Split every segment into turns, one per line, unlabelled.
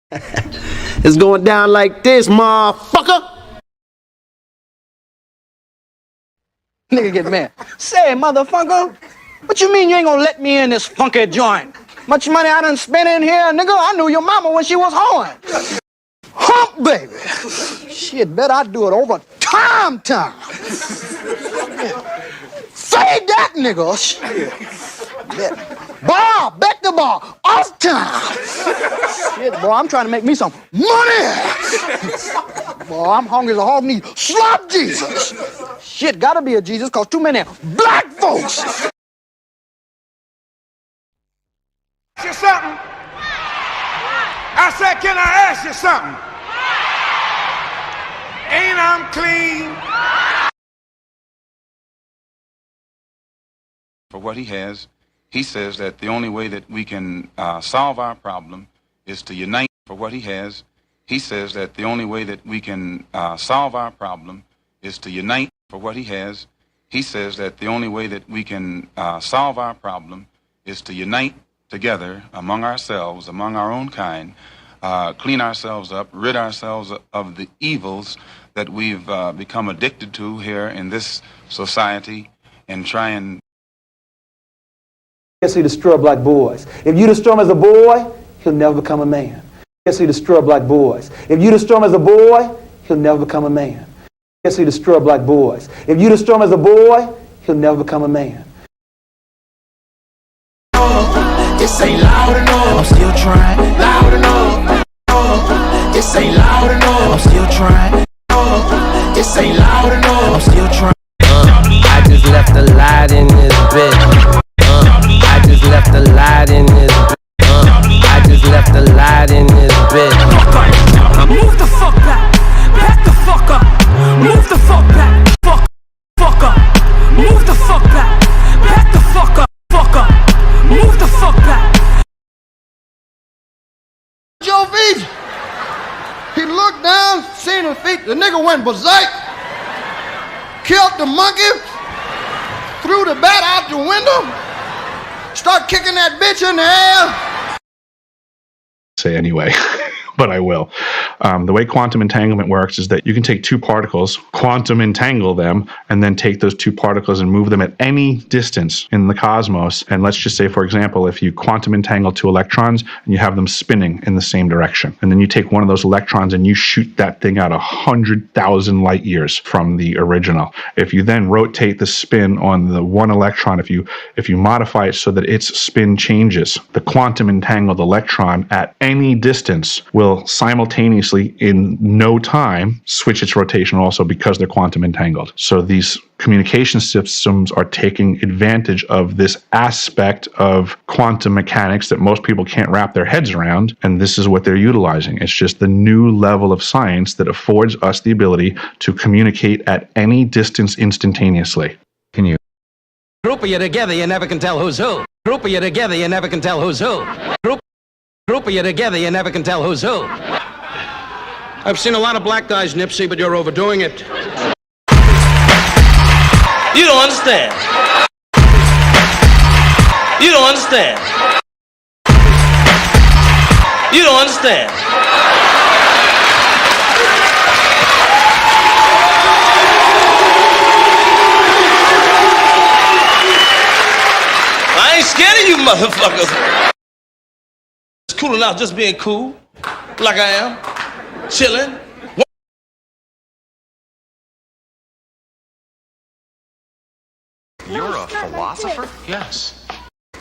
It's going down like this, motherfucker.
Nigga get mad. Say, motherfucker, what you mean you ain't gonna let me in this funky joint? Much money I done spent in here, nigga. I knew your mama when she was hoeing. Hump, baby. Shit, bet I do it over time. Say that, nigga. Shit. Bar, bet the bar, off time. Shit, boy, I'm trying to make me some money. Boy, I'm hungry as a hog needs slop Jesus. Shit, gotta be a Jesus, cause too many black folks.
Ask you something? I said, can I ask you something? Ain't I'm clean?
For what he has, he says that the only way that we can solve our problem is to unite. For what he has, he says that the only way that we can solve our problem is to unite. For what he has, he says that the only way that we can solve our problem is to unite together among ourselves, among our own kind, clean ourselves up, rid ourselves of the evils that we've become addicted to here in this society, and try and
Yes, he destroy black boys. If you destroy him as a boy, he'll never become a man. Yes, he destroy black boys. If you destroy him as a boy, he'll never become a man. Yes, he destroy black boys. If you destroy him as a boy, he'll never become a man.
This ain't loud enough. I'm still trying. Loud enough. This ain't loud enough. I'm still trying. This ain't loud enough. I'm still trying.
I just left a light in this bitch. I just left a light in this. I just left a light in this bitch.
Move the fuck back. Back the fuck up. Move the fuck back. Fuck up. Move the fuck back. Back the fuck up. Fuck up. Move the fuck back.
Joe V. He looked down, seen his feet. The nigga went berserk. Killed the monkey. Threw the bat out the window. Start kicking that bitch in the air.
Say anyway, but I will. The way quantum entanglement works is that you can take two particles, quantum entangle them, and then take those two particles and move them at any distance in the cosmos. And let's just say, for example, if you quantum entangle two electrons and you have them spinning in the same direction, and then you take one of those electrons and you shoot that thing out 100,000 light years from the original. If you then rotate the spin on the one electron, if you modify it so that its spin changes, the quantum entangled electron at any distance will simultaneously in no time switch its rotation also, because they're quantum entangled. So these communication systems are taking advantage of this aspect of quantum mechanics that most people can't wrap their heads around, and this is what they're utilizing. It's just the new level of science that affords us the ability to communicate at any distance instantaneously.
Can you? Group of you together, you never can tell who's who. Group of you together, you never can tell who's who. Group of you together, you never can tell who's who.
I've seen a lot of black guys, Nipsey, but you're overdoing it.
You don't understand. You don't understand. You don't understand. I ain't scared of you motherfuckers. It's cool enough just being cool, like I am, chilling.
You're a philosopher?
Yes.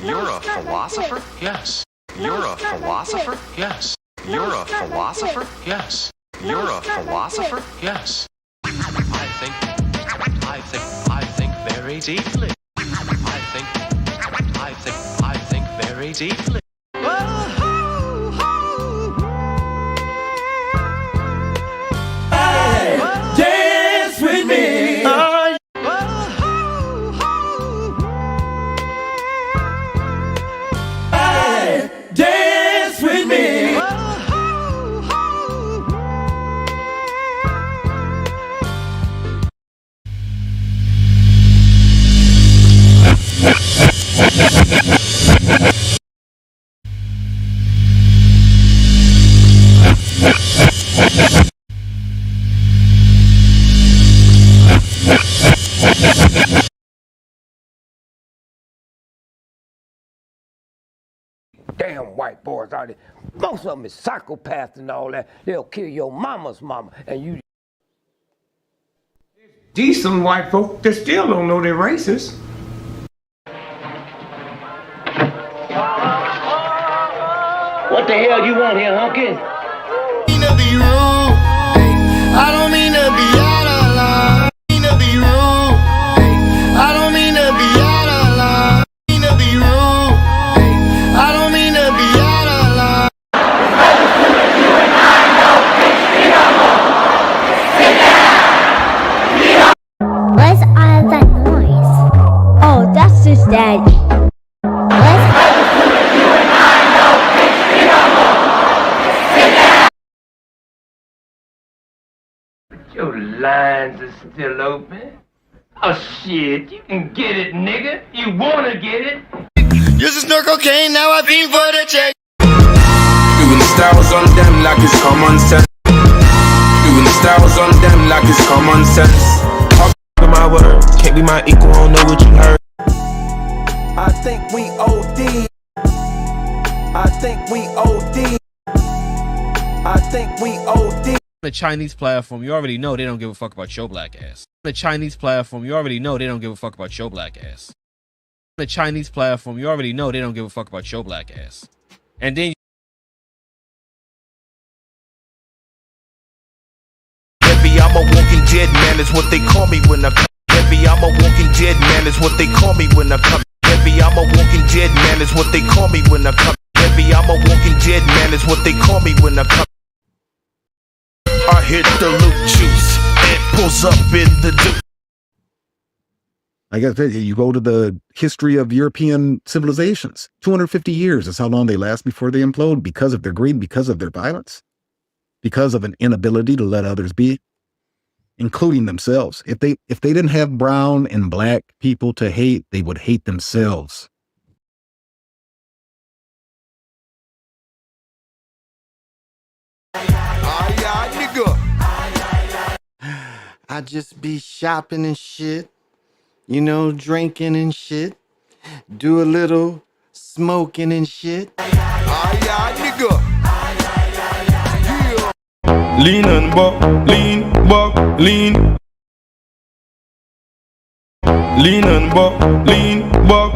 You're a philosopher?
Yes.
You're a philosopher?
Yes.
You're a philosopher?
Yes.
You're a philosopher?
Yes.
I think very deeply. I think very deeply.
Dance with me. Dance with me.
damn white boys out there. Most of them is psychopaths and all that. They'll kill your mama's mama, and you.
Decent white folk that still don't know they're racist.
What the hell you want here, hunky?
I don't mean to be out of line. I mean to be rude. I don't mean to be out of line. I mean to be rude. I don't mean to be out of line.
What's all that noise? Oh, that's just Daddy.
Your lines are still open. Oh shit, you can get it, nigga. You wanna get it?
Used to snort cocaine, now I fiend for the check.
Doing the styles on them like it's common sense. Doing the styles on them like it's common sense. Talk my word, can't be my equal, I don't know what you heard.
I think we OD. I think we OD. I think we OD.
The Chinese platform, you already know they don't give a fuck about your black ass. The Chinese platform, you already know they don't give a fuck about your black ass. The Chinese platform, you already know they don't give a fuck about your black ass. And then
Heavy, I'm a walking dead man, is what they call me when I come. Heavy, I'm a walking dead man, is what they call me when I come. Heavy, I'm a walking dead man, is what they call me when I come. Heavy, I'm a walking dead man, is what they call me when I come. I hit the loot juice, it pulls up in the dude.
I guess you go to the history of European civilizations. 250 years is how long they last before they implode, because of their greed, because of their violence, because of an inability to let others be, including themselves. If they didn't have brown and black people to hate, they would hate themselves.
I just be shopping and shit, you know, drinking and shit, do a little smoking and shit.
Lean and buck, lean, buck, lean. Lean and buck, lean, buck.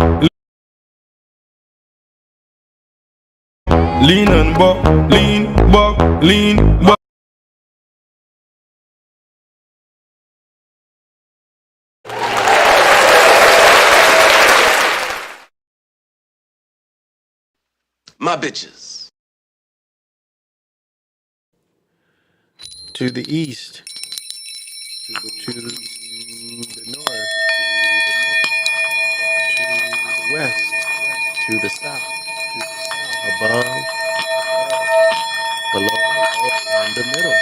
Lean and buck, lean, buck, lean, buck.
My bitches.
To the east, to the north, to the west, to the south, above, below, and the middle.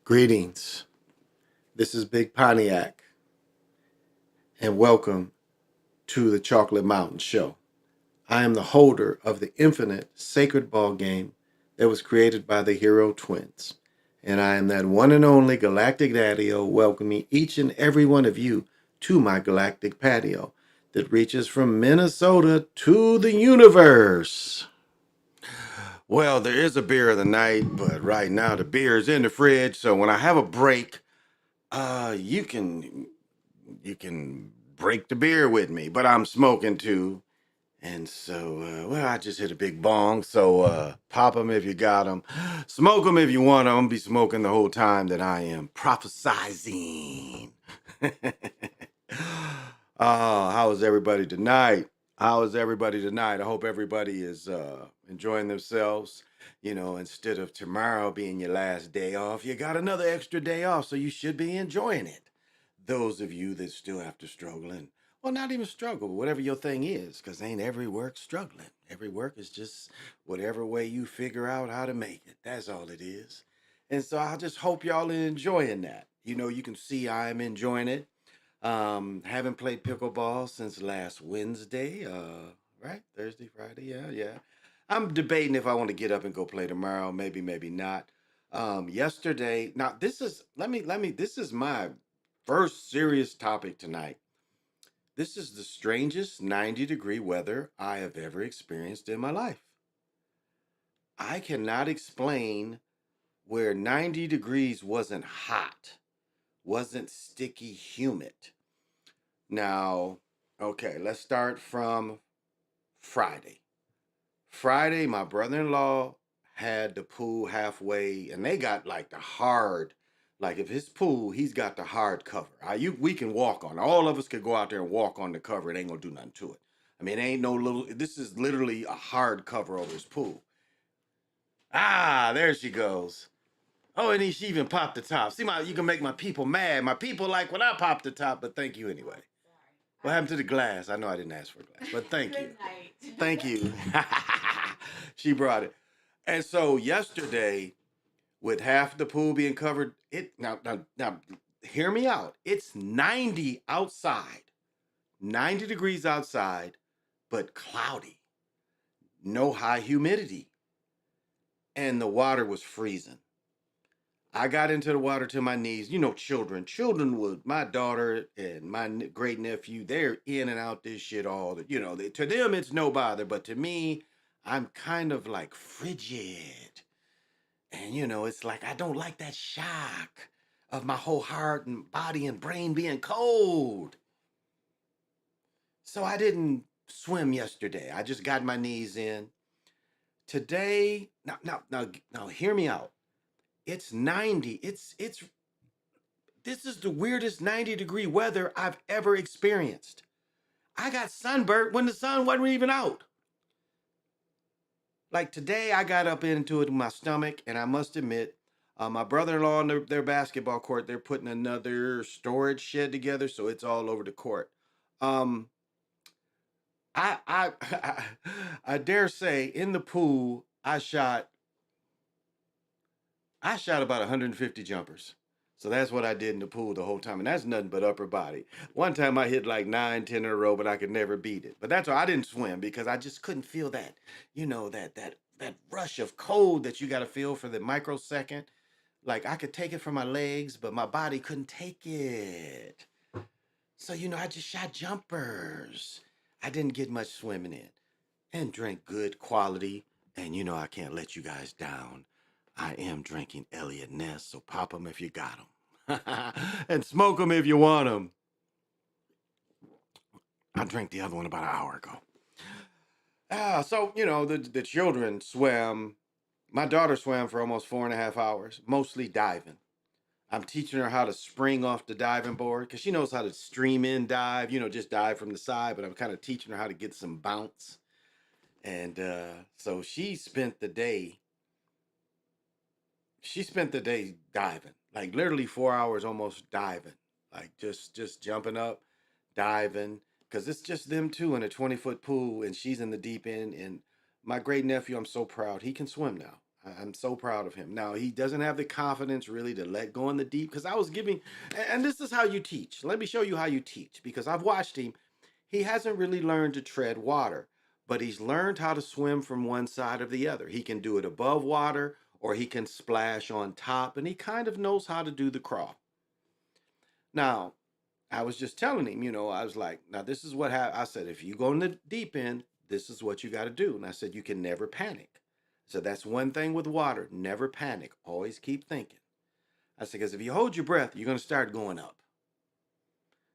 Greetings. This is Big Pontiac. and welcome to the Chocolate Mountain Show. I am the holder of the infinite sacred ball game that was created by the Hero Twins, and I am that one and only galactic daddy-o welcoming each and every one of you to my galactic patio that reaches from Minnesota to the universe. Well, there is a beer of the night, but right now the beer is in the fridge, so when I have a break, you can break the beer with me, but I'm smoking too. And so, well, I just hit a big bong. So, pop them if you got them. Smoke them if you want them. Be smoking the whole time that I am prophesizing. How is everybody tonight? How is everybody tonight? I hope everybody is enjoying themselves. You know, instead of tomorrow being your last day off, you got another extra day off, so you should be enjoying it. Those of you that still have to struggle, and well, not even struggle, but whatever your thing is, because ain't every work struggling. Every work is just whatever way you figure out how to make it. That's all it is. And so I just hope y'all are enjoying that. You know, you can see I am enjoying it. Haven't played pickleball since last Wednesday. Right? Thursday, Friday. Yeah. I'm debating if I want to get up and go play tomorrow. Maybe, maybe not. Yesterday. Now this is this is my first serious topic tonight. This is the strangest 90-degree weather I have ever experienced in my life. I cannot explain where 90 degrees wasn't hot, wasn't sticky, humid. Now, okay, let's start from Friday. Friday, my brother-in-law had the pool halfway, and they got like the hard, like if his pool, he's got the hard cover. We can walk on. All of us could go out there and walk on the cover. It ain't gonna do nothing to it. I mean, it ain't no little. This is literally a hard cover over his pool. There she goes. Oh, and she even popped the top. See, you can make my people mad. My people like when I pop the top, but thank you anyway. What happened to the glass? I know I didn't ask for a glass, but thank you. Thank you. She brought it. And so yesterday, with half the pool being covered, now hear me out. It's 90 outside, 90 degrees outside, but cloudy, no high humidity, and the water was freezing. I got into the water to my knees. You know, children would, my daughter and my great nephew, they're in and out this shit all the, to them it's no bother, but to me, I'm kind of like frigid. And it's like, I don't like that shock of my whole heart and body and brain being cold. So I didn't swim yesterday. I just got my knees in. Today, now hear me out. It's 90. This is the weirdest 90-degree weather I've ever experienced. I got sunburnt when the sun wasn't even out. Like today, I got up into it with my stomach, and I must admit, my brother-in-law on their basketball court, they're putting another storage shed together, so it's all over the court. I dare say, in the pool, I shot about 150 jumpers. So that's what I did in the pool the whole time. And that's nothing but upper body. One time I hit like 9, 10 in a row, but I could never beat it. But that's why I didn't swim, because I just couldn't feel that, that rush of cold that you got to feel for the microsecond. Like I could take it from my legs, but my body couldn't take it. So, I just shot jumpers. I didn't get much swimming in and drank good quality. And, I can't let you guys down. I am drinking Elliot Ness, so pop them if you got them. And smoke them if you want them. I drank the other one about an hour ago. So, the children swam. My daughter swam for almost 4.5 hours, mostly diving. I'm teaching her how to spring off the diving board, because she knows how to stream in dive, just dive from the side, but I'm kind of teaching her how to get some bounce. And so she spent the day diving, like literally 4 hours almost diving, like just jumping up, diving, because it's just them two in a 20-foot pool, and she's in the deep end. And my great nephew, I'm so proud, he can swim now. I'm so proud of him. Now, he doesn't have the confidence really to let go in the deep because I was giving, and this is how you teach. Let me show you how you teach because I've watched him. He hasn't really learned to tread water, but he's learned how to swim from one side or the other. He can do it above water or he can splash on top, and he kind of knows how to do the crawl. Now, I was just telling him, I was like, now this is what I said, if you go in the deep end, this is what you got to do. And I said, you can never panic. So that's one thing with water, never panic. Always keep thinking. I said, because if you hold your breath, you're going to start going up.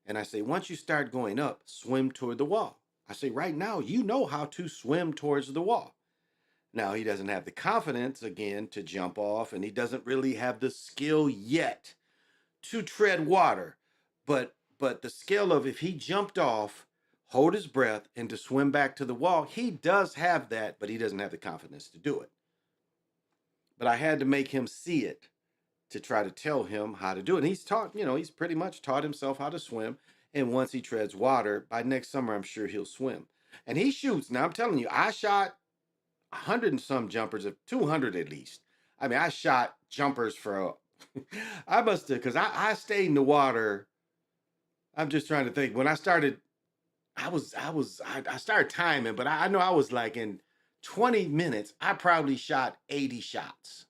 And I say, once you start going up, swim toward the wall. I say, right now, you know how to swim towards the wall. Now, he doesn't have the confidence, again, to jump off, and he doesn't really have the skill yet to tread water. But the skill of if he jumped off, hold his breath, and to swim back to the wall, he does have that, but he doesn't have the confidence to do it. But I had to make him see it to try to tell him how to do it. And he's taught, he's pretty much taught himself how to swim. And once he treads water, by next summer, I'm sure he'll swim. And he shoots. Now, I'm telling you, I shot 100 and some jumpers, of 200 at least. I mean, I shot jumpers for, I must have, because I stayed in the water. I'm just trying to think. When I started, I started timing, but I know I was like in 20 minutes, I probably shot 80 shots.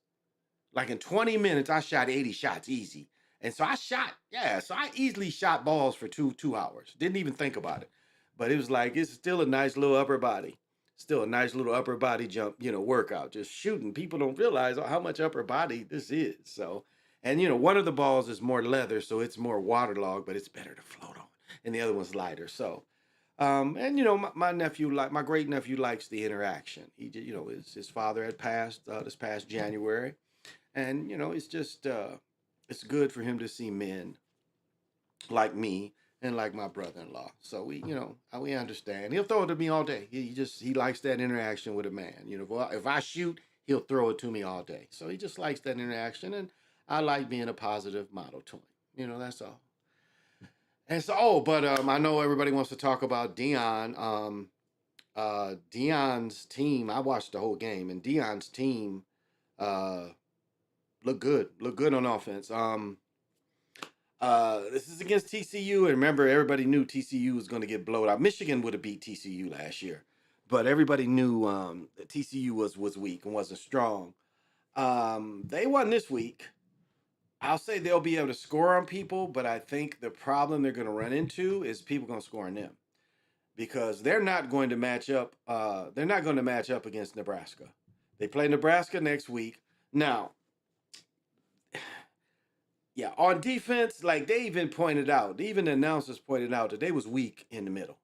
Like in 20 minutes, I shot 80 shots easy. And so I easily shot balls for two hours. Didn't even think about it. But it was like, it's still a nice little upper body. Still a nice little upper body jump, workout. Just shooting. People don't realize how much upper body this is. So, and one of the balls is more leather, so it's more waterlogged, but it's better to float on. And the other one's lighter. So, my nephew, my great nephew, likes the interaction. He, his father had passed this past January. And, it's just, it's good for him to see men like me and like my brother-in-law. So we understand. He'll throw it to me all day. He likes that interaction with a man. If I shoot, he'll throw it to me all day. So he just likes that interaction. And I like being a positive model to him. That's all. And so, but I know everybody wants to talk about Deion. Deion's team, I watched the whole game, and Deion's team, look good on offense. This is against TCU, and remember, everybody knew TCU was going to get blown out. Michigan would have beat TCU last year, but everybody knew that TCU was weak and wasn't strong. They won this week. I'll say they'll be able to score on people, but I think the problem they're going to run into is people going to score on them because they're not going to match up. They're not going to match up against Nebraska. They play Nebraska next week. Now, yeah, on defense, like they even pointed out, even the announcers pointed out that they was weak in the middle.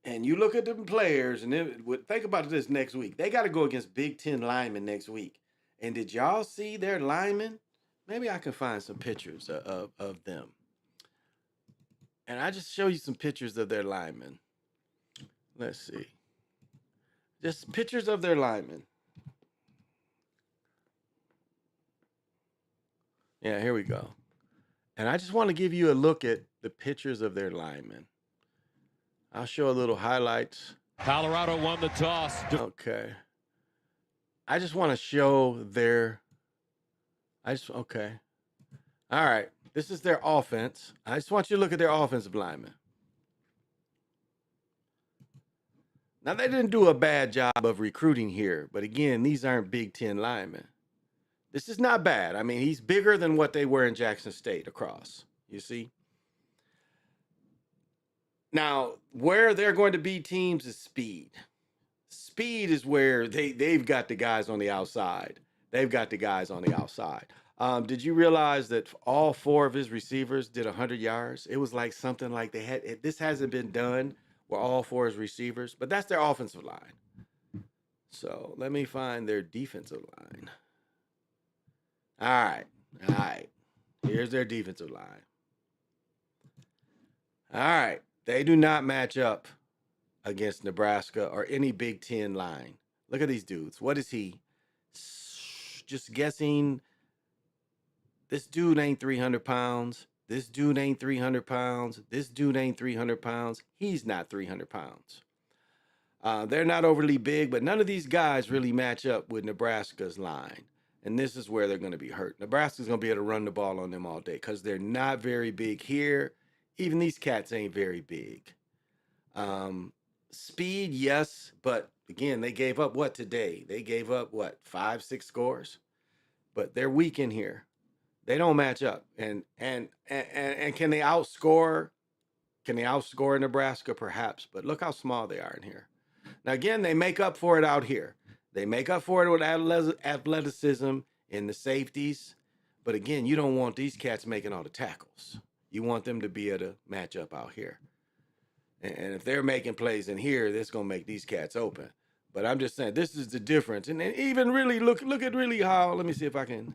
And you look at them players, and think about this next week. They got to go against Big Ten linemen next week. And did y'all see their linemen? Maybe I can find some pictures of them. And I just show you some pictures of their linemen. Let's see. Just pictures of their linemen. Yeah, here we go. And I just want to give you a look at the pictures of their linemen. I'll show a little highlights.
Colorado won the toss.
Okay. I just want to show okay. All right. This is their offense. I just want you to look at their offensive linemen. Now, they didn't do a bad job of recruiting here, but again, these aren't Big Ten linemen. This is not bad. I mean, he's bigger than what they were in Jackson State across, you see? Now, where they're going to be teams is speed. Speed is where they've got the guys on the outside. They've got the guys on the outside. Did you realize that all four of his receivers did 100 yards? It was like something like this hasn't been done with all four of his receivers, but that's their offensive line. So let me find their defensive line. All right. Here's their defensive line. All right. They do not match up against Nebraska or any Big Ten line. Look at these dudes. What is he? Just guessing. This dude ain't 300 pounds. This dude ain't 300 pounds. This dude ain't 300 pounds. He's not 300 pounds. They're not overly big, but none of these guys really match up with Nebraska's line. And this is where they're going to be hurt. Nebraska's going to be able to run the ball on them all day because they're not very big here. Even these cats ain't very big. Speed, yes, but again, they gave up what today? They gave up what, 5-6 scores? But they're weak in here. They don't match up. And can they outscore? Can they outscore Nebraska? Perhaps. But look how small they are in here. Now again, they make up for it out here. They make up for it with athleticism in the safeties. But again, you don't want these cats making all the tackles. You want them to be able to match up out here. And if they're making plays in here, that's going to make these cats open. But I'm just saying, this is the difference. And even really, look at really how, let me see if I can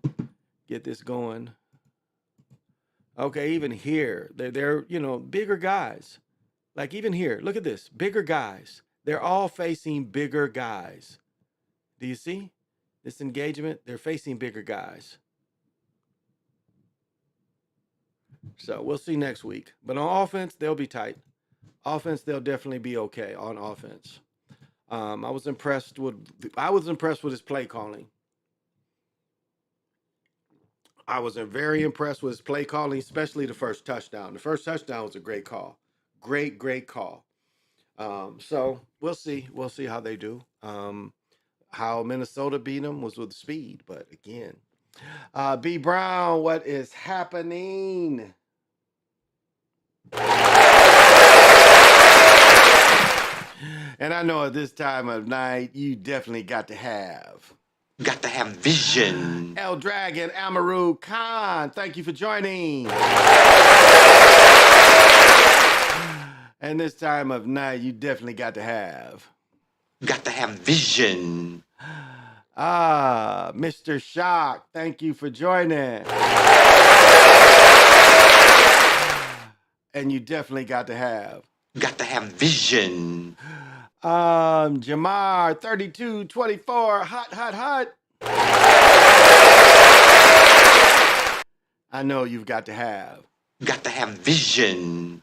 get this going. Okay, even here, they're bigger guys. Like even here, look at this, bigger guys. They're all facing bigger guys. Do you see this engagement? They're facing bigger guys. So we'll see next week. But on offense, they'll be tight. Offense, they'll definitely be okay on offense. I was impressed with his play calling. I was very impressed with his play calling, especially the first touchdown. The first touchdown was a great call. Great call. So we'll see. We'll see how they do. How Minnesota beat them was with speed. But again, B. Brown, what is happening? And I know at this time of night, you definitely got to have vision. El Dragon, Amaru Khan, thank you for joining. And this time of night, you definitely got to have vision. Mr. Shock, thank you for joining. And you definitely got to have vision. Jamar 3224, hot. I know you've got to have vision.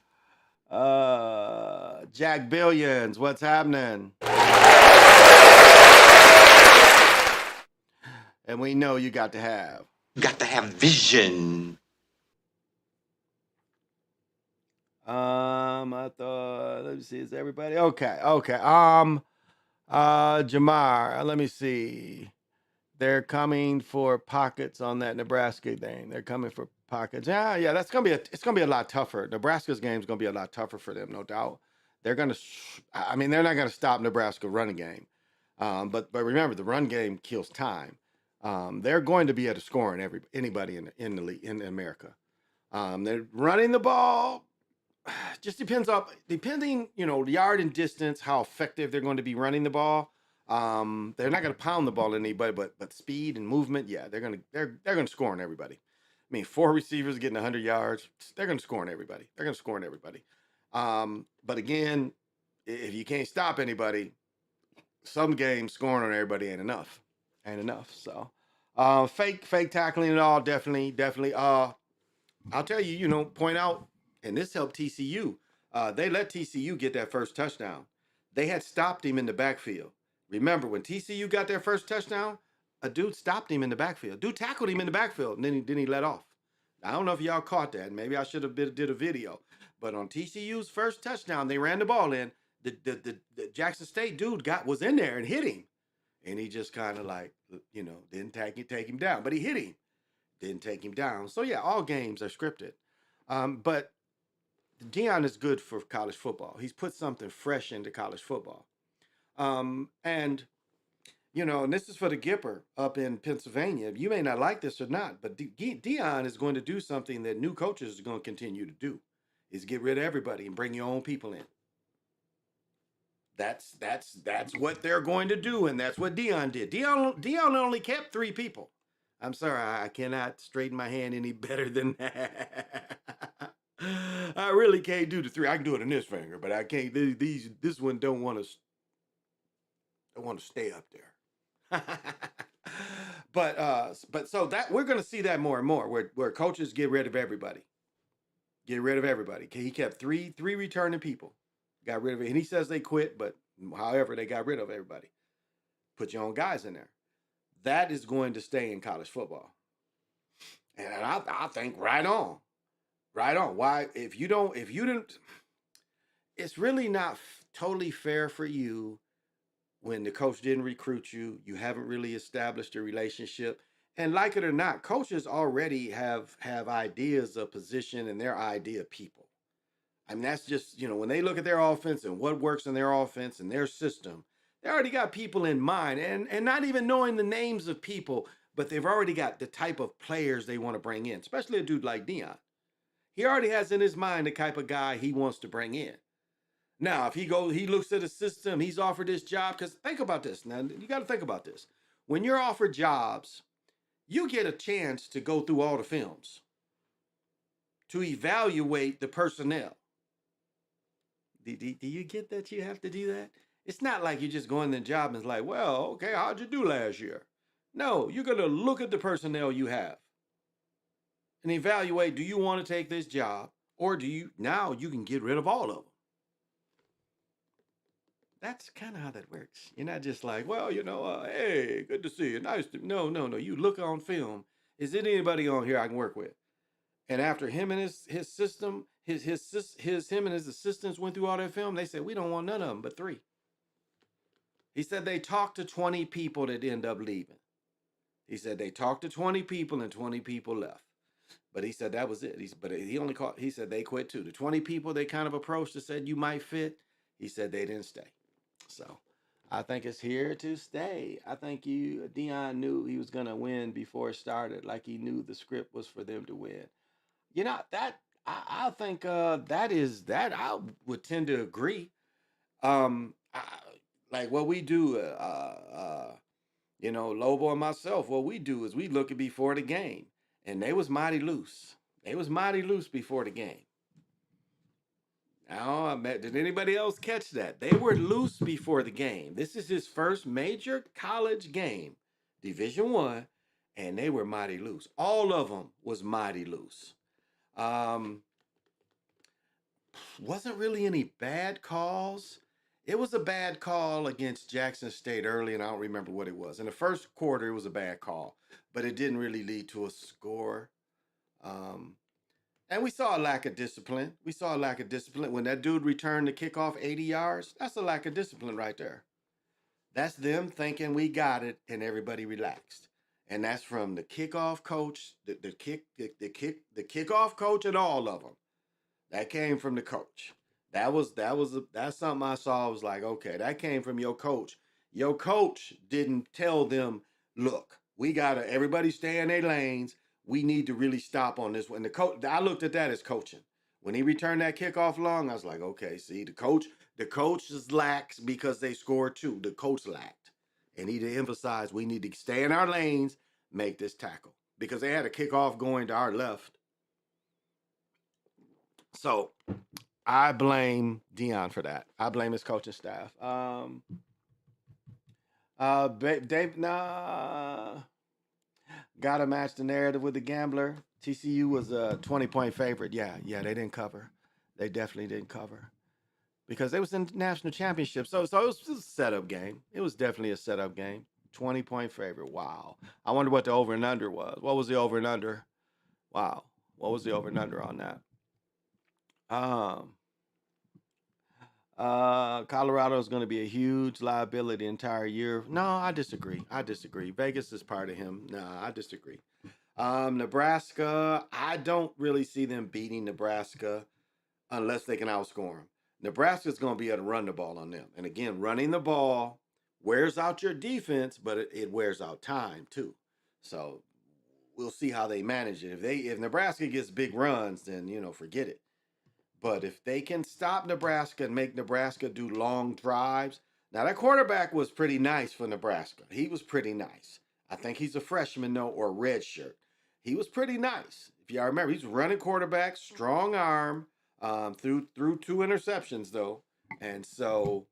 Jack Billions, what's happening? And we know you got to have vision. I thought, let me see, is everybody okay? Jamar, let me see. They're coming for pockets on that Nebraska thing. They're coming for pockets. Yeah, it's gonna be a lot tougher. Nebraska's game is gonna be a lot tougher for them, no doubt. They're not gonna stop Nebraska running game. But remember, the run game kills time. They're going to be able to score on anybody in the league in America. They're running the ball. Just depending, yard and distance, how effective they're going to be running the ball. They're not going to pound the ball at anybody, but speed and movement, yeah, they're going to score on everybody. I mean, 4 receivers getting 100 yards, they're going to score on everybody. But again, if you can't stop anybody, some games scoring on everybody ain't enough. So, fake tackling and all, definitely. I'll tell you, point out. And this helped TCU. They let TCU get that first touchdown. They had stopped him in the backfield. Remember, when TCU got their first touchdown, a dude stopped him in the backfield. Dude tackled him in the backfield, and then he let off. I don't know if y'all caught that. Maybe I should have did a video. But on TCU's first touchdown, they ran the ball in. The Jackson State dude was in there and hit him. And he just kind of didn't take him down. But he hit him. Didn't take him down. So, yeah, all games are scripted. But Deion is good for college football. He's put something fresh into college football. And this is for the Gipper up in Pennsylvania. You may not like this or not, but Deion is going to do something that new coaches are going to continue to do, is get rid of everybody and bring your own people in. That's what they're going to do, and that's what Deion did. Deion only kept 3 people. I'm sorry, I cannot straighten my hand any better than that. I really can't do the 3. I can do it in this finger, but I can't. This one don't want to stay up there. But so that we're going to see that more and more, where coaches get rid of everybody. He kept three returning people, got rid of it, and he says they quit, but however they got rid of everybody. Put your own guys in there. That is going to stay in college football. And I think right on. Right on. Why? If you didn't, it's really not totally fair for you when the coach didn't recruit you. You haven't really established a relationship. And like it or not, coaches already have ideas of position and their idea of people. I mean, that's just, when they look at their offense and what works in their offense and their system, they already got people in mind, and not even knowing the names of people, but they've already got the type of players they want to bring in, especially a dude like Dion. He already has in his mind the type of guy he wants to bring in. Now, if he looks at a system, he's offered this job, because think about this. Now, you got to think about this. When you're offered jobs, you get a chance to go through all the films to evaluate the personnel. Do you get that you have to do that? It's not like you just go in the job and it's like, well, okay, how'd you do last year? No, you're going to look at the personnel you have and evaluate, do you want to take this job, or now you can get rid of all of them. That's kind of how that works. You're not just like, well, hey, good to see you. Nice to, no. You look on film. Is there anybody on here I can work with? And after him and his system, him and his assistants went through all that film, they said, we don't want none of them but 3. He said they talked to 20 people that end up leaving. He said they talked to 20 people and 20 people left. But he said that was it. He said they quit too. The 20 people they kind of approached and said you might fit, he said they didn't stay. So I think it's here to stay. I think Dion knew he was going to win before it started, like he knew the script was for them to win. I think that I would tend to agree. Like what we do, Lobo and myself, what we do is we look at before the game, and they was mighty loose. They was mighty loose before the game. Now, did anybody else catch that? They were loose before the game. This is his first major college game, Division I, and they were mighty loose. All of them was mighty loose. Wasn't really any bad calls. It was a bad call against Jackson State early, and I don't remember what it was. In the first quarter, it was a bad call, but it didn't really lead to a score. And we saw a lack of discipline. When that dude returned the kickoff 80 yards, that's a lack of discipline right there. That's them thinking we got it, and everybody relaxed. And that's from the kickoff coach, the kickoff coach, and all of them. That came from the coach. That's something I saw. I was like, okay, that came from your coach. Your coach didn't tell them, look, we gotta everybody stay in their lanes. We need to really stop on this one. The coach, I looked at that as coaching. When he returned that kickoff long, I was like, okay, see, the coach is lax because they scored 2. The coach lacked. And he to emphasize we need to stay in our lanes, make this tackle. Because they had a kickoff going to our left. So I blame Dion for that. I blame his coaching staff. Dave, gotta match the narrative with the gambler. TCU was a 20-point favorite. Yeah, they didn't cover. They definitely didn't cover because they was in national championship. So it was a setup game. It was definitely a setup game. 20-point favorite. Wow. I wonder what the over and under was. What was the over and under? Wow. What was the over and under on that? Colorado is going to be a huge liability the entire year. No, I disagree. Vegas is part of him. No, I disagree. Nebraska, I don't really see them beating Nebraska unless they can outscore them. Nebraska's going to be able to run the ball on them. And again, running the ball wears out your defense, but it wears out time too. So we'll see how they manage it. If Nebraska gets big runs, then, forget it. But if they can stop Nebraska and make Nebraska do long drives. Now, that quarterback was pretty nice for Nebraska. He was pretty nice. I think he's a freshman, though, or redshirt. He was pretty nice. If y'all remember, he's running quarterback, strong arm, through 2 interceptions, though. And so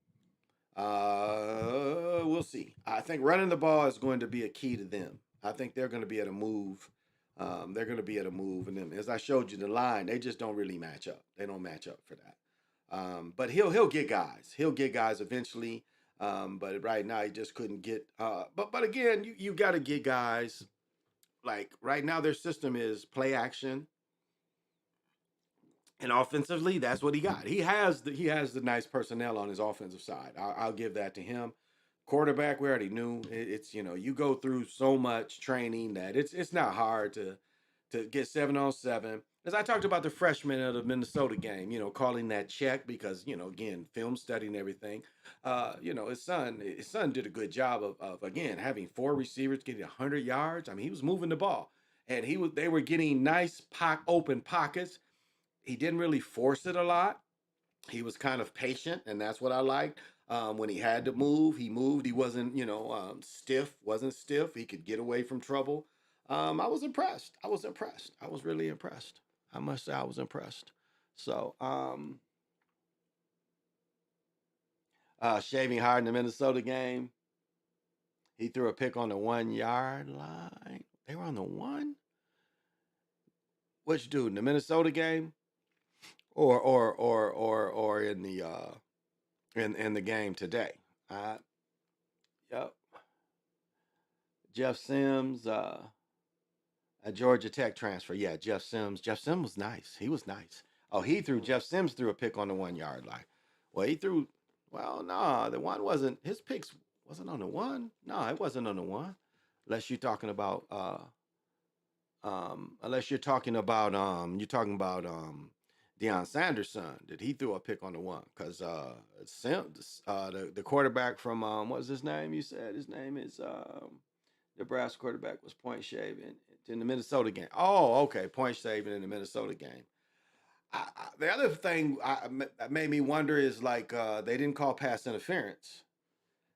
we'll see. I think running the ball is going to be a key to them. I think they're going to be able to move. And then, as I showed you the line, they just don't really match up. They don't match up for that. But he'll get guys. He'll get guys eventually. But right now he just couldn't get. But again, you got to get guys. Like right now, their system is play action, and offensively, that's what he got. He has the nice personnel on his offensive side. I'll give that to him. Quarterback, we already knew. It's you go through so much training that it's not hard to get 7-on-7. As I talked about the freshman of the Minnesota game, calling that check because, again, film study and everything. His son did a good job of again, having 4 receivers getting 100 yards. I mean, he was moving the ball. And they were getting nice open pockets. He didn't really force it a lot. He was kind of patient, and that's what I liked. When he had to move, he moved. He wasn't, wasn't stiff. He could get away from trouble. I was impressed. I was really impressed. I must say I was impressed. So, Shaving Hard in the Minnesota game, he threw a pick on the 1-yard line. They were on the 1? Which dude, in the Minnesota game? Or in the in the game today? Yep. Jeff Sims, a Georgia Tech transfer. Yeah, Jeff Sims. Jeff Sims was nice. He was nice. Oh, Jeff Sims threw a pick on the 1-yard line. Well, no, the one wasn't, his picks wasn't on the 1. No, it wasn't on the 1. Unless you're talking about, Deion Sanders' son, that he threw a pick on the 1. Because Sims, the quarterback from, what was his name? You said his name is, Nebraska quarterback was point shaving in the Minnesota game. Oh, okay, point shaving in the Minnesota game. The other thing that made me wonder is they didn't call pass interference,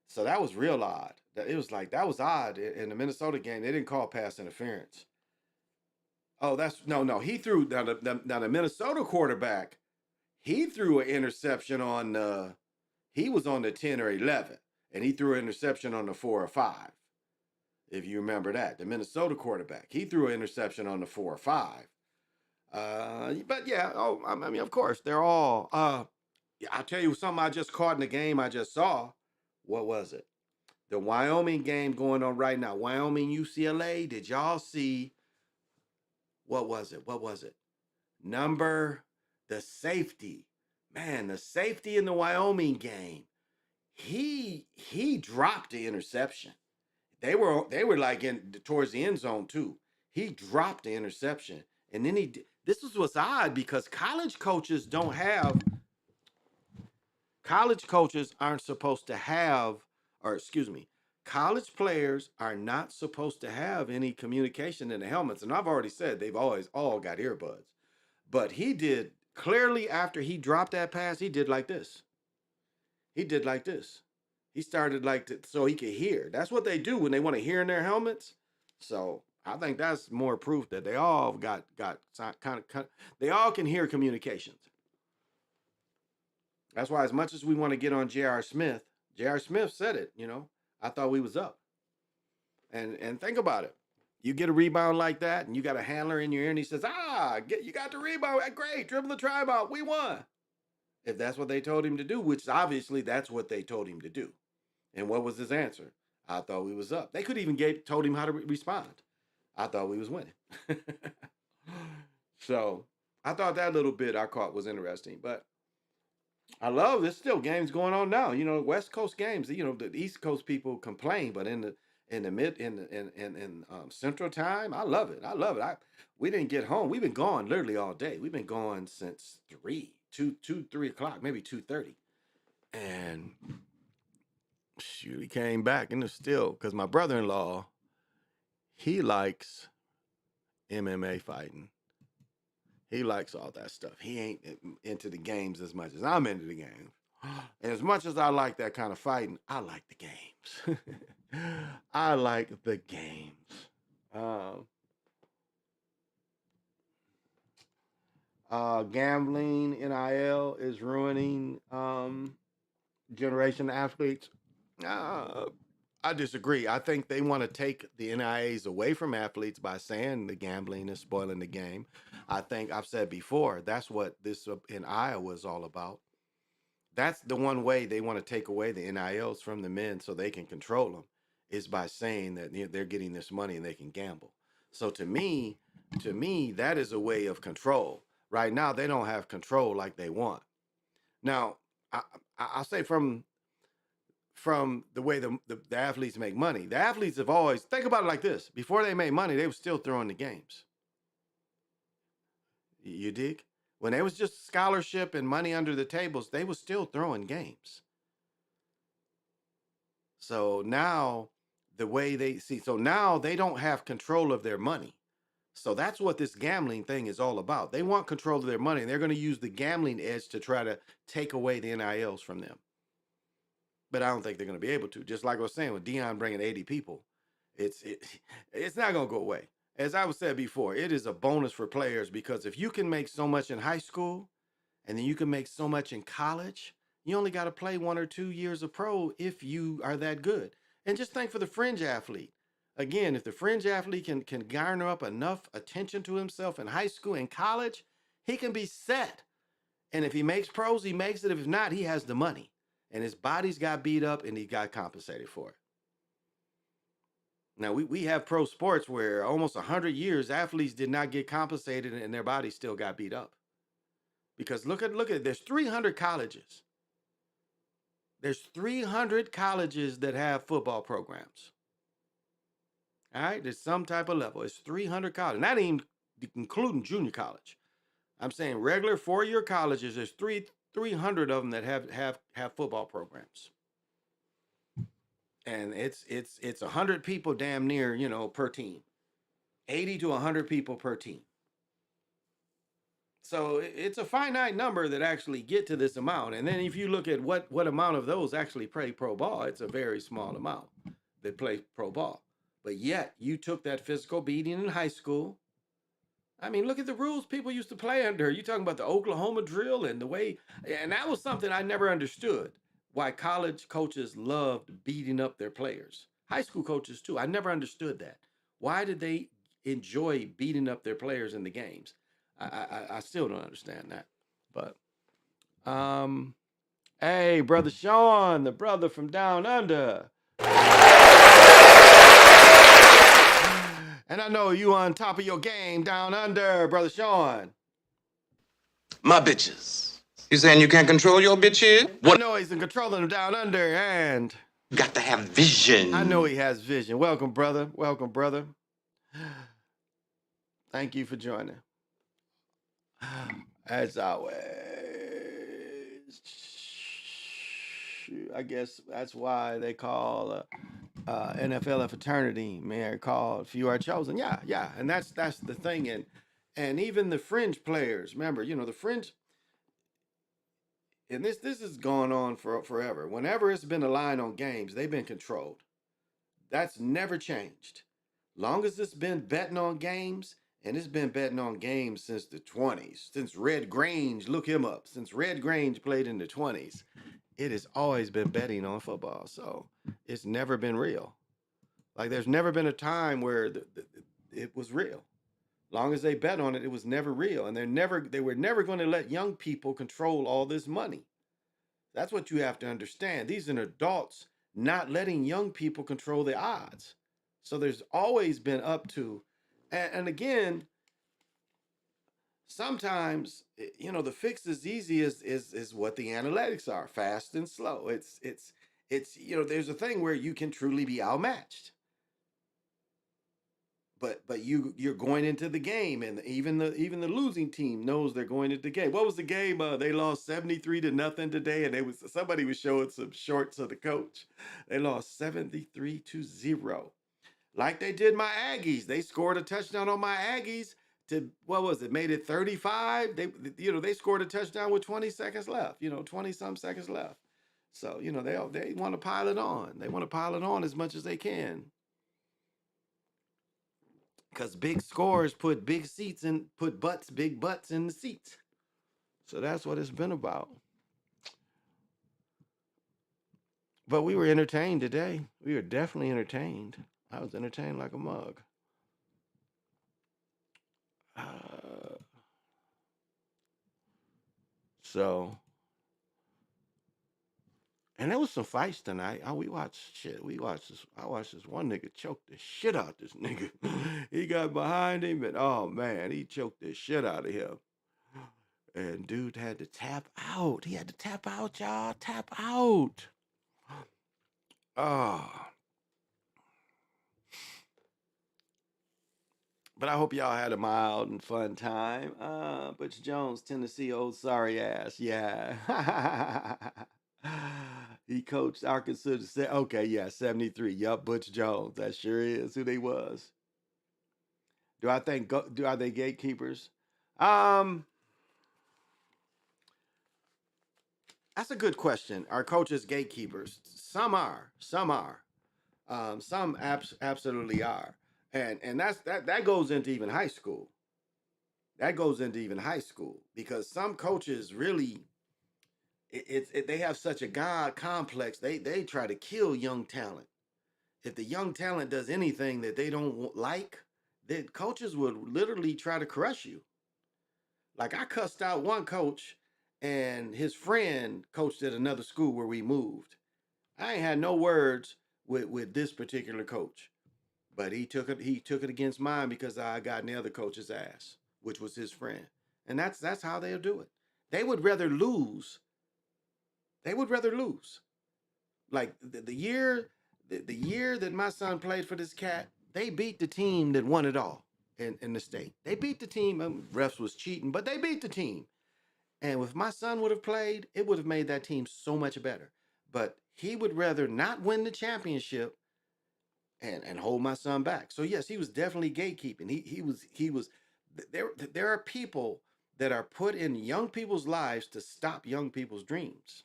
so that was real odd. It was that was odd in the Minnesota game. They didn't call pass interference. Oh, no. He threw now the Minnesota quarterback. He threw an interception on he was on the 10 or 11, and he threw an interception on the 4 or 5. If you remember that, the Minnesota quarterback, he threw an interception on the 4 or 5. But yeah, I mean, of course, they're all. I'll tell you something I just caught in the game I just saw. What was it? The Wyoming game going on right now. Wyoming, UCLA. Did y'all see? What was it? The safety. Man, the safety in the Wyoming game. He dropped the interception. They were towards the end zone too. He dropped the interception, and then this is what's odd because college coaches aren't supposed to have, college players are not supposed to have any communication in the helmets. And I've already said they've always all got earbuds, but he did clearly after he dropped that pass. He did like this. He started so he could hear. That's what they do when they want to hear in their helmets. So I think that's more proof that they all got kind of they all can hear communications. That's why as much as we want to get on J.R. Smith said it, I thought we was up. And think about it. You get a rebound like that and you got a handler in your ear and he says, you got the rebound. Great, dribble the timeout. We won. If that's what they told him to do, which obviously that's what they told him to do. And what was his answer? I thought we was up. They could even told him how to respond. I thought we was winning. So I thought that little bit I caught was interesting. But I love there's still games going on now. West Coast games. The East Coast people complain, but in Central Time, I love it. We didn't get home. We've been gone literally all day. We've been gone since 3 o'clock, maybe 2:30, and shoot, he came back and it's still because my brother-in-law, he likes MMA fighting. He likes all that stuff. He ain't into the games as much as I'm into the games. And as much as I like that kind of fighting, I like the games. I like the games. Gambling, NIL is ruining generation athletes. I disagree. I think they want to take the NIAs away from athletes by saying the gambling is spoiling the game. I think I've said before, that's what this in Iowa is all about. That's the one way they want to take away the NILs from the men so they can control them, is by saying that they're getting this money and they can gamble. So to me, that is a way of control. Right now, they don't have control like they want. Now, I'll say from the way the athletes make money, the athletes have always, think about it like this: before they made money, they were still throwing the games. You dig? When it was just scholarship and money under the tables, they were still throwing games. So now the way they see, so now they don't have control of their money. So that's what this gambling thing is all about. They want control of their money, and they're going to use the gambling edge to try to take away the NILs from them. But I don't think they're going to be able to. Just like I was saying, with Dion bringing 80 people, it's not going to go away. As I was said before, it is a bonus for players, because if you can make so much in high school and then you can make so much in college, you only got to play 1 or 2 years of pro if you are that good. And just think for the fringe athlete. Again, if the fringe athlete can garner up enough attention to himself in high school and college, he can be set. And if he makes pros, he makes it. If not, he has the money. And his body's got beat up and he got compensated for it. Now, we have pro sports where almost 100 years athletes did not get compensated and their bodies still got beat up. Because look at there's 300 colleges. There's 300 colleges that have football programs. All right, there's some type of level. It's 300 colleges, not even including junior college. I'm saying regular 4-year colleges. There's 300 of them that have football programs, and it's 100 people damn near, per team, 80 to 100 people per team. So it's a finite number that actually get to this amount. And then if you look at what amount of those actually play pro ball, it's a very small amount that play pro ball. But yet you took that physical beating in high school. I mean, look at the rules people used to play under. You talking about the Oklahoma drill and the way, and that was something I never understood, why college coaches loved beating up their players. High school coaches too. I never understood that. Why did they enjoy beating up their players in the games? I still don't understand that. But hey, brother Sean, the brother from down under. And I know you on top of your game down under, brother Sean.
My bitches. You saying you can't control your bitches?
What? I know he's in controlling them down under, and
you got to have vision.
I know he has vision. Welcome, brother. Welcome, brother. Thank you for joining. As always, I guess that's why they call NFL a fraternity. Man, called few are chosen. Yeah, and that's the thing. And even the fringe players, remember, the fringe. And this has gone on for forever. Whenever it's been a line on games, they've been controlled. That's never changed. Long as it's been betting on games. And it's been betting on games since the 20s, since Red Grange, look him up, since Red Grange played in the 20s. It has always been betting on football. So it's never been real. Like there's never been a time where it was real. Long as they bet on it, it was never real. And they were never going to let young people control all this money. That's what you have to understand. These are adults not letting young people control the odds. So there's always been up to. And again, sometimes, the fix is easy is what the analytics are, fast and slow. It's there's a thing where you can truly be outmatched. But you're going into the game, and even the losing team knows they're going into the game. What was the game? They lost 73-0 today, and somebody was showing some shorts of the coach. They lost 73-0. Like they did my Aggies. They scored a touchdown on my Aggies to, what was it, made it 35. They scored a touchdown with 20 seconds left, 20-some seconds left. So, they want to pile it on. They want to pile it on as much as they can. Because big scores put big butts in the seats. So that's what it's been about. But we were entertained today. We were definitely entertained. I was entertained like a mug. So And there was some fights tonight. We watched shit. I watched this one nigga choke the shit out this nigga. He got behind him and oh man, he choked the shit out of him. And dude had to tap out. He had to tap out, y'all. Tap out. Oh. But I hope y'all had a mild and fun time. Butch Jones, Tennessee, old sorry ass. Yeah. He coached Arkansas. Okay, yeah, 73. Yup, Butch Jones. That sure is who they was. Are they gatekeepers? That's a good question. Are coaches gatekeepers? Some are. Some are. Some absolutely are. And that goes into even high school. That goes into even high school because some coaches really they have such a God complex. They try to kill young talent. If the young talent does anything that they don't like, then coaches would literally try to crush you. Like I cussed out one coach and his friend coached at another school where we moved. I ain't had no words with this particular coach. But he took it against mine because I got in the other coach's ass, which was his friend. And that's how they'll do it. They would rather lose. They would rather lose. Like the year that my son played for this cat, they beat the team that won it all in the state. They beat the team. Refs was cheating, but they beat the team. And if my son would have played, it would have made that team so much better. But he would rather not win the championship and hold my son back. So yes, he was definitely gatekeeping. He was there are people that are put in young people's lives to stop young people's dreams.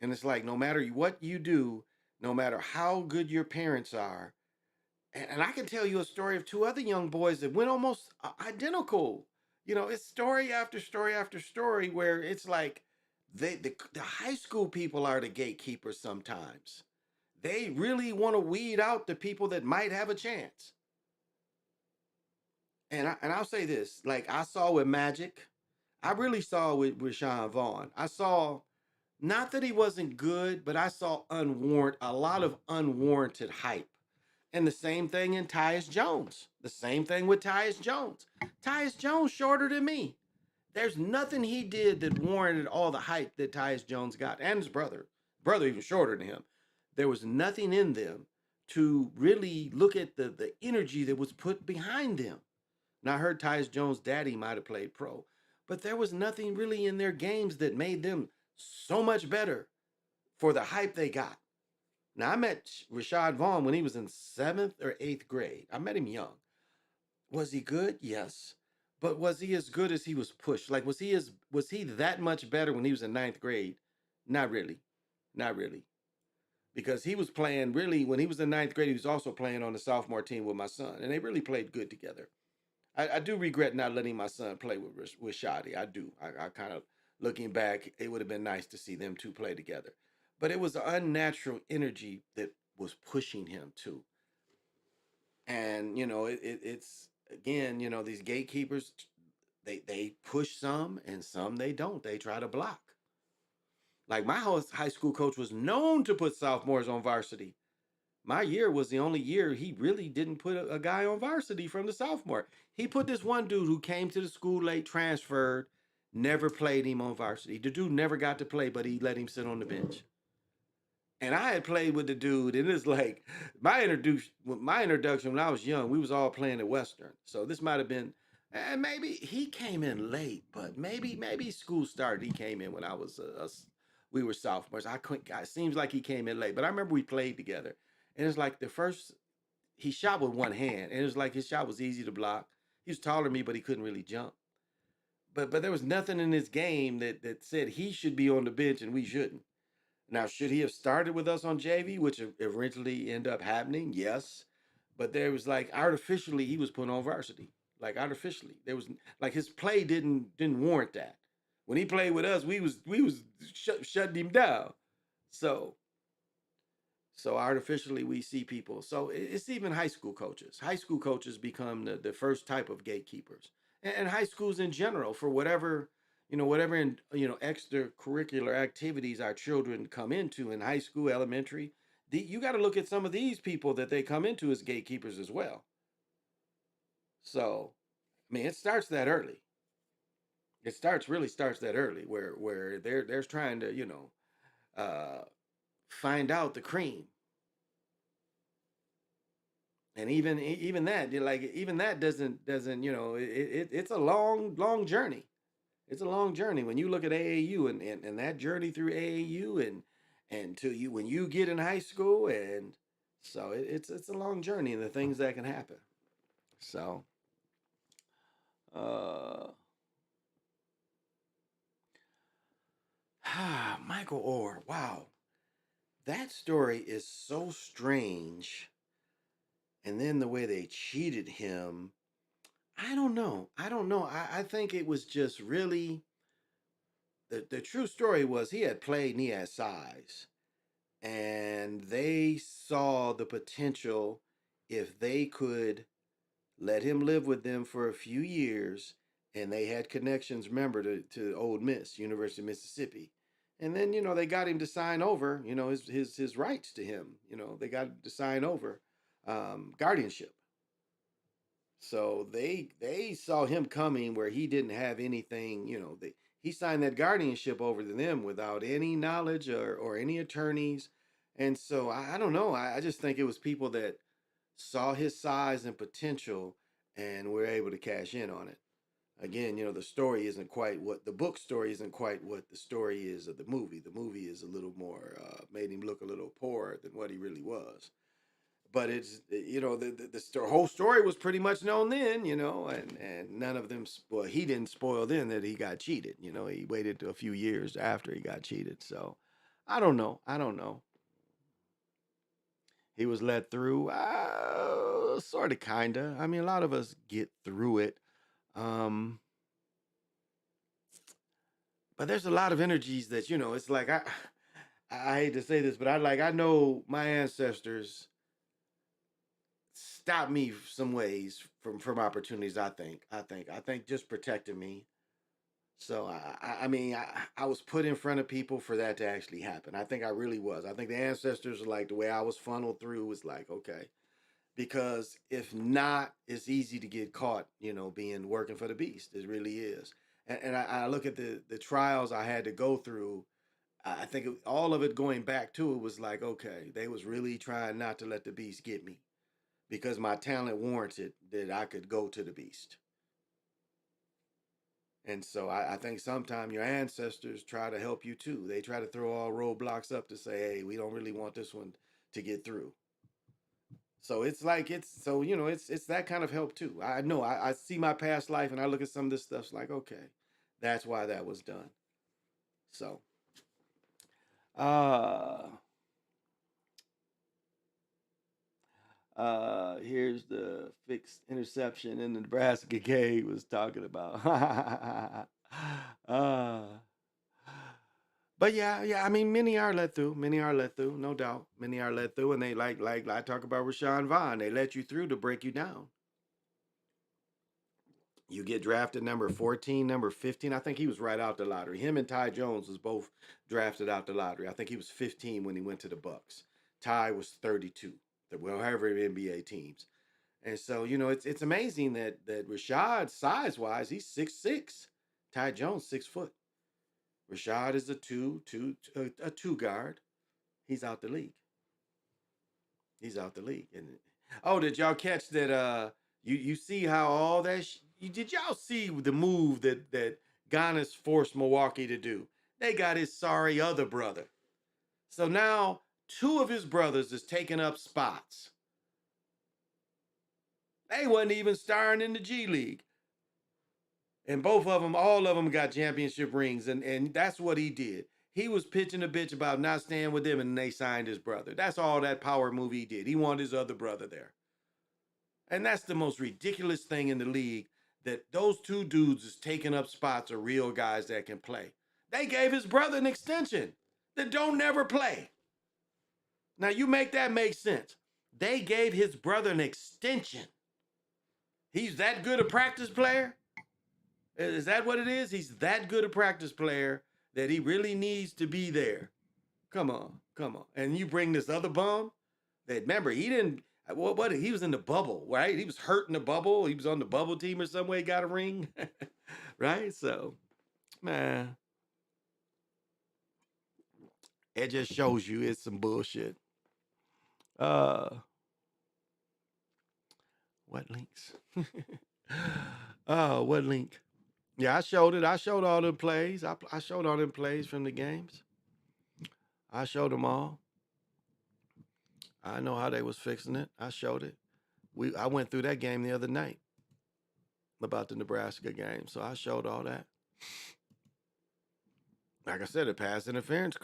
And it's like no matter what you do, no matter how good your parents are, and I can tell you a story of two other young boys that went almost identical. You know, it's story after story after story where it's like the high school people are the gatekeepers sometimes. They really want to weed out the people that might have a chance. And I'll say this, like I saw with Magic, I really saw with Rashawn Vaughn. I saw not that he wasn't good, but I saw a lot of unwarranted hype. And the same thing in Tyus Jones. The same thing with Tyus Jones. Tyus Jones shorter than me. There's nothing he did that warranted all the hype that Tyus Jones got, and his brother. Brother even shorter than him. There was nothing in them to really look at the energy that was put behind them. Now I heard Tyus Jones' daddy might have played pro, but there was nothing really in their games that made them so much better for the hype they got. Now I met Rashad Vaughn when he was in 7th or 8th grade. I met him young. Was he good? Yes. But was he as good as he was pushed? Like was he that much better when he was in 9th grade? Not really. Not really. Because he was playing really when he was in 9th grade, he was also playing on the sophomore team with my son, and they really played good together. I do regret not letting my son play with Shadi. I do. I kind of looking back, it would have been nice to see them two play together. But it was an unnatural energy that was pushing him too. And you know, it's again, you know, these gatekeepers, they push some and some they don't. They try to block. Like my high school coach was known to put sophomores on varsity. My year was the only year he really didn't put a guy on varsity from the sophomore. He put this one dude who came to the school late, transferred, never played him on varsity. The dude never got to play, but he let him sit on the bench. And I had played with the dude, and it's like my introduction when I was young, we was all playing at Western. So this might have been, and maybe he came in late, but maybe school started. He came in when I was we were sophomores. It seems like he came in late, but I remember we played together. And it's like he shot with one hand, and it was like his shot was easy to block. He was taller than me, but he couldn't really jump. But there was nothing in his game that said he should be on the bench and we shouldn't. Now, should he have started with us on JV, which eventually ended up happening? Yes. But there was like artificially he was put on varsity. Like artificially. There was like his play didn't warrant that. When he played with us, we was shutting him down. So artificially we see people. So it's even high school coaches. High school coaches become the first type of gatekeepers. And high schools in general, for whatever, whatever extracurricular activities our children come into in high school, elementary. You got to look at some of these people that they come into as gatekeepers as well. So, I mean, it starts that early. It really starts that early, where they're trying to find out the cream. And even that, even that doesn't it's a long journey. It's a long journey when you look at AAU and that journey through AAU and to you when you get in high school, and so it's a long journey and the things that can happen. So Michael Orr, wow. That story is so strange. And then the way they cheated him, I don't know. I think it was just really the true story was he had played and he had size. And they saw the potential if they could let him live with them for a few years, and they had connections, remember, to Ole Miss, University of Mississippi. And then, they got him to sign over, his rights to him. They got him to sign over guardianship. So they saw him coming where he didn't have anything, he signed that guardianship over to them without any knowledge or any attorneys. And so I don't know. I just think it was people that saw his size and potential and were able to cash in on it. Again, the story isn't quite what the book story isn't quite what the story is of the movie. The movie is a little more made him look a little poorer than what he really was. But it's the whole story was pretty much known then, and none of them. Well, he didn't spoil then that he got cheated. He waited a few years after he got cheated. So I don't know. He was let through, sort of, kinda. I mean, a lot of us get through it, but there's a lot of energies that it's like I hate to say this, but I know my ancestors stopped me some ways from opportunities. I think just protecting me. So I mean I was put in front of people for that to actually happen. I think I really was. I think the ancestors are like the way I was funneled through was like, okay, because if not, it's easy to get caught, being working for the beast. It really is. And I look at the trials I had to go through. I think all of it going back to it was like, okay, they was really trying not to let the beast get me because my talent warranted that I could go to the beast. And so I think sometimes your ancestors try to help you too. They try to throw all roadblocks up to say, hey, we don't really want this one to get through. So it's like it's that kind of help too. I know I see my past life and I look at some of this stuff, it's like, okay, that's why that was done. So here's the fixed interception in the Nebraska game was talking about. But yeah, I mean, many are let through, no doubt. Many are let through, and they like I talk about Rashawn Vaughn, they let you through to break you down. You get drafted number 14, number 15. I think he was right out the lottery. Him and Ty Jones was both drafted out the lottery. I think he was 15 when he went to the Bucks. Ty was 32. Well, however, NBA teams. And so, it's amazing that Rashad, size-wise, he's 6'6". Ty Jones, 6 foot. Rashad is a two guard. He's out the league. And did y'all catch that? You see how all that? Did y'all see the move that Giannis forced Milwaukee to do? They got his sorry other brother. So now 2 of his brothers is taking up spots. They wasn't even starring in the G League. And all of them got championship rings. And that's what he did. He was pitching a bitch about not staying with them, and they signed his brother. That's all that power move he did. He wanted his other brother there. And that's the most ridiculous thing in the league, that those 2 dudes is taking up spots of real guys that can play. They gave his brother an extension that don't never play. Now you make that make sense. They gave his brother an extension. He's that good a practice player? Is that what it is? He's that good a practice player that he really needs to be there. Come on. And you bring this other bum that, remember, he didn't, what he was in the bubble, right? He was hurt in the bubble. He was on the bubble team or some way, got a ring, right? So, man, it just shows you it's some bullshit. What links? Oh, what link? Yeah, I showed it. I showed all them plays. I showed all them plays from the games. I showed them all. I know how they was fixing it. I showed it. I went through that game the other night about the Nebraska game, so I showed all that. Like I said, a pass interference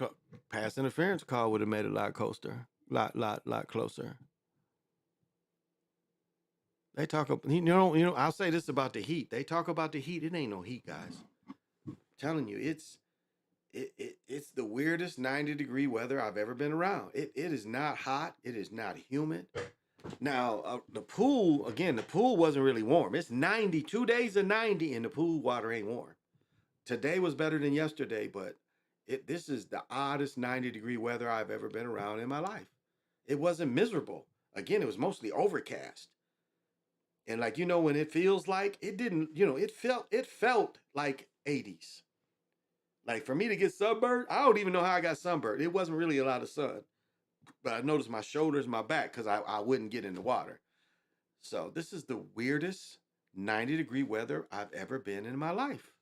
call would have made it a lot closer. Lot closer. They talk about, I'll say this about the heat. They talk about the heat. It ain't no heat, guys. I'm telling you, it's the weirdest 90-degree weather I've ever been around. It is not hot. It is not humid. Now, the pool wasn't really warm. It's 90, 2 days of 90, and the pool water ain't warm. Today was better than yesterday, but this is the oddest 90-degree weather I've ever been around in my life. It wasn't miserable. Again, it was mostly overcast. And like, when it feels like, it didn't, it felt like 80s. Like, for me to get sunburned, I don't even know how I got sunburned. It wasn't really a lot of sun. But I noticed my shoulders, my back, because I wouldn't get in the water. So this is the weirdest 90-degree weather I've ever been in my life.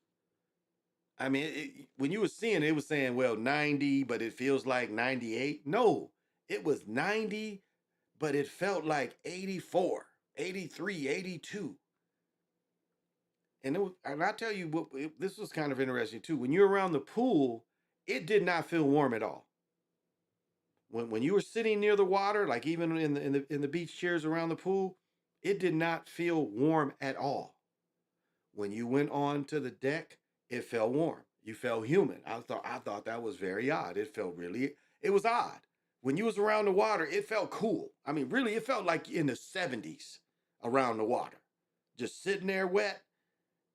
I mean, when you were seeing it, it was saying, well, 90, but it feels like 98. No, it was 90, but it felt like 84, 83, 82. And I tell you, this was kind of interesting too. When you're around the pool, it did not feel warm at all. When you were sitting near the water, like even in the beach chairs around the pool, it did not feel warm at all. When you went on to the deck, it felt warm. You felt humid. I thought that was very odd. It was odd. When you was around the water, it felt cool. I mean, really, it felt like in the 70s around the water, just sitting there wet.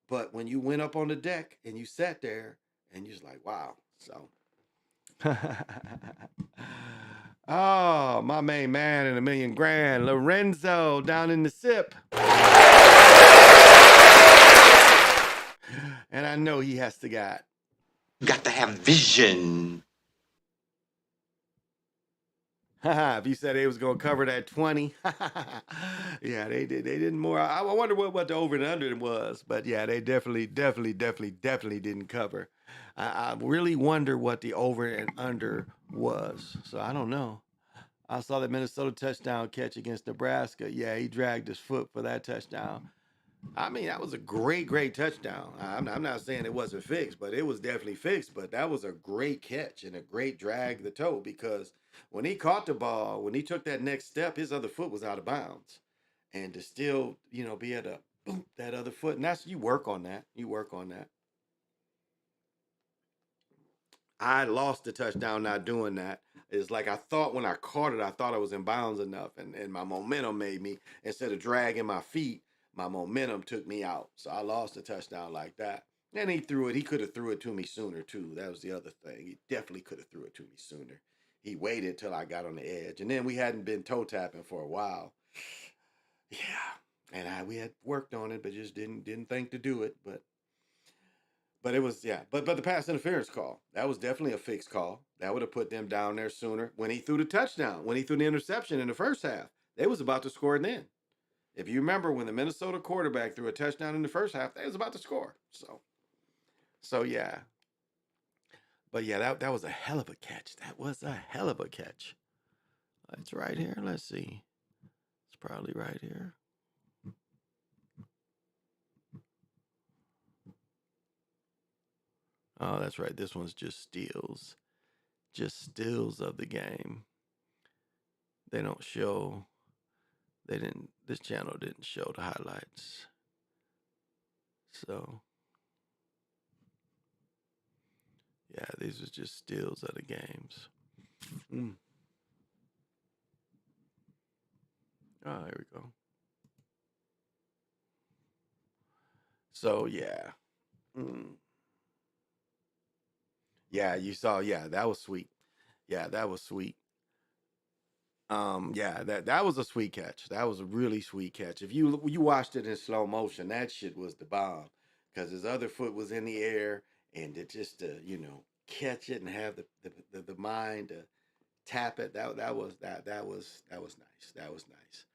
But when you went up on the deck and you sat there, and you're just like, wow. So. Oh, my main man in $1 million grand, Lorenzo, down in the SIP. And I know he has to got to have vision. If you said they was gonna cover that 20, yeah, they did. They didn't more. I wonder what the over and under was, but yeah, they definitely didn't cover. I really wonder what the over and under was. So I don't know. I saw that Minnesota touchdown catch against Nebraska. Yeah, he dragged his foot for that touchdown. I mean, that was a great touchdown. I'm not saying it wasn't fixed, but it was definitely fixed. But that was a great catch and a great drag the toe, because when he caught the ball, when he took that next step, his other foot was out of bounds. And to still, be able to boom that other foot, and you work on that. I lost the touchdown not doing that. It's like I thought when I caught it, I thought I was in bounds enough, and my momentum made me, instead of dragging my feet, my momentum took me out. So I lost the touchdown like that. And he threw it. He could have threw it to me sooner too. That was the other thing. He definitely could have threw it to me sooner. He waited till I got on the edge, and then we hadn't been toe tapping for a while. Yeah, and we had worked on it, but just didn't think to do it. But it was, yeah. But the pass interference call, that was definitely a fixed call. That would have put them down there sooner. When he threw the touchdown, when he threw the interception in the first half, they was about to score it then. If you remember, when the Minnesota quarterback threw a touchdown in the first half, they was about to score. So yeah. But yeah, that was a hell of a catch. That was a hell of a catch. It's right here. Let's see. It's probably right here. Oh, that's right. This one's just steals. Just steals of the game. They don't show. This channel didn't show the highlights. So, yeah, these are just steals of the games. Oh, here we go. So, yeah. Yeah, you saw. Yeah, that was sweet. Yeah, that was sweet. Yeah, that was a sweet catch. That was a really sweet catch. If you watched it in slow motion, that shit was the bomb because his other foot was in the air, and to just catch it and have the mind to tap it. That was nice. That was nice.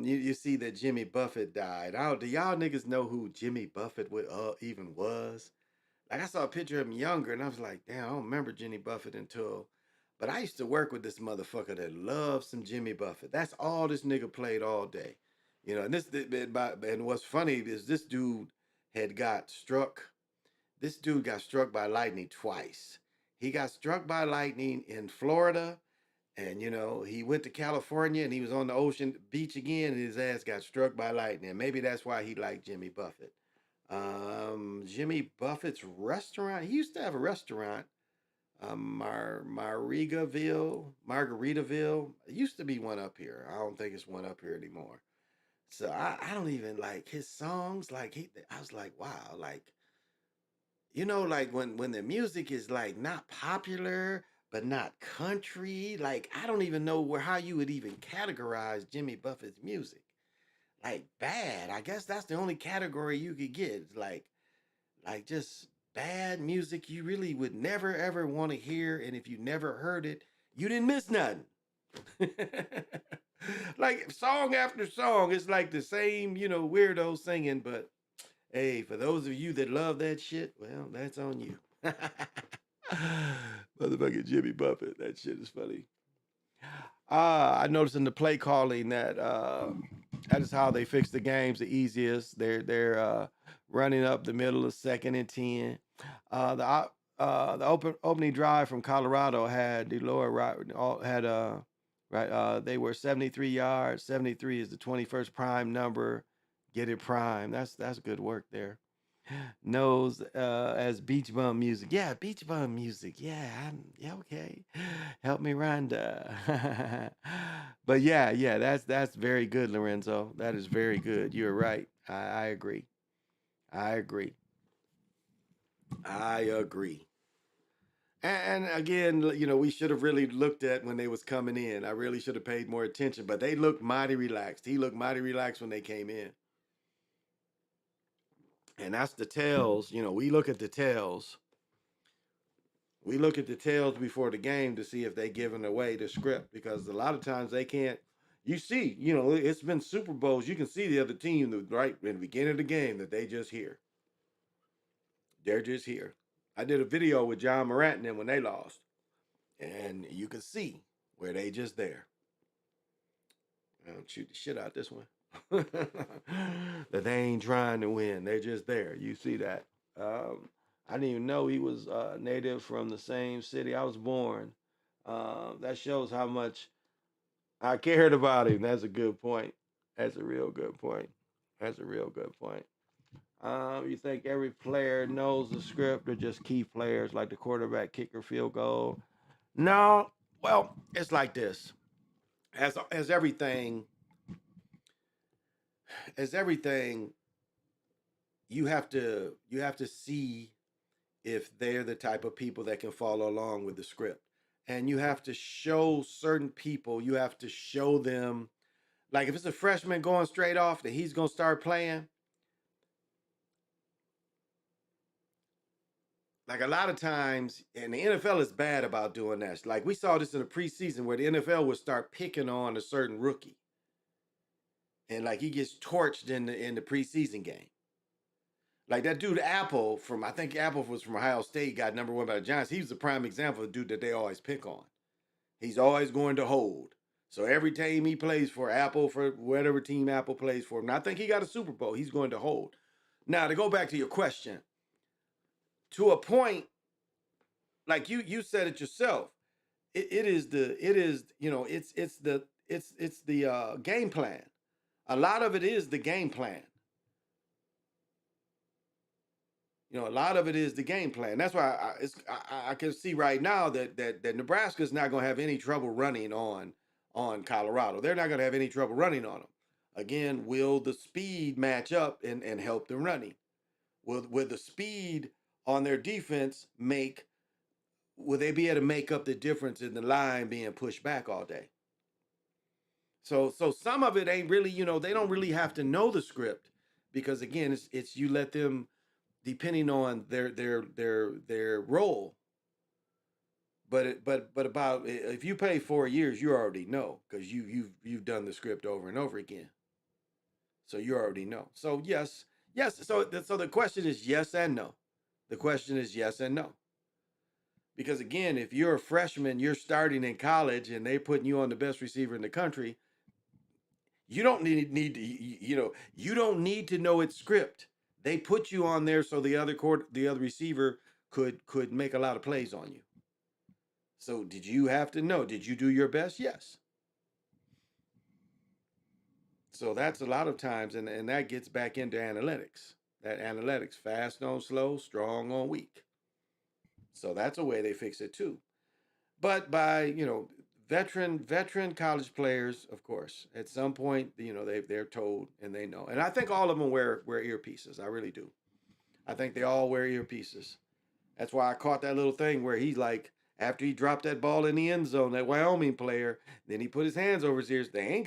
You see that Jimmy Buffett died. Do y'all niggas know who Jimmy Buffett even was? Like I saw a picture of him younger, and I was like, damn, I don't remember Jimmy Buffett until. But I used to work with this motherfucker that loved some Jimmy Buffett. That's all this nigga played all day, And what's funny is this dude had got struck. This dude got struck by lightning twice. He got struck by lightning in Florida, and he went to California, and he was on the ocean beach again, and his ass got struck by lightning. Maybe that's why he liked Jimmy Buffett. Jimmy Buffett's restaurant. He used to have a restaurant, Margaritaville. It used to be one up here. I don't think it's one up here anymore. So I don't even like his songs. Like I was like, wow, like like when the music is like not popular but not country. Like I don't even know how you would even categorize Jimmy Buffett's music. Like bad. I guess that's the only category you could get. It's like just bad music you really would never ever want to hear, and if you never heard it, you didn't miss nothing. Like song after song, it's like the same, weirdo singing, but hey, for those of you that love that shit, well, that's on you. Motherfucking Jimmy Buffett, that shit is funny. I noticed in the play calling that that is how they fix the games the easiest. They're running up the middle of 2nd and 10. The opening drive from Colorado had the lower they were 73 yards. 73 is the 21st prime number. Get it prime. That's good work there. Knows as beach bum music. Yeah, beach bum music. Yeah, okay. Help me, Rhonda. But yeah, that's very good, Lorenzo. That is very good. You're right. I agree. I agree. And again, we should have really looked at when they was coming in. I really should have paid more attention, but they looked mighty relaxed. He looked mighty relaxed when they came in. And that's the tails. We look at the tails. We look at the tails before the game to see if they giving away the script, because a lot of times they can't. You see, it's been Super Bowls. You can see the other team right in the beginning of the game that they just here. They're just here. I did a video with John Morant and them when they lost, and you can see where they just there. I'll shoot the shit out this one. That they ain't trying to win. They're just there. You see that. I didn't even know he was native from the same city I was born. That shows how much I cared about him. That's a good point. That's a real good point. You think every player knows the script, or just key players like the quarterback, kicker, field goal? No. Well, it's like this. As everything, you have to see if they're the type of people that can follow along with the script. And you have to show certain people, you have to show them, like if it's a freshman going straight off that he's going to start playing. Like a lot of times, and the NFL is bad about doing that. Like we saw this in the preseason where the NFL would start picking on a certain rookie. And like he gets torched in the preseason game. Like that dude Apple I think Apple was from Ohio State, got number 1 by the Giants. He was a prime example of a dude that they always pick on. He's always going to hold. So every team he plays for, Apple, for whatever team Apple plays for, and I think he got a Super Bowl, he's going to hold. Now, to go back to your question, to a point, like you said it yourself, it's the game plan. A lot of it is the game plan. A lot of it is the game plan. That's why I can see right now that Nebraska's not going to have any trouble running on Colorado. They're not going to have any trouble running on them. Again, will the speed match up and help the running? Will the speed on their defense will they be able to make up the difference in the line being pushed back all day? So some of it ain't really, they don't really have to know the script because again, it's you let them depending on their role. But about if you play 4 years, you already know because you've done the script over and over again. So you already know. So yes. So the question is yes and no. The question is yes and no. Because again, if you're a freshman, you're starting in college, and they're putting you on the best receiver in the country, you don't need to you don't need to know its script. They put you on there so the other receiver could make a lot of plays on you. So did you have to know? Did you do your best? Yes. So that's a lot of times, and that gets back into analytics. That analytics, fast on slow, strong on weak. So that's a way they fix it too. But by veteran college players, of course, at some point, they're told and they know. And I think all of them wear earpieces. I really do. I think they all wear earpieces. That's why I caught that little thing where he's like, after he dropped that ball in the end zone, that Wyoming player, then he put his hands over his ears. They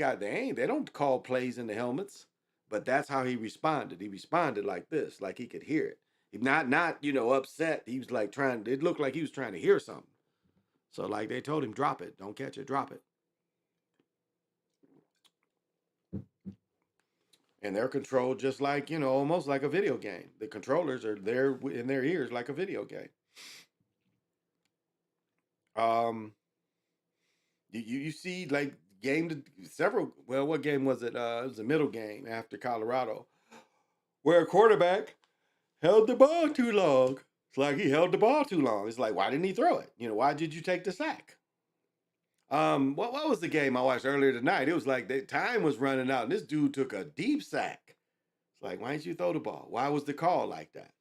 don't call plays in the helmets, but that's how he responded. He responded like this, like he could hear it. He not upset. He was like it looked like he was trying to hear something. So like they told him, drop it, don't catch it, drop it. And they're controlled just like, almost like a video game. The controllers are there in their ears like a video game. You see like what game was it? It was a middle game after Colorado where a quarterback held the ball too long. It's like he held the ball too long. It's like, why didn't he throw it? Why did you take the sack? What was the game I watched earlier tonight? It was like the time was running out and this dude took a deep sack. It's like, why didn't you throw the ball? Why was the call like that?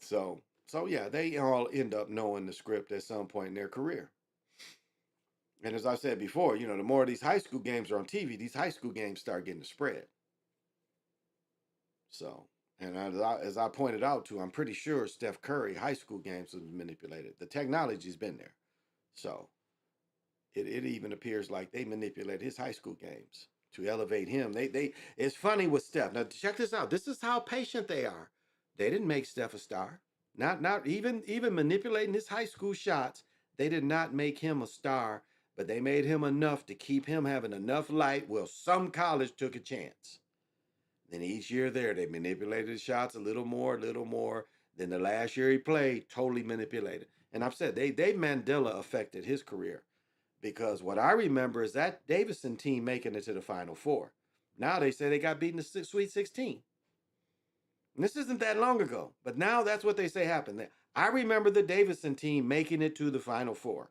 So yeah, they all end up knowing the script at some point in their career. And as I said before, the more these high school games are on TV, these high school games start getting the spread. So, and as I pointed out too, I'm pretty sure Steph Curry high school games was manipulated. The technology's been there. So it even appears like they manipulate his high school games to elevate him. It's funny with Steph. Now check this out. This is how patient they are. They didn't make Steph a star. Not even manipulating his high school shots. They did not make him a star, but they made him enough to keep him having enough light. Well, some college took a chance. Then each year there, they manipulated his shots a little more. Then the last year he played, totally manipulated. And I've said they Mandela affected his career. Because what I remember is that Davidson team making it to the Final Four. Now they say they got beaten the Sweet 16. And this isn't that long ago, but now that's what they say happened. I remember the Davidson team making it to the Final Four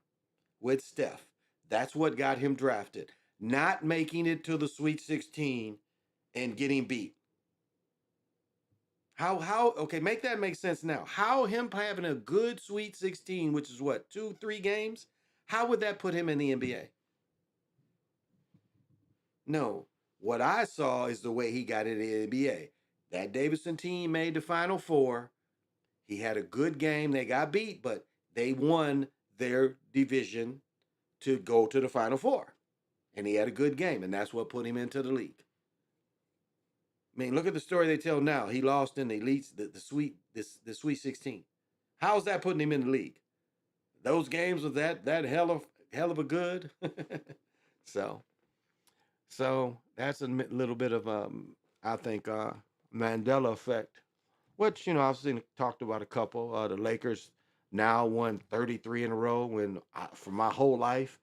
with Steph. That's what got him drafted. Not making it to the Sweet 16 and getting beat. Okay, make that make sense now. How him having a good Sweet 16, which is what, 2-3 games? How would that put him in the NBA? No. What I saw is the way he got in the NBA. That Davidson team made the Final Four. He had a good game. They got beat, but they won their division to go to the Final Four. And he had a good game, and that's what put him into the league. I mean, look at the story they tell now. He lost in the elites, the Sweet 16. How's that putting him in the league? Those games was that hell of a good. So that's a little bit of I think Mandela effect, which I've seen talked about a couple. The Lakers now won 33 in a row. When for my whole life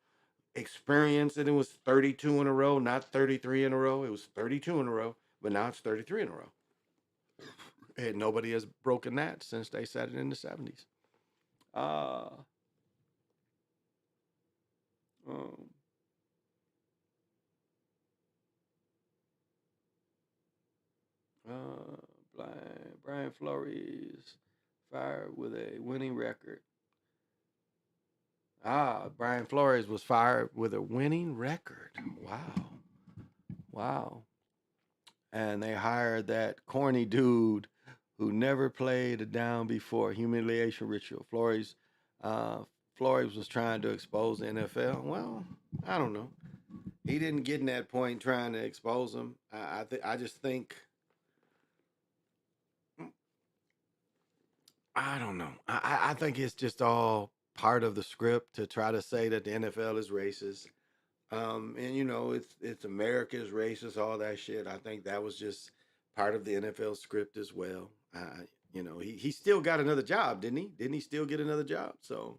experience, and it was 32 in a row, not 33 in a row. It was 32 in a row, but now it's 33 in a row. And nobody has broken that since they set it in the 70s. Brian Flores fired with a winning record. Brian Flores was fired with a winning record. Wow. and they hired that corny dude who never played a down before, humiliation ritual. Flores was trying to expose the NFL. Well, I don't know. He didn't get in that point trying to expose him. I just think, I don't know. I think it's just all part of the script to try to say that the NFL is racist. And you know, it's America's racist, all that shit. I think that was just part of the NFL script as well. You know, he still got another job, didn't he? Didn't he still get another job? So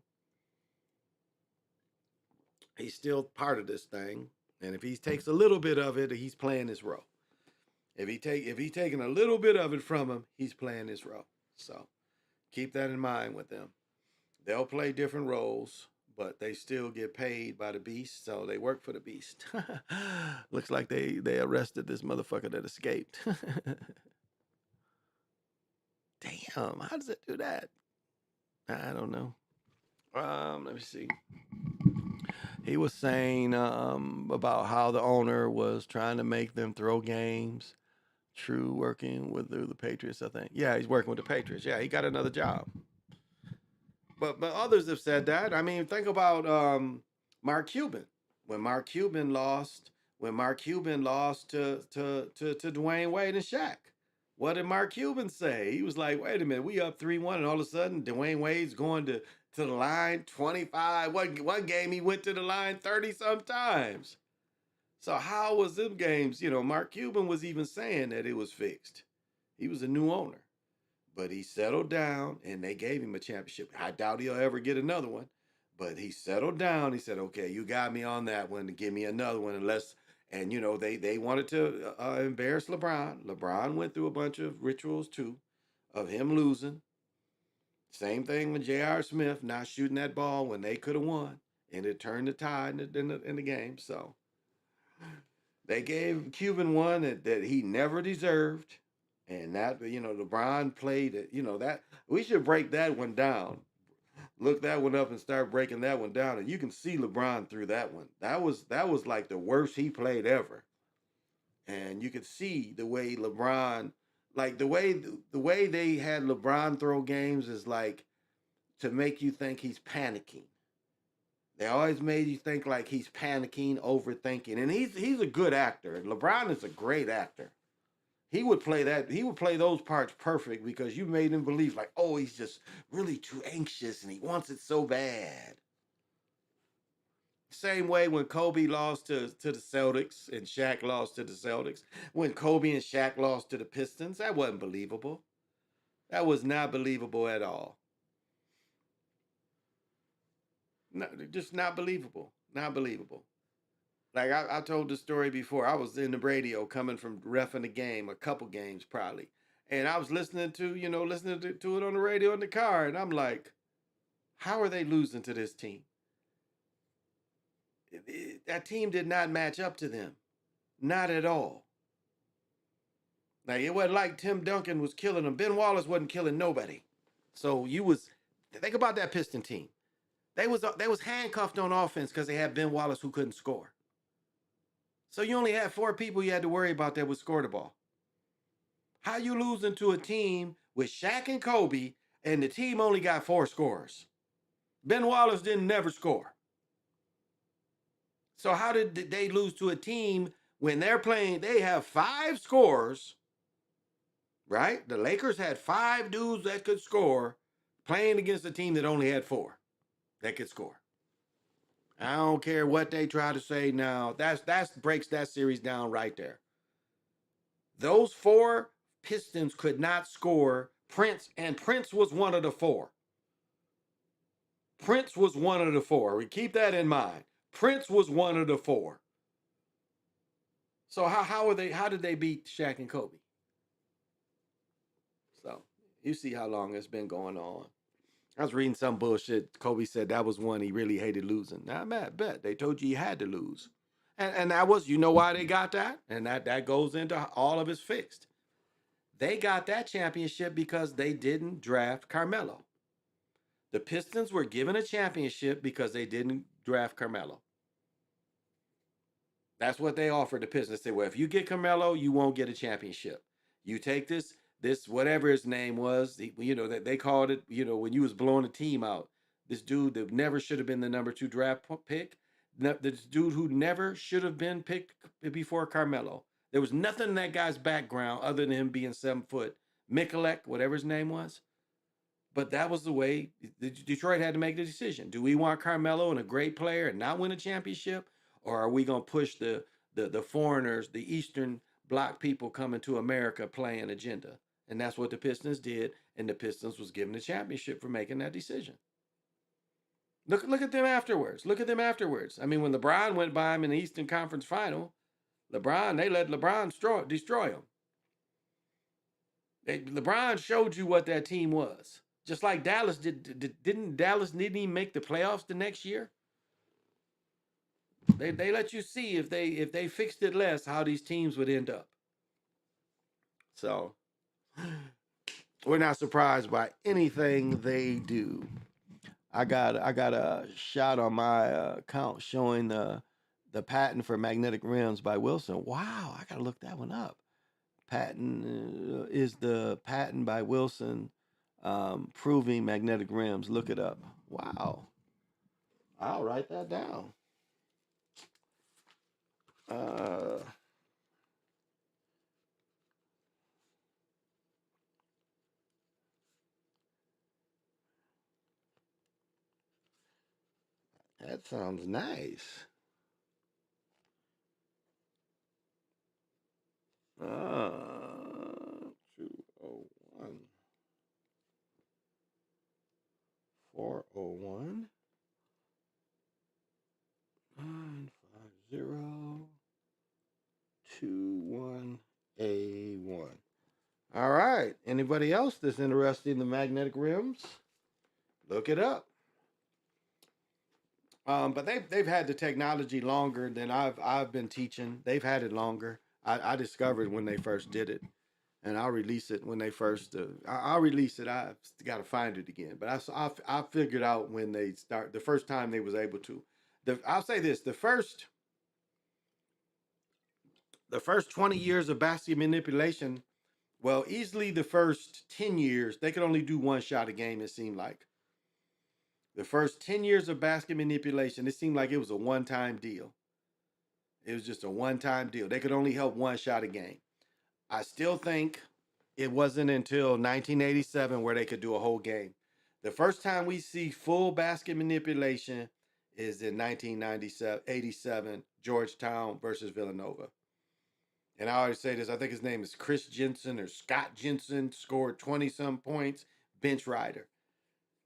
he's still part of this thing. And if he takes a little bit of it, he's playing his role. If he's taking a little bit of it from him, he's playing his role. So keep that in mind with them. They'll play different roles, but they still get paid by the beast, so they work for the beast. Looks like they arrested this motherfucker that escaped. Damn, how does it do that? I don't know. Let me see. He was saying about how the owner was trying to make them throw games. True, working with the Patriots, I think. Yeah, he's working with the Patriots. Yeah, he got another job. But others have said that. I mean, think about Mark Cuban. When Mark Cuban lost to Dwayne Wade and Shaq. What did Mark Cuban say? He was like, wait a minute, we up 3-1, and all of a sudden Dwayne Wade's going to the line 25. One game he went to the line 30 sometimes. So how was them games? You know, Mark Cuban was even saying that it was fixed. He was a new owner. But he settled down, and they gave him a championship. I doubt he'll ever get another one. But he settled down. He said, okay, you got me on that one. Give me another one. And, you know, they wanted to embarrass LeBron. LeBron went through a bunch of rituals, too, of him losing. Same thing with J.R. Smith not shooting that ball when they could have won. And it turned the tide in the game. So they gave Cuban one that he never deserved. And that, you know, LeBron played it, you know, that we should break that one down. Look that one up and start breaking that one down. And you can see LeBron through that one. That was like the worst he played ever. And you could see the way LeBron, like the way they had LeBron throw games is like to make you think he's panicking. They always made you think like he's panicking, overthinking. And he's a good actor. LeBron is a great actor. He would play those parts perfect because you made him believe like, oh, he's just really too anxious and he wants it so bad. Same way when Kobe lost to the Celtics and Shaq lost to the Celtics. When Kobe and Shaq lost to the Pistons, that wasn't believable. That was not believable at all. No, just not believable. Not believable. Like I told the story before. I was in the radio coming from reffing a game, a couple games probably. And I was listening to it on the radio in the car. And I'm like, how are they losing to this team? That team did not match up to them. Not at all. Like it wasn't like Tim Duncan was killing them. Ben Wallace wasn't killing nobody. So think about that Piston team. They was handcuffed on offense because they had Ben Wallace who couldn't score. So you only had 4 people you had to worry about that would score the ball. How you losing to a team with Shaq and Kobe and the team only got 4 scorers? Ben Wallace didn't never score. So how did they lose to a team when they're playing, they have 5 scorers, right? The Lakers had 5 dudes that could score playing against a team that only had 4 that could score. I don't care what they try to say now. That breaks that series down right there. Those 4 Pistons could not score. Prince was one of the 4. Prince was one of the 4. We keep that in mind. Prince was one of the 4. So how did they beat Shaq and Kobe? So you see how long it's been going on. I was reading some bullshit. Kobe said that was one he really hated losing. Now, I bet they told you he had to lose. And that was, you know why they got that? And that goes into all of it's fixed. They got that championship because they didn't draft Carmelo. The Pistons were given a championship because they didn't draft Carmelo. That's what they offered the Pistons. They say, well, if you get Carmelo, you won't get a championship. You take this whatever his name was, that they called it, when you was blowing the team out. This dude that never should have been the number 2 draft pick. This dude who never should have been picked before Carmelo. There was nothing in that guy's background other than him being 7 foot. Mikulek, whatever his name was. But that was the way Detroit had to make the decision. Do we want Carmelo and a great player and not win a championship? Or are we going to push the foreigners, the Eastern Bloc people coming to America playing agenda? And that's what the Pistons did. And the Pistons was given the championship for making that decision. Look at them afterwards. Look at them afterwards. I mean, when LeBron went by him in the Eastern Conference Final, they let LeBron destroy him. LeBron showed you what that team was. Just like Dallas didn't even make the playoffs the next year? They let you see if they fixed it less how these teams would end up. So we're not surprised by anything they do. I got a shot on my account showing the patent for magnetic rims by Wilson. Wow, I gotta look that one up. Patent is the patent by Wilson. Proving magnetic rims. Look it up. Wow. I'll write that down. That sounds nice. 201. 401 950 21A1. All right. Anybody else that's interested in the magnetic rims? Look it up. But they've had the technology longer than I've been teaching. They've had it longer. I discovered when they first did it, and I'll release it when they first. I'll release it. I've got to find it again. But I figured out when they start the first time they was able to. I'll say this: the first 20 years of basket manipulation, well, easily the first 10 years they could only do one shot a game. It seemed like. The first 10 years of basket manipulation, it seemed like it was a one-time deal. It was just a one-time deal. They could only help one shot a game. I still think it wasn't until 1987 where they could do a whole game. The first time we see full basket manipulation is in 1987, Georgetown versus Villanova. And I always say this, I think his name is Chris Jensen or Scott Jensen, scored 20-some points, bench rider.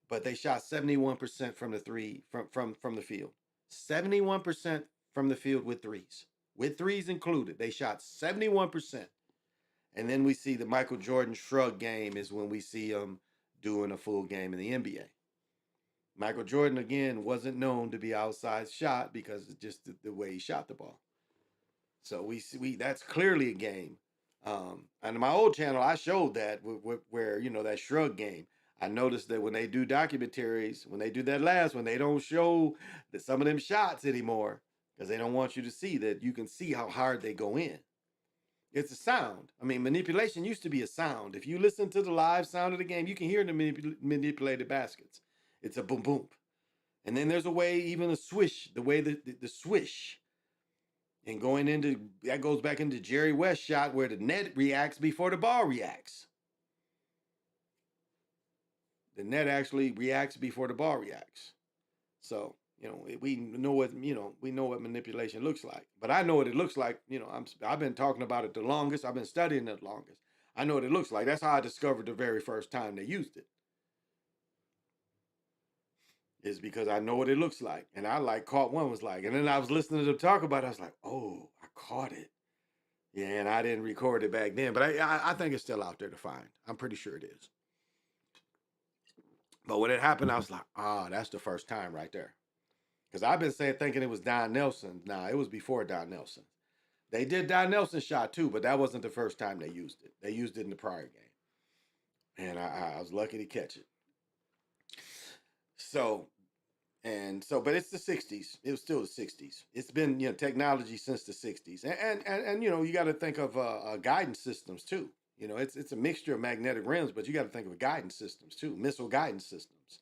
But they shot 71% from the three from the field. 71% from the field with threes included. They shot 71%. And then we see the Michael Jordan shrug game is when we see him doing a full game in the NBA. Michael Jordan, again, wasn't known to be outside shot because it's just the way he shot the ball. So we that's clearly a game. And in my old channel, I showed that where that shrug game. I noticed that when they do documentaries, when they do that last one, they don't show some of them shots anymore because they don't want you to see that. You can see how hard they go in. It's a sound. I mean, manipulation used to be a sound. If you listen to the live sound of the game, you can hear the manipulated baskets. It's a boom, boom. And then there's a way, even a swish, the way the swish. And that goes back into Jerry West shot where the net reacts before the ball reacts. The net actually reacts before the ball reacts. So, we know what manipulation looks like. But I know what it looks like. I've been talking about it the longest. I've been studying it the longest. I know what it looks like. That's how I discovered the very first time they used it. Is because I know what it looks like. And I caught one was like, and then I was listening to them talk about it. I was like, oh, I caught it. Yeah, and I didn't record it back then. But I think it's still out there to find. I'm pretty sure it is. But when it happened, I was like, that's the first time right there. Because I've been thinking it was Don Nelson. Nah, it was before Don Nelson. They did Don Nelson's shot too, but that wasn't the first time they used it. They used it in the prior game. And I was lucky to catch it. So And so, but it's the 60s. It was still the 60s. It's been, technology since the 60s. And you got to think of guidance systems too. It's a mixture of magnetic rims, but you got to think of guidance systems too, missile guidance systems.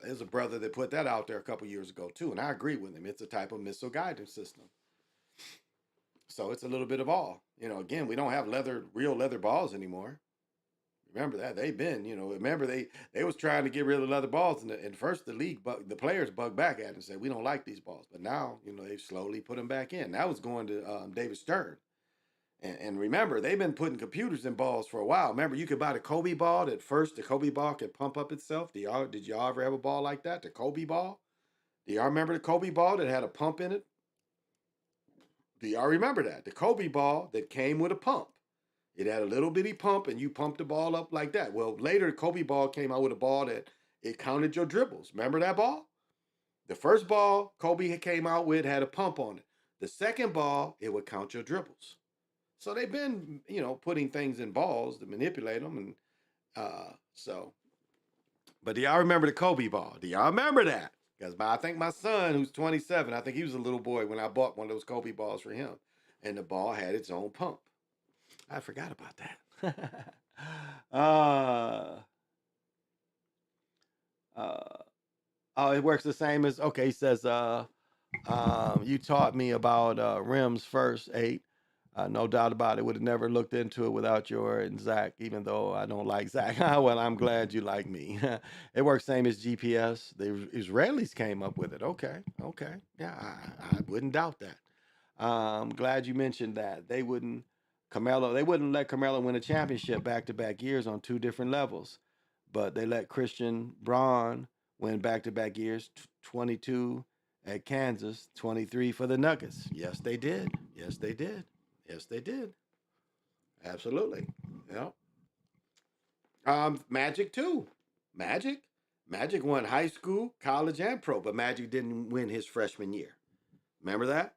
There's a brother that put that out there a couple years ago too, and I agree with him. It's a type of missile guidance system. So it's a little bit of all. Again, we don't have real leather balls anymore. Remember that they've been, remember they was trying to get rid of leather balls, and first the players bugged back at it and said we don't like these balls, but now they've slowly put them back in. That was going to David Stern, and remember they've been putting computers in balls for a while. Remember you could buy the Kobe ball. At first the Kobe ball could pump up itself. Did y'all ever have a ball like that? The Kobe ball. Do y'all remember the Kobe ball that had a pump in it? Do y'all remember that? The Kobe ball that came with a pump. It had a little bitty pump, and you pumped the ball up like that. Well, later, the Kobe ball came out with a ball that it counted your dribbles. Remember that ball? The first ball Kobe came out with had a pump on it. The second ball, it would count your dribbles. So they've been, putting things in balls to manipulate them. And but do y'all remember the Kobe ball? Do y'all remember that? Because I think my son, who's 27, I think he was a little boy when I bought one of those Kobe balls for him. And the ball had its own pump. I forgot about that. It works the same as, okay, he says, you taught me about rims first, 8. No doubt about it. Would have never looked into it without your and Zach, even though I don't like Zach. Well, I'm glad you like me. It works same as GPS. The Israelis came up with it. Okay. Yeah, I wouldn't doubt that. I'm glad you mentioned that. They wouldn't let Carmelo win a championship back-to-back years on 2 different levels. But they let Christian Braun win back-to-back years, 22 at Kansas, 23 for the Nuggets. Yes, they did. Absolutely. Yeah. Magic too. Magic won high school, college, and pro, but Magic didn't win his freshman year. Remember that?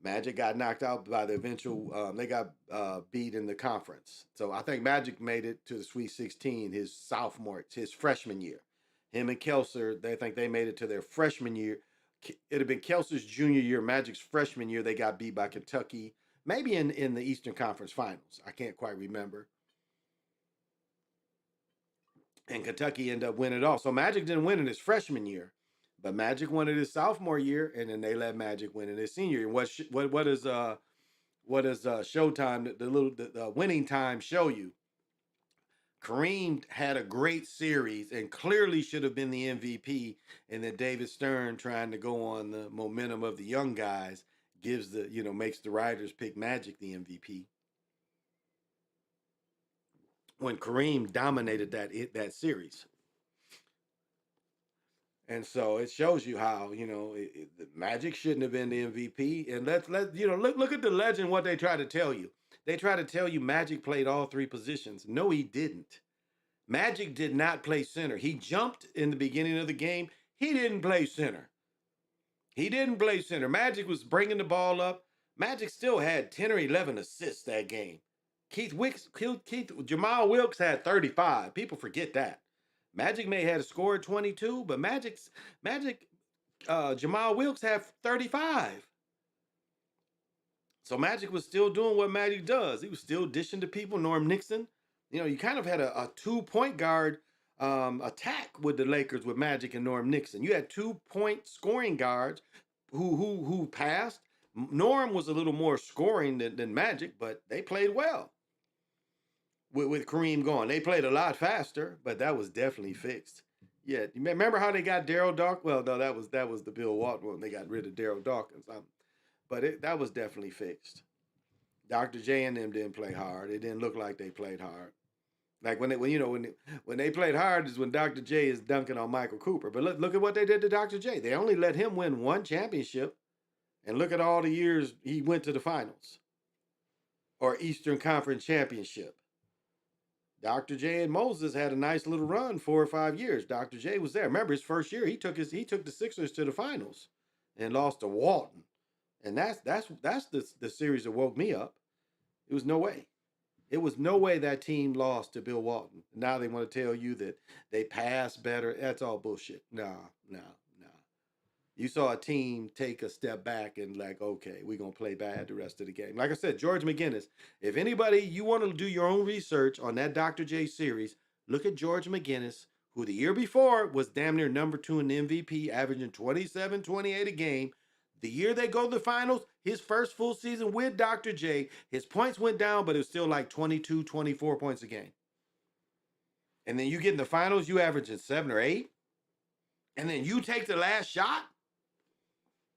Magic got knocked out by the eventual. They got beat in the conference. So I think Magic made it to the Sweet 16 his freshman year. Him and Kelser, they think they made it to their freshman year. It had been Kelser's junior year, Magic's freshman year. They got beat by Kentucky, maybe in the Eastern Conference Finals. I can't quite remember. And Kentucky ended up winning it all. So Magic didn't win in his freshman year. But Magic won it his sophomore year, and then they let Magic win in his senior year. What does Showtime, the winning time show you? Kareem had a great series and clearly should have been the MVP. And then David Stern, trying to go on the momentum of the young guys, makes the writers pick Magic the MVP. When Kareem dominated that series. And so it shows you how, the Magic shouldn't have been the MVP. And look at the legend, what they try to tell you. They try to tell you Magic played all 3 positions. No, he didn't. Magic did not play center. He jumped in the beginning of the game. He didn't play center. Magic was bringing the ball up. Magic still had 10 or 11 assists that game. Jamal Wilkes had 35. People forget that. Magic may have scored 22, but Jamal Wilkes had 35. So Magic was still doing what Magic does. He was still dishing to people. Norm Nixon. You kind of had a 2-point guard attack with the Lakers with Magic and Norm Nixon. You had 2-point scoring guards who passed. Norm was a little more scoring than Magic, but they played well. With Kareem gone, they played a lot faster, but that was definitely fixed. Yeah, you remember how they got Daryl Dawkins? Well, no, that was the Bill Walton one. They got rid of Daryl Dawkins, but that was definitely fixed. Dr. J and them didn't play hard. It didn't look like they played hard. Like when they played hard is when Dr. J is dunking on Michael Cooper. But look at what they did to Dr. J. They only let him win 1 championship, and look at all the years he went to the finals or Eastern Conference championship. Dr. J and Moses had a nice little run 4 or 5 years. Dr. J was there. Remember his first year, he took the Sixers to the finals and lost to Walton. And that's the series that woke me up. It was no way. It was no way that team lost to Bill Walton. Now they want to tell you that they passed better. That's all bullshit. Nah. You saw a team take a step back and like, okay, we're going to play bad the rest of the game. Like I said, George McGinnis, if anybody, you want to do your own research on that Dr. J series, look at George McGinnis, who the year before was damn near number 2 in the MVP, averaging 27, 28 a game. The year they go to the finals, his first full season with Dr. J, his points went down, but it was still like 22, 24 points a game. And then you get in the finals, you averaging 7 or 8. And then you take the last shot.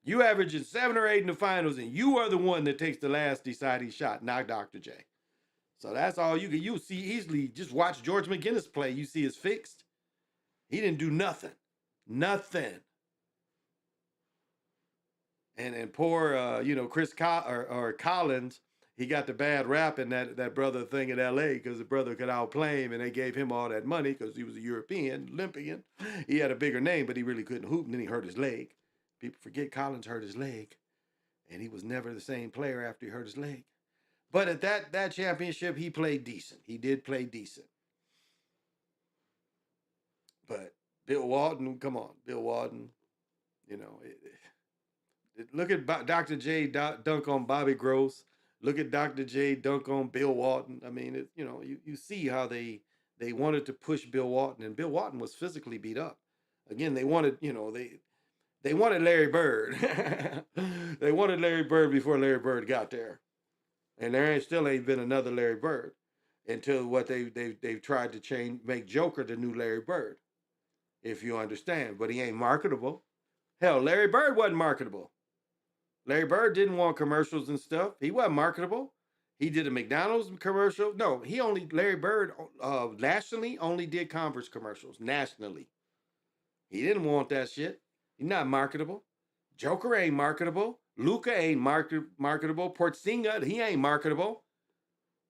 You averaging 7 or 8 in the finals, and you are the one that takes the last deciding shot, not Dr. J. So that's all you see easily. Just watch George McGinnis play. You see it's fixed. He didn't do nothing. Nothing. And poor Chris Collins, he got the bad rap in that brother thing in LA because the brother could outplay him and they gave him all that money because he was a European, Olympian. He had a bigger name, but he really couldn't hoop, and then he hurt his leg. People forget Collins hurt his leg, and he was never the same player after he hurt his leg. But at that championship, he played decent. He did play decent. But Bill Walton, come on, Bill Walton, look at Dr. J dunk on Bobby Gross. Look at Dr. J dunk on Bill Walton. I mean, you see how they wanted to push Bill Walton, and Bill Walton was physically beat up. Again, they wanted, they wanted Larry Bird. They wanted Larry Bird before Larry Bird got there. And there still ain't been another Larry Bird until what they've tried to make Joker the new Larry Bird, if you understand. But he ain't marketable. Hell, Larry Bird wasn't marketable. Larry Bird didn't want commercials and stuff. He wasn't marketable. He did a McDonald's commercial. No, Larry Bird nationally only did Converse commercials, nationally. He didn't want that shit. He's not marketable. Joker ain't marketable. Luka ain't marketable. Porzinga, he ain't marketable.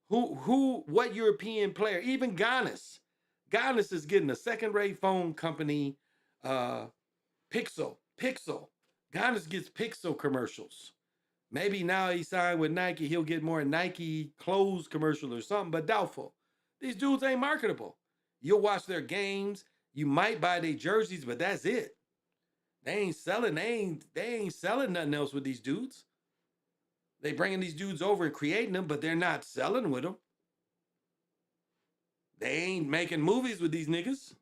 What European player? Even Giannis. Giannis is getting a second-rate phone company, Pixel. Giannis gets Pixel commercials. Maybe now he signed with Nike, he'll get more Nike clothes commercial or something, but doubtful. These dudes ain't marketable. You'll watch their games. You might buy their jerseys, but that's it. They ain't selling. They ain't selling nothing else with these dudes. They bringing these dudes over and creating them, but they're not selling with them. They ain't making movies with these niggas.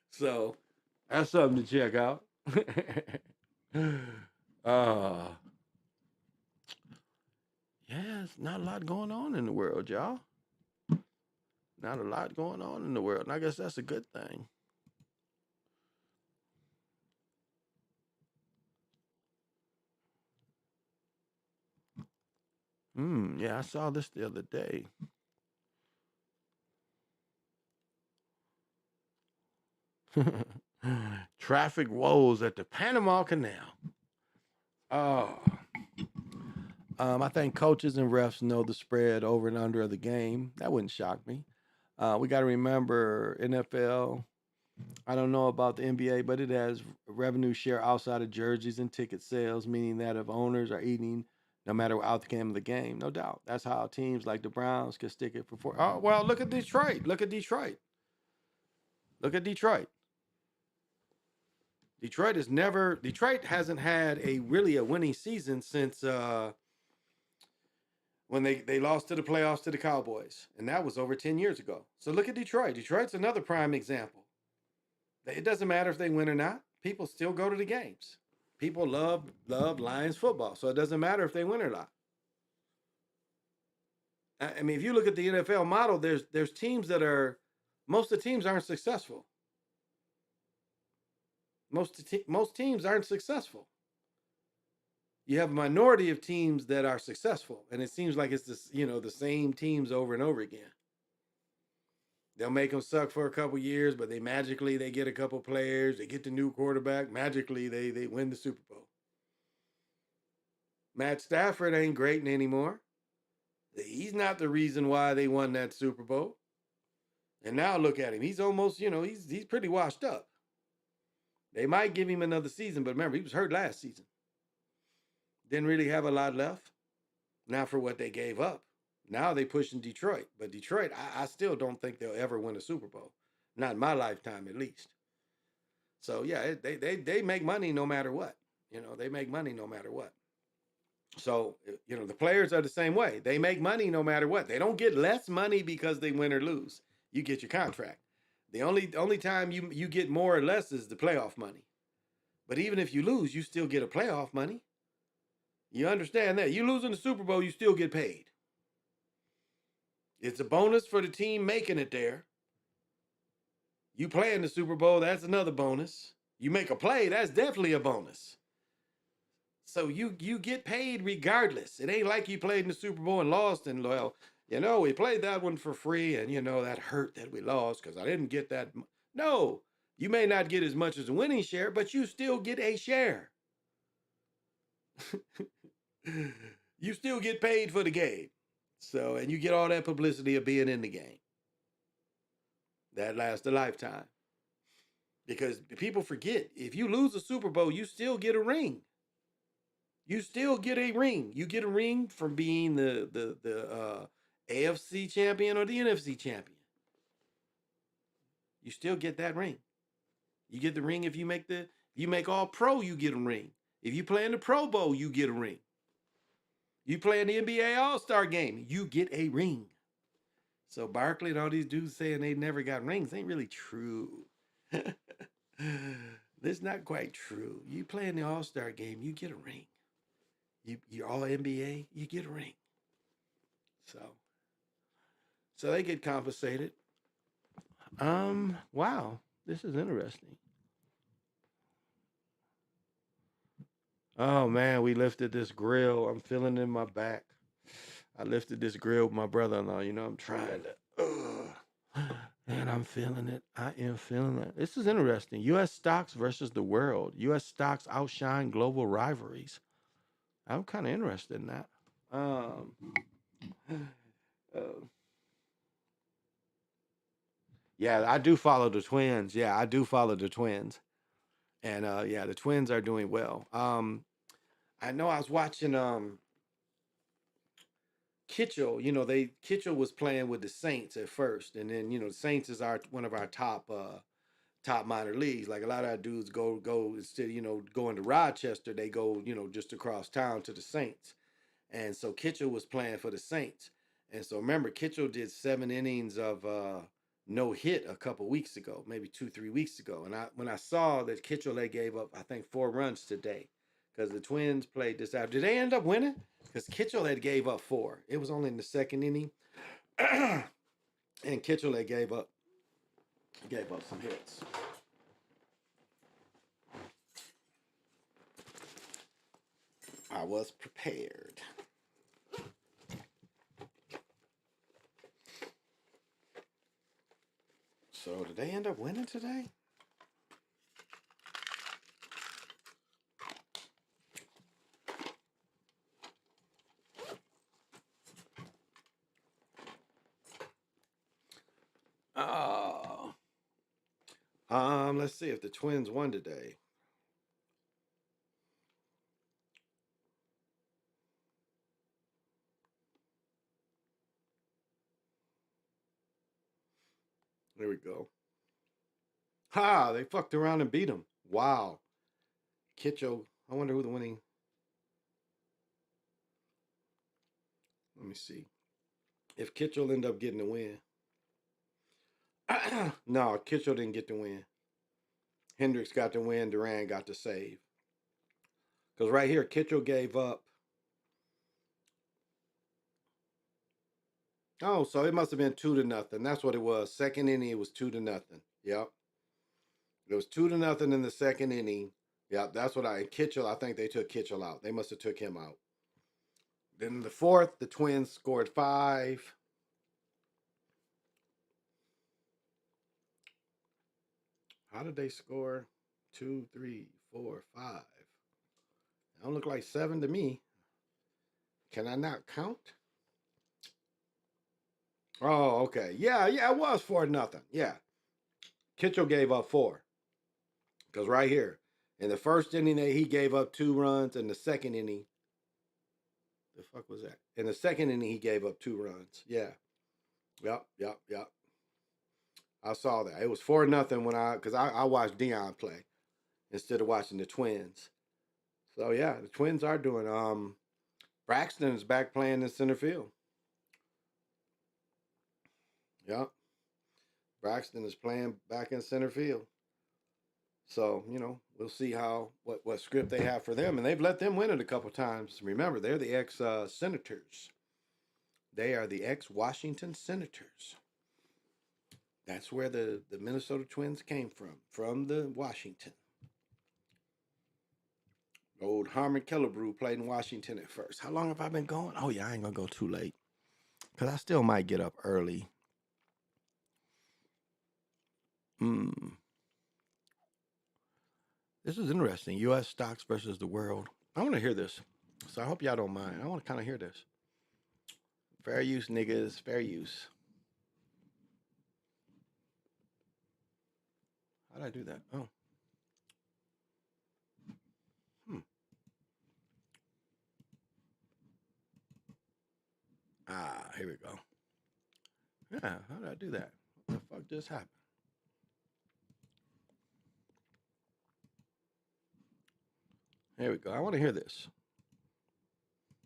So that's something to check out. Yeah, it's not a lot going on in the world, y'all. Not a lot going on in the world, and I guess that's a good thing. Yeah, I saw this the other day. Traffic woes at the Panama Canal. I think coaches and refs know the spread over and under of the game. That wouldn't shock me. We got to remember NFL. I don't know about the NBA, but it has revenue share outside of jerseys and ticket sales, meaning that if owners are eating no matter what outcome of the game, no doubt. That's how teams like the Browns can stick it for 4. Oh, well, look at Detroit. Detroit hasn't had a winning season since when they lost to the playoffs to the Cowboys. And that was over 10 years ago. So look at Detroit. Detroit's another prime example. It doesn't matter if they win or not. People still go to the games. People love Lions football. So it doesn't matter if they win or not. I mean, if you look at the NFL model, there's teams most of the teams aren't successful. Most teams aren't successful. You have a minority of teams that are successful, and it seems like it's the same teams over and over again. They'll make them suck for a couple years, but they get a couple players, they get the new quarterback, magically they win the Super Bowl. Matt Stafford ain't great anymore. He's not the reason why they won that Super Bowl. And now look at him. He's almost, he's pretty washed up. They might give him another season, but remember, he was hurt last season. Didn't really have a lot left. not for what they gave up. Now they pushing Detroit, but Detroit, I still don't think they'll ever win a Super Bowl. Not in my lifetime, at least. So yeah, they make money no matter what. They make money no matter what. So the players are the same way. They make money no matter what. They don't get less money because they win or lose. You get your contract. The only time you get more or less is the playoff money. But even if you lose, you still get a playoff money. You understand that? You lose in the Super Bowl, you still get paid. It's a bonus for the team making it there. You play in the Super Bowl, that's another bonus. You make a play, that's definitely a bonus. So you get paid regardless. It ain't like you played in the Super Bowl and lost and, well, we played that one for free and, that hurt that we lost because I didn't get that. No, you may not get as much as a winning share, but you still get a share. You still get paid for the game. So, and you get all that publicity of being in the game. That lasts a lifetime. Because people forget, if you lose a Super Bowl, you still get a ring. You still get a ring. You get a ring from being the AFC champion or the NFC champion. You still get that ring. You get the ring if you make all pro, you get a ring. If you play in the Pro Bowl, you get a ring. You play in the NBA All-Star game, you get a ring. So Barkley and all these dudes saying they never got rings ain't really true. That's not quite true. You play in the All-Star game, you get a ring. You're all NBA, you get a ring. So they get compensated. Wow, this is interesting. Oh man, we lifted this grill. I'm feeling it in my back. I lifted this grill with my brother-in-law. I'm trying to, and I'm feeling it. I am feeling it. This is interesting. U.S. stocks versus the world. U.S. stocks outshine global rivalries. I'm kind of interested in that. Yeah, I do follow the Twins. Yeah, I do follow the Twins. And the Twins are doing well. I know I was watching Kitchell. Kitchell was playing with the Saints at first, and then the Saints is one of our top minor leagues. Like a lot of our dudes go instead going to Rochester, they go just across town to the Saints. And so Kitchell was playing for the Saints. And so remember, Kitchell did 7 innings of no hit a couple weeks ago, maybe 2-3 weeks ago. And when I saw that Kitchell, they gave up, I think, 4 runs today because the Twins played this out. Did they end up winning? Because Kitchell had gave up 4. It was only in the 2nd inning. And Kitchell had gave up some hits. I was prepared. So did they end up winning today? Let's see if the Twins won today. There we go. Ha! They fucked around and beat him. Wow. Kitchell. I wonder who the winning. Let me see. If Kitchell ended up getting the win. No, Kitchell didn't get the win. Hendricks got the win. Duran got the save. Because right here, Kitchell gave up. Oh, so it must have been 2-0. That's what it was. 2nd inning, it was 2-0. Yep. It was 2-0 in the 2nd inning. Yep, that's what Kitchell, I think they took Kitchell out. They must have took him out. Then in the 4th, the Twins scored 5. How did they score? 2, 3, 4, 5. It don't look like 7 to me. Can I not count? Oh, okay. Yeah, it was 4-0. Yeah. Kitchell gave up 4. Because right here, in the 1st inning, he gave up 2 runs. In the 2nd inning, The fuck was that? In the second inning, he gave up 2 runs. Yeah. Yep. I saw that. It was 4-0 when because I watched Dion play instead of watching the Twins. So yeah, the Twins are doing. Braxton is back playing in center field. Yep. Braxton is playing back in center field. So, we'll see what script they have for them. And they've let them win it a couple times. Remember, they're the ex-Senators. They are the ex-Washington Senators. That's where the Minnesota Twins came from the Washington. Old Harmon Killebrew played in Washington at first. How long have I been going? Oh, yeah, I ain't going to go too late. Because I still might get up early. This is interesting. U.S. stocks versus the world. I want to hear this. So I hope y'all don't mind. I want to kind of hear this. Fair use, niggas. Fair use. How did I do that? Oh. Here we go. Yeah, how did I do that? What the fuck just happened? Here we go. I want to hear this.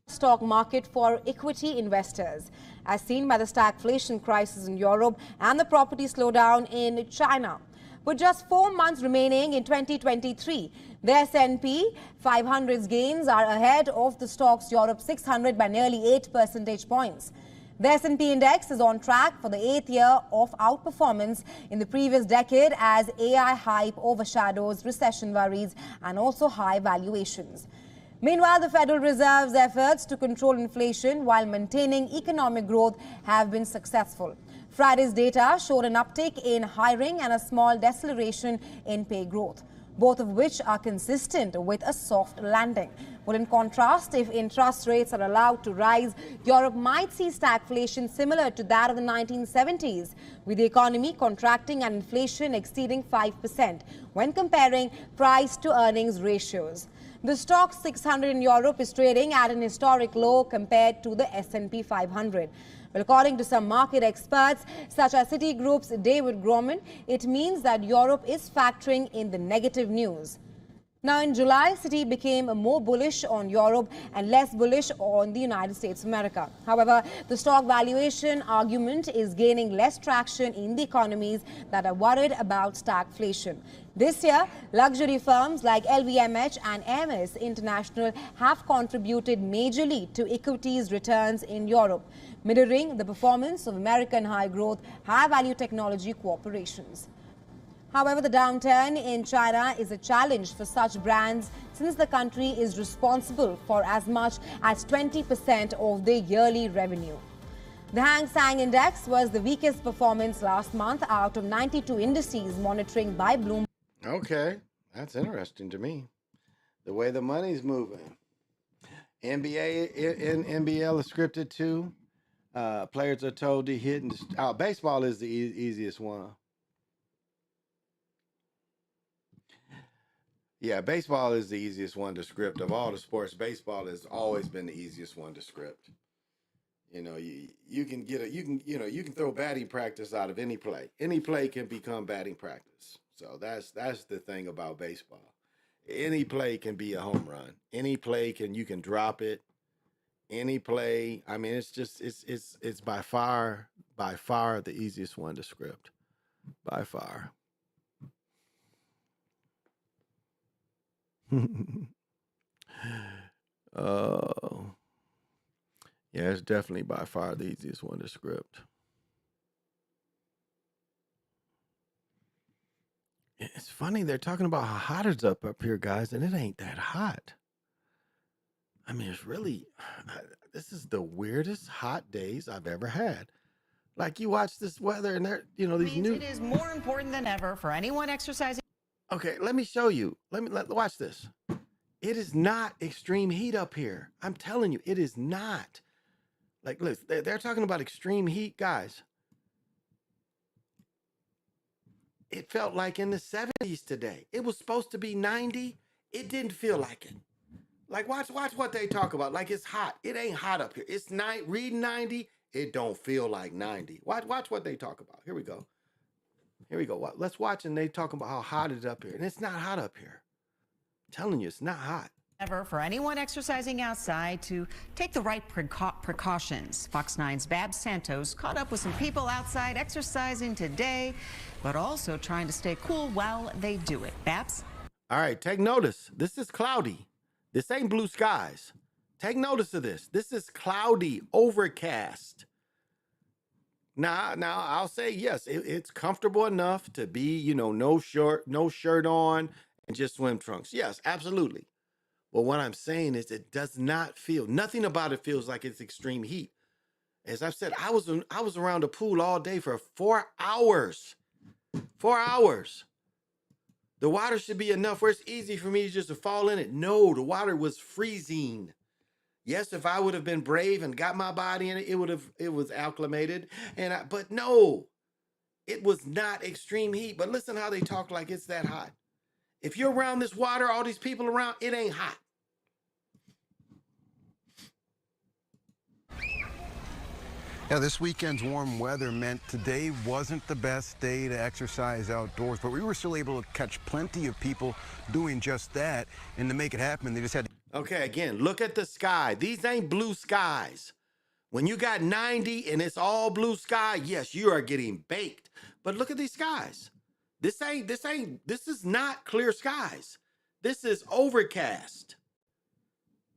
Stock market for equity investors, as seen by the stagflation crisis in Europe and the property slowdown in China. With just 4 months remaining in 2023, the S&P 500's gains are ahead of the Stoxx Europe 600 by nearly 8 percentage points. The S&P index is on track for the 8th year of outperformance in the previous decade as AI hype overshadows recession worries and also high valuations. Meanwhile, the Federal Reserve's efforts to control inflation while maintaining economic growth have been successful. Friday's data showed an uptick in hiring and a small deceleration in pay growth, both of which are consistent with a soft landing. Well, in contrast, if interest rates are allowed to rise, Europe might see stagflation similar to that of the 1970s, with the economy contracting and inflation exceeding 5% when comparing price to earnings ratios. The Stoxx 600 in Europe is trading at an historic low compared to the S&P 500. Well, according to some market experts, such as Citigroup's David Groman, it means that Europe is factoring in the negative news. Now, in July, Citi became more bullish on Europe and less bullish on the United States of America. However, the stock valuation argument is gaining less traction in the economies that are worried about stagflation. This year, luxury firms like LVMH and Hermes International have contributed majorly to equities returns in Europe, mirroring the performance of American high-growth, high-value technology corporations. However, the downturn in China is a challenge for such brands since the country is responsible for as much as 20% of their yearly revenue. The Hang Seng Index was the weakest performance last month out of 92 indices monitoring by Bloomberg.
Okay, that's interesting to me. The way the money's moving. NBA and NBL is scripted too. Players are told to hit. Baseball is the easiest one. Yeah, baseball is the easiest one to script. Of all the sports, baseball has always been the easiest one to script. You can throw batting practice out of any play. Any play can become batting practice. So that's the thing about baseball. Any play can be a home run. Any play you can drop it. Any play, I mean, it's by far the easiest one to script. By far. Yeah, it's definitely by far the easiest one to script. It's funny, they're talking about how hot it's up here, guys, and it ain't that hot. I mean, it's really, this is the weirdest hot days I've ever had. Like, you watch this weather and these new...
It is more important than ever for anyone exercising.
Okay, let me show you. Watch this. It is not extreme heat up here. I'm telling you, it is not. Like, look, they're talking about extreme heat, guys. It felt like in the 70s today. It was supposed to be 90. It didn't feel like it. Like, watch what they talk about. Like, it's hot. It ain't hot up here. It's reading 90. It don't feel like 90. Watch what they talk about. Here we go. Let's watch, and they talk about how hot it is up here. And it's not hot up here. I'm telling you, it's not hot.
Ever for anyone exercising outside to take the right precautions. Fox 9's Babs Santos caught up with some people outside exercising today, but also trying to stay cool while they do it. Babs?
All right, take notice. This is cloudy. This ain't blue skies. Take notice of this. This is cloudy, overcast. Now I'll say yes, it's comfortable enough to be, no shirt on and just swim trunks. Yes, absolutely. But what I'm saying is it does not feel, nothing about it feels like it's extreme heat. As I've said, I was around the pool all day for 4 hours. 4 hours. The water should be enough where it's easy for me just to fall in it. No, the water was freezing. Yes, if I would have been brave and got my body in it, it was acclimated. But no, it was not extreme heat. But listen how they talk like it's that hot. If you're around this water, all these people around, it ain't hot.
Yeah, this weekend's warm weather meant today wasn't the best day to exercise outdoors, but we were still able to catch plenty of people doing just that. And to make it happen, they just had to...
Okay, again, look at the sky. These ain't blue skies. When you got 90 and it's all blue sky, yes, you are getting baked. But look at these skies. This is not clear skies. This is overcast.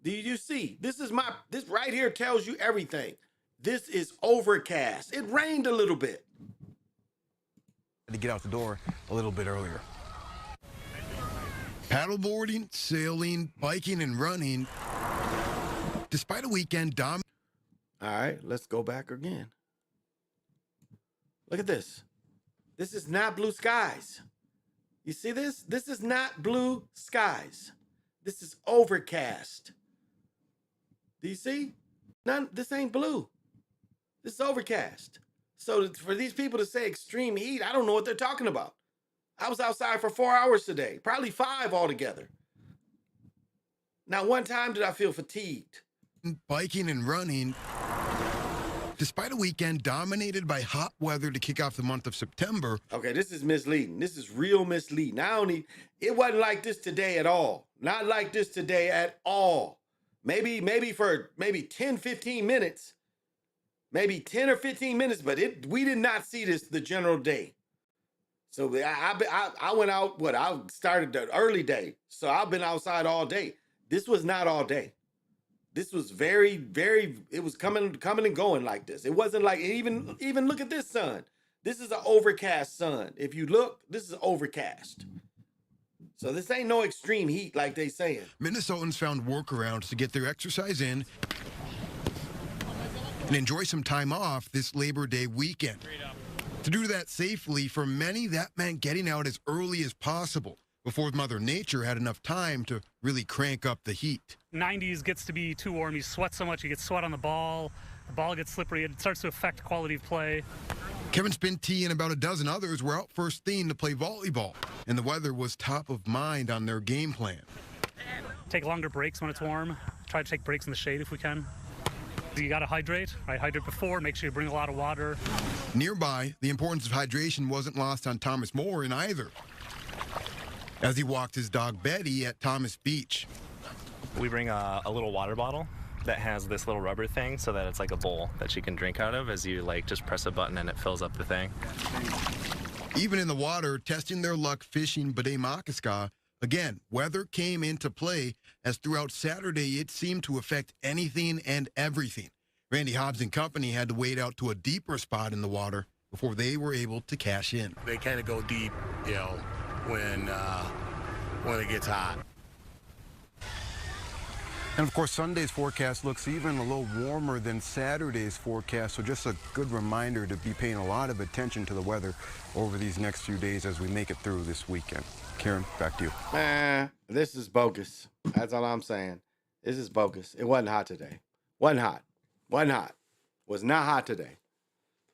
Do you see? This right here tells you everything. This is overcast. It rained a little bit.
To get out the door a little bit earlier. Paddleboarding, sailing, biking, and running. Despite a weekend All
right, let's go back again. Look at this. This is not blue skies. You see this? This is not blue skies. This is overcast. Do you see? This ain't blue. This is overcast. So for these people to say extreme heat, I don't know what they're talking about. I was outside for 4 hours today, probably 5 altogether. Not one time did I feel fatigued.
Biking and running. Despite a weekend dominated by hot weather to kick off the month of September.
Okay, this is misleading. This is real misleading. It wasn't like this today at all. Not like this today at all. Maybe for 10, 15 minutes. Maybe 10 or 15 minutes, but we did not see this the general day. So I went out, I started the early day. So I've been outside all day. This was not all day. This was very, very, it was coming and going like this. It wasn't like, even look at this sun. This is an overcast sun. If you look, this is overcast. So this ain't no extreme heat like they saying.
Minnesotans found workarounds to get their exercise in and enjoy some time off this Labor Day weekend. To do that safely, for many, that meant getting out as early as possible before Mother Nature had enough time to really crank up the heat.
90s gets to be too warm. You sweat so much, you get sweat on the ball gets slippery, it starts to affect quality of play.
Kevin Spinty and about a dozen others were out first thing to play volleyball, and the weather was top of mind on their game plan.
Take longer breaks when it's warm. Try to take breaks in the shade if we can. You gotta hydrate, right? Hydrate before, make sure you bring a lot of water.
Nearby, the importance of hydration wasn't lost on Thomas Moore in either, as he walked his dog Betty at Thomas Beach.
We bring a little water bottle that has this little rubber thing so that it's like a bowl that she can drink out of as you just press a button and it fills up the thing.
Even in the water, testing their luck fishing Bade-Makaska, again, weather came into play as throughout Saturday it seemed to affect anything and everything. Randy Hobbs and company had to wade out to a deeper spot in the water before they were able to cash in.
They kind of go deep, when it gets hot.
And of course, Sunday's forecast looks even a little warmer than Saturday's forecast, so just a good reminder to be paying a lot of attention to the weather over these next few days as we make it through this weekend. Karen, back to you.
This is bogus. That's all I'm saying. This is bogus. It wasn't hot today. Wasn't hot. Was not hot today.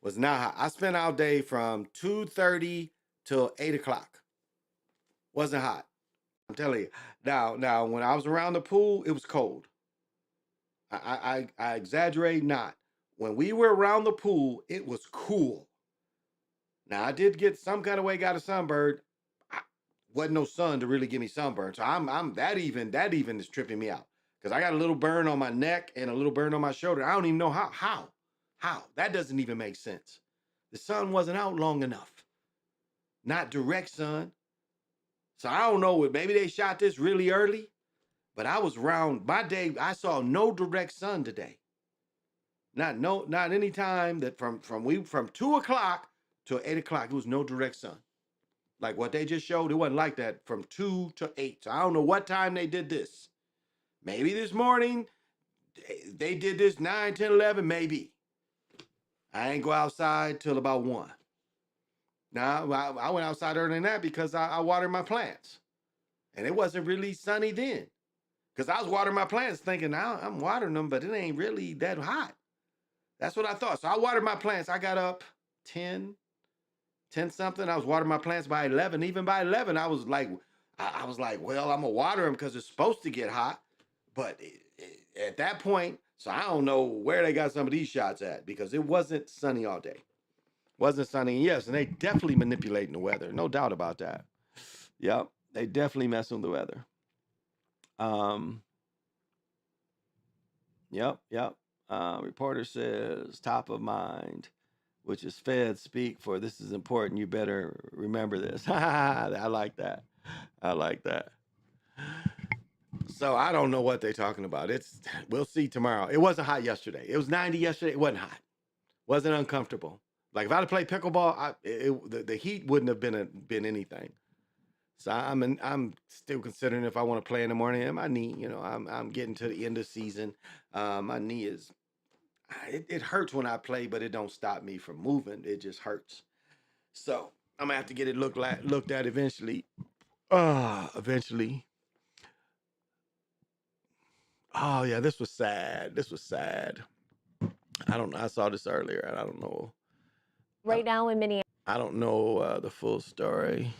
Was not hot. I spent all day from 2:30 till 8 o'clock. Wasn't hot. I'm telling you. Now, when I was around the pool, it was cold. I exaggerate not. When we were around the pool, it was cool. Now I did get some kind of way got a sunburn. Wasn't no sun to really give me sunburn. So I'm that even is tripping me out. Because I got a little burn on my neck and a little burn on my shoulder. I don't even know how. That doesn't even make sense. The sun wasn't out long enough. Not direct sun. So I don't know, maybe they shot this really early, but I was around my day. I saw no direct sun today. Not any time that from 2 o'clock to 8 o'clock, it was no direct sun. Like what they just showed, it wasn't like that from 2 to 8. So I don't know what time they did this. Maybe this morning, they did this 9, 10, 11, maybe. I ain't go outside till about 1. Now, I went outside earlier than that because I watered my plants. And it wasn't really sunny then. Because I was watering my plants thinking, I'm watering them, but it ain't really that hot. That's what I thought. So I watered my plants. I got up 10 something. I was watering my plants by 11. Even by 11, I was like, well, I'm going to water them because it's supposed to get hot. But at that point, so I don't know where they got some of these shots at because it wasn't sunny all day. Wasn't sunny. Yes, and they definitely manipulating the weather. No doubt about that. Yep, they definitely messing with the weather. Yep. Reporter says top of mind, which is Fed speak for this is important. You better remember this. I like that. So I don't know what they're talking about. We'll see tomorrow. It wasn't hot yesterday. It was 90 yesterday. It wasn't hot. Wasn't uncomfortable. Like if I'd have played pickleball, the heat wouldn't have been anything. So I'm still considering if I want to play in the morning. And my knee, I'm getting to the end of the season. My knee is, it hurts when I play, but it don't stop me from moving. It just hurts. So I'm gonna have to get it looked at eventually. Eventually. Oh yeah, this was sad. I don't know. I saw this earlier, and I don't know.
Right now in Minneapolis.
I don't know the full story.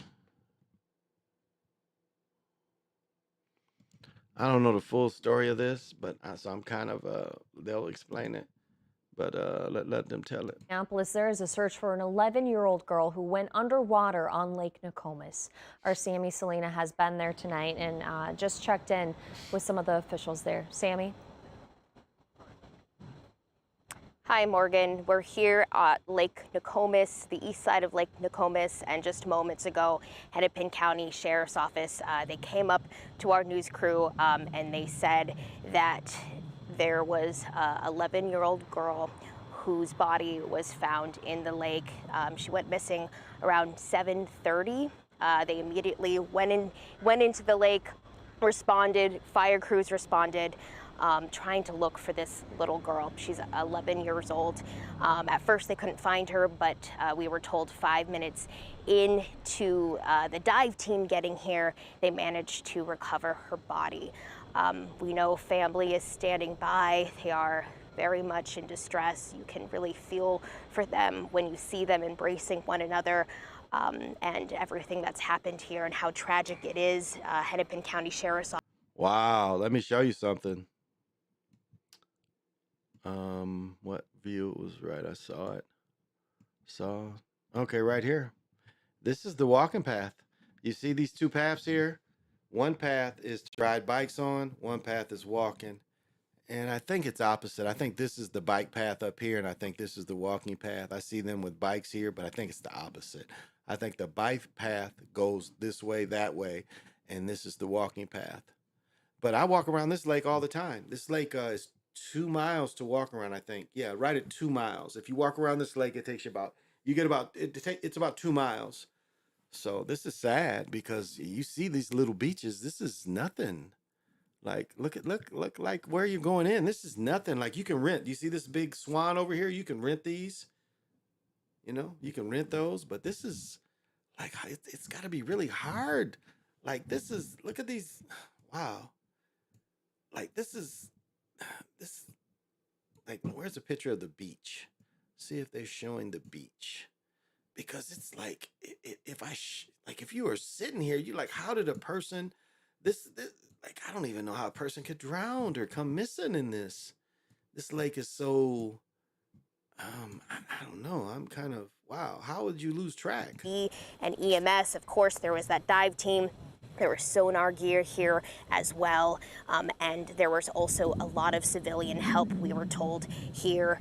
I don't know the full story of this, but so I'm kind of they'll explain it, but let them tell it.
Minneapolis, there is a search for an 11-year-old girl who went underwater on Lake Nokomis. Our Sammy Selena has been there tonight and just checked in with some of the officials there. Sammy?
Hi, Morgan. We're here at Lake Nokomis, the east side of Lake Nokomis, and just moments ago, Hennepin County Sheriff's Office, they came up to our news crew and they said that there was an 11-year-old girl whose body was found in the lake. She went missing around 7:30. They immediately went into the lake, responded, fire crews responded. Trying to look for this little girl. She's 11 years old. At first they couldn't find her, but we were told 5 minutes into the dive team getting here, they managed to recover her body. We know family is standing by. They are very much in distress. You can really feel for them when you see them embracing one another. And everything that's happened here and how tragic it is. Hennepin County Sheriff's Office.
Wow, let me show you something. What view was right? I saw it. Okay, right here. This is the walking path. You see these two paths here? One path is to ride bikes on, one path is walking. And I think it's opposite. I think this is the bike path up here, and I think this is the walking path. I see them with bikes here, but I think it's the opposite. I think the bike path goes this way, that way, and this is the walking path. But I walk around this lake all the time. This lake is 2 miles to walk around, I think. Yeah, right at 2 miles. If you walk around this lake, it takes you it's about 2 miles. So this is sad because you see these little beaches. This is nothing. Like, look like where you're going in. This is nothing. Like you can rent. You see this big swan over here? You can rent these. You can rent those. But this is like, it's got to be really hard. Like look at these. Wow. Like this, like, where's a picture of the beach? See if they're showing the beach. Because it's like, if you were sitting here, you're like, how did a person this like I don't even know how a person could drown or come missing in this. This lake is so I don't know. I'm kind of wow. How would you lose track?
And EMS, of course, there was that dive team. There was sonar gear here as well, and there was also a lot of civilian help, we were told, here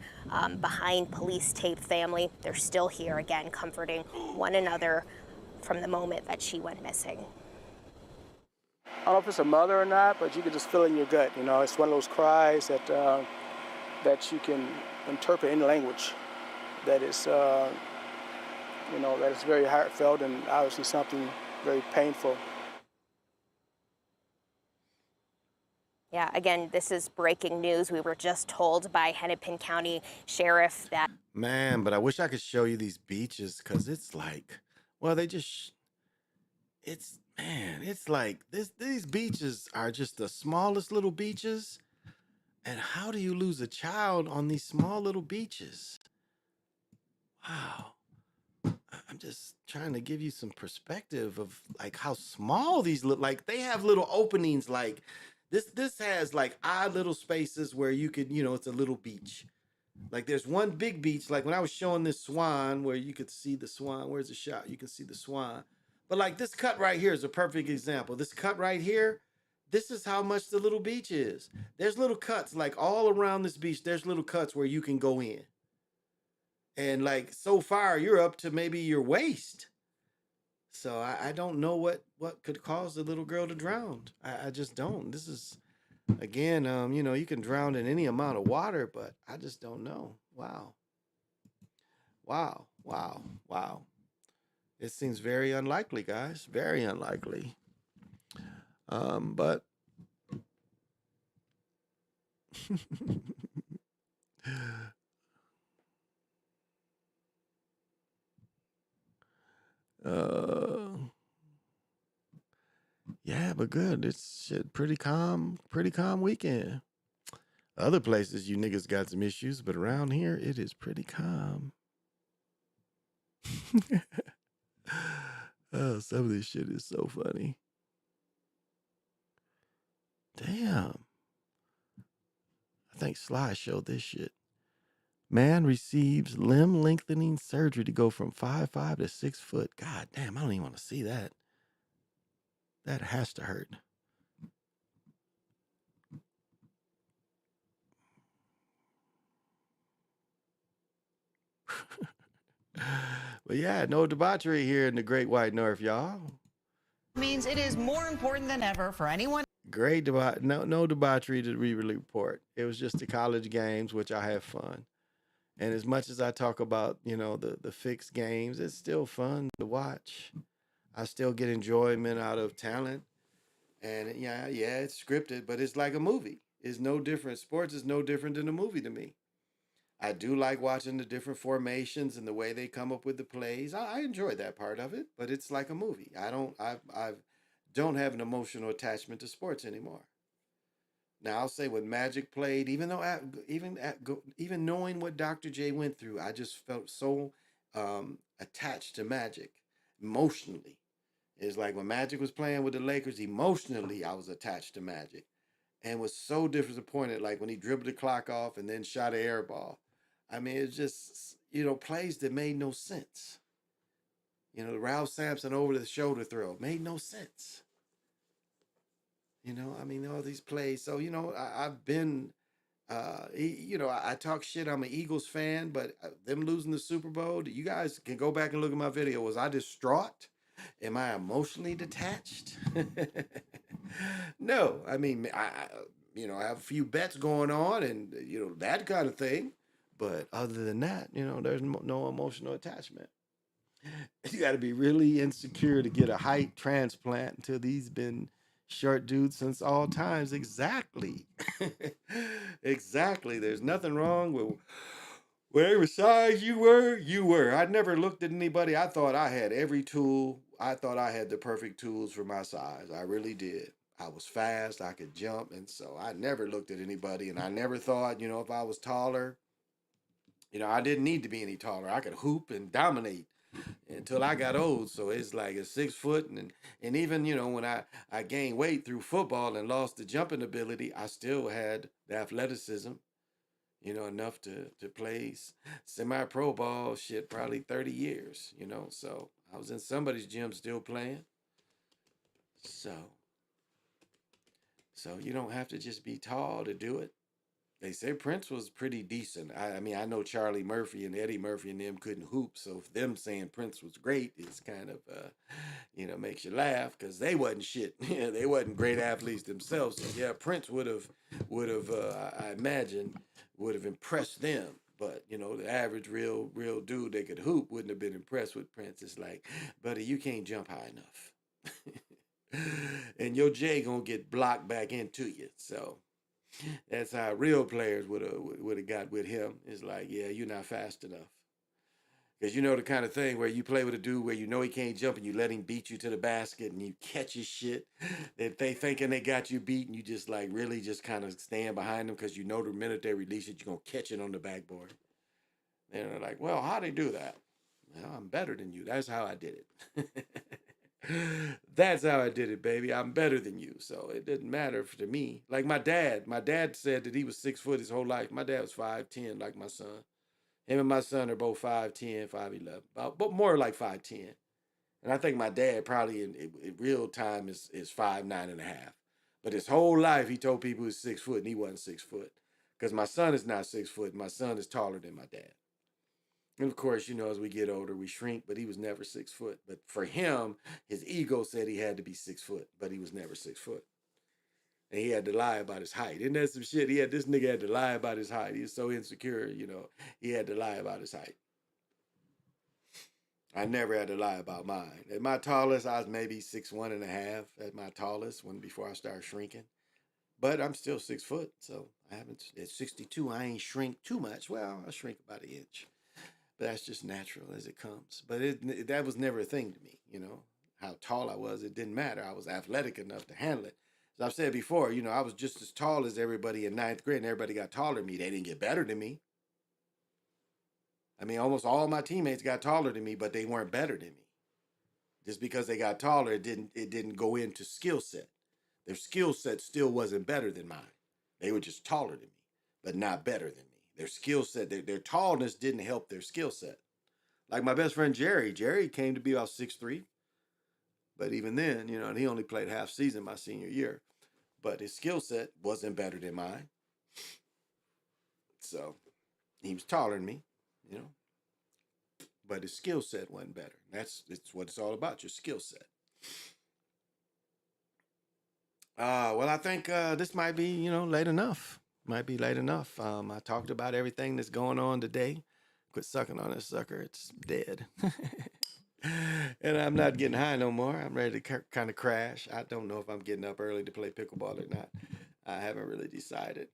behind police tape family. They're still here, again, comforting one another from the moment that she went missing.
I don't know if it's a mother or not, but you can just feel it in your gut. You know, it's one of those cries that that you can interpret in language. That is, you know, that is very heartfelt and obviously something very painful.
Yeah, again, this is breaking news. We were just told by Hennepin County Sheriff that.
Man, but I wish I could show you these beaches because it's like, well, they just, it's, man, it's like these beaches are just the smallest little beaches. And how do you lose a child on these small little beaches? Wow. I'm just trying to give you some perspective of like how small these look. Like they have little openings like this has like odd little spaces where you could, you know, it's a little beach. Like there's one big beach, like when I was showing this swan where you could see the swan. Where's the shot? You can see the swan. But like this cut right here is a perfect example. This cut right here, this is how much the little beach is. There's little cuts like all around this beach. There's little cuts where you can go in. And like so far, you're up to maybe your waist. So I don't know what could cause the little girl to drown. I just don't. This is, again, you know, you can drown in any amount of water, but I just don't know. Wow. Wow. Wow. Wow. It seems very unlikely, guys. Very unlikely. But yeah, but good. It's shit, pretty calm weekend. Other places you niggas got some issues, but around here it is pretty calm. Oh, some of this shit is so funny. Damn. I think Sly showed this shit. Man receives limb lengthening surgery to go from 5'5" to 6 foot. God damn, I don't even want to see that. That has to hurt. But yeah, no debauchery here in the Great White North, y'all.
Means it is more important than ever for anyone.
Great no debauchery to really report. It was just the college games, which I have fun. And as much as I talk about, you know, the fixed games, it's still fun to watch. I still get enjoyment out of talent. And yeah, it's scripted, but it's like a movie. It's no different. Sports is no different than a movie to me. I do like watching the different formations and the way they come up with the plays. I enjoy that part of it, but it's like a movie. I don't have an emotional attachment to sports anymore. Now I'll say when Magic played, even though even knowing what Dr. J went through, I just felt so attached to Magic emotionally. It's like when Magic was playing with the Lakers, emotionally I was attached to Magic, and was so disappointed. Like when he dribbled the clock off and then shot an air ball. I mean, it's just, you know, plays that made no sense. You know, the Ralph Sampson over the shoulder throw made no sense. You know, I mean, all these plays. So, you know, I've been, you know, I talk shit. I'm an Eagles fan, but them losing the Super Bowl, you guys can go back and look at my video. Was I distraught? Am I emotionally detached? No, I mean, you know, I have a few bets going on and, you know, that kind of thing. But other than that, you know, there's no emotional attachment. You got to be really insecure to get a height transplant until these been short dudes since all times. Exactly. Exactly. There's nothing wrong with whatever size you were. I never looked at anybody. I thought I had every tool. I thought I had the perfect tools for my size. I really did. I was fast. I could jump. And so I never looked at anybody. And I never thought, you know, if I was taller, you know, I didn't need to be any taller. I could hoop and dominate. until I got old. So it's like a 6 foot, and even when I gained weight through football and lost the jumping ability, I still had the athleticism, enough to play semi-pro ball shit probably 30 years, so I was in somebody's gym still playing. So you don't have to just be tall to do it. They say Prince was pretty decent. I mean, I know Charlie Murphy and Eddie Murphy and them couldn't hoop, so them saying Prince was great is kind of, makes you laugh because they wasn't shit. They wasn't great athletes themselves. So yeah, Prince would have, I imagine, would have impressed them. But the average real dude that could hoop wouldn't have been impressed with Prince. It's like, buddy, you can't jump high enough, and your J gonna get blocked back into you. So. That's how real players would have got with him. It's like, yeah, you're not fast enough. Because the kind of thing where you play with a dude where he can't jump and you let him beat you to the basket and you catch his shit. That they thinking they got you beat and you just like really just kind of stand behind them because the minute they release it, you're going to catch it on the backboard. And they're like, well, how'd they do that? Well, I'm better than you. That's how I did it. That's how I did it, baby. I'm better than you. So it didn't matter to me. Like my dad said that he was 6 foot his whole life. My dad was 5'10", like my son. Him and my son are both 5'10", 5'11", but more like 5'10". And I think my dad probably in real time is 5'9.5". But his whole life he told people he was 6 foot and he wasn't 6 foot. Because my son is not 6 foot. My son is taller than my dad. And of course, as we get older, we shrink, but he was never 6 foot. But for him, his ego said he had to be 6 foot, but he was never 6 foot. And he had to lie about his height. Isn't that some shit? This nigga had to lie about his height. He was so insecure, he had to lie about his height. I never had to lie about mine. At my tallest, I was maybe 6'1.5" at my tallest before I started shrinking. But I'm still 6 foot, so I haven't, at 62, I ain't shrink too much. Well, I shrink about an inch. But that's just natural as it comes. But that was never a thing to me, how tall I was. It didn't matter. I was athletic enough to handle it. As I've said before, I was just as tall as everybody in 9th grade, and everybody got taller than me. They didn't get better than me. I mean, almost all my teammates got taller than me, but they weren't better than me. Just because they got taller, it didn't go into skill set. Their skill set still wasn't better than mine. They were just taller than me, but not better than me. Their skill set, their tallness didn't help their skill set. Like my best friend Jerry came to be about 6'3", but even then, and he only played half season my senior year, but his skill set wasn't better than mine. So he was taller than me, but his skill set wasn't better. It's what it's all about, your skill set. Well, I think this might be, late enough. Might be late enough. I talked about everything that's going on today. Quit sucking on this sucker. It's dead. And I'm not getting high no more. I'm ready to kind of crash. I don't know if I'm getting up early to play pickleball or not. I haven't really decided.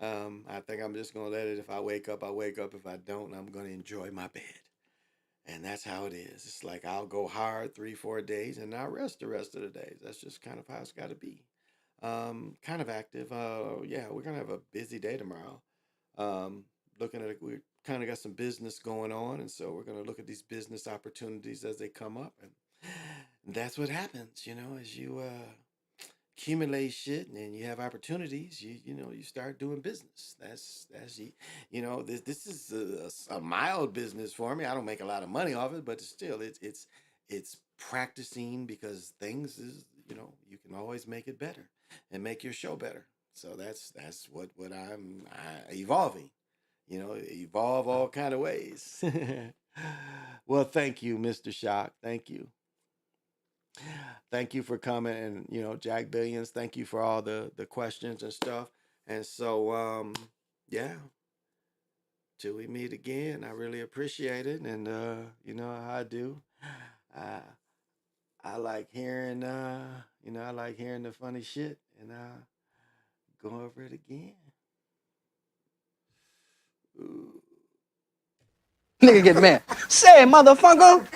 I think I'm just going to let it. If I wake up, I wake up. If I don't, I'm going to enjoy my bed. And that's how it is. It's like I'll go hard 3-4 days and I'll rest the rest of the days. That's just kind of how it's got to be. Kind of active. Yeah, we're gonna have a busy day tomorrow. Looking at it, we kind of got some business going on, and so we're gonna look at these business opportunities as they come up, and that's what happens, as you accumulate shit and you have opportunities. You start doing business. That's this is a mild business for me. I don't make a lot of money off it, but still, it's practicing because things is you can always make it better and make your show better. So that's what I'm evolving, evolve all kind of ways. Well, thank you, Mr. Shock. Thank you. Thank you for coming, and Jack Billions, thank you for all the questions and stuff. And so yeah, till we meet again, I really appreciate it. And how I do. I like hearing I like hearing the funny shit, and go over it again. Ooh.
Nigga get mad. Say, motherfucker,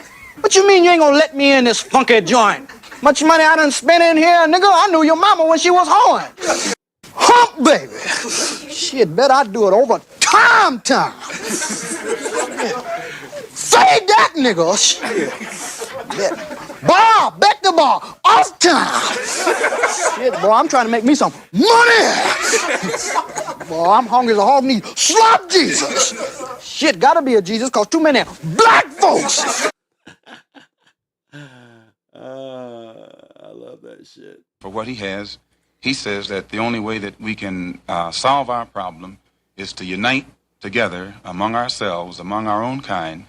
what you mean you ain't gonna let me in this funky joint? Much money I done spent in here, nigga. I knew your mama when she was hoeing. Hump, baby. Shit, bet I do it over time. Say that, nigga. Shit. Bar, bet the bar, off time. Shit, boy, I'm trying to make me some money. Boy, I'm hungry as a hog need. Slap Jesus. Shit, gotta be a Jesus, cause too many black folks.
I love that shit.
For what he has, he says that the only way that we can solve our problem is to unite together among ourselves, among our own kind,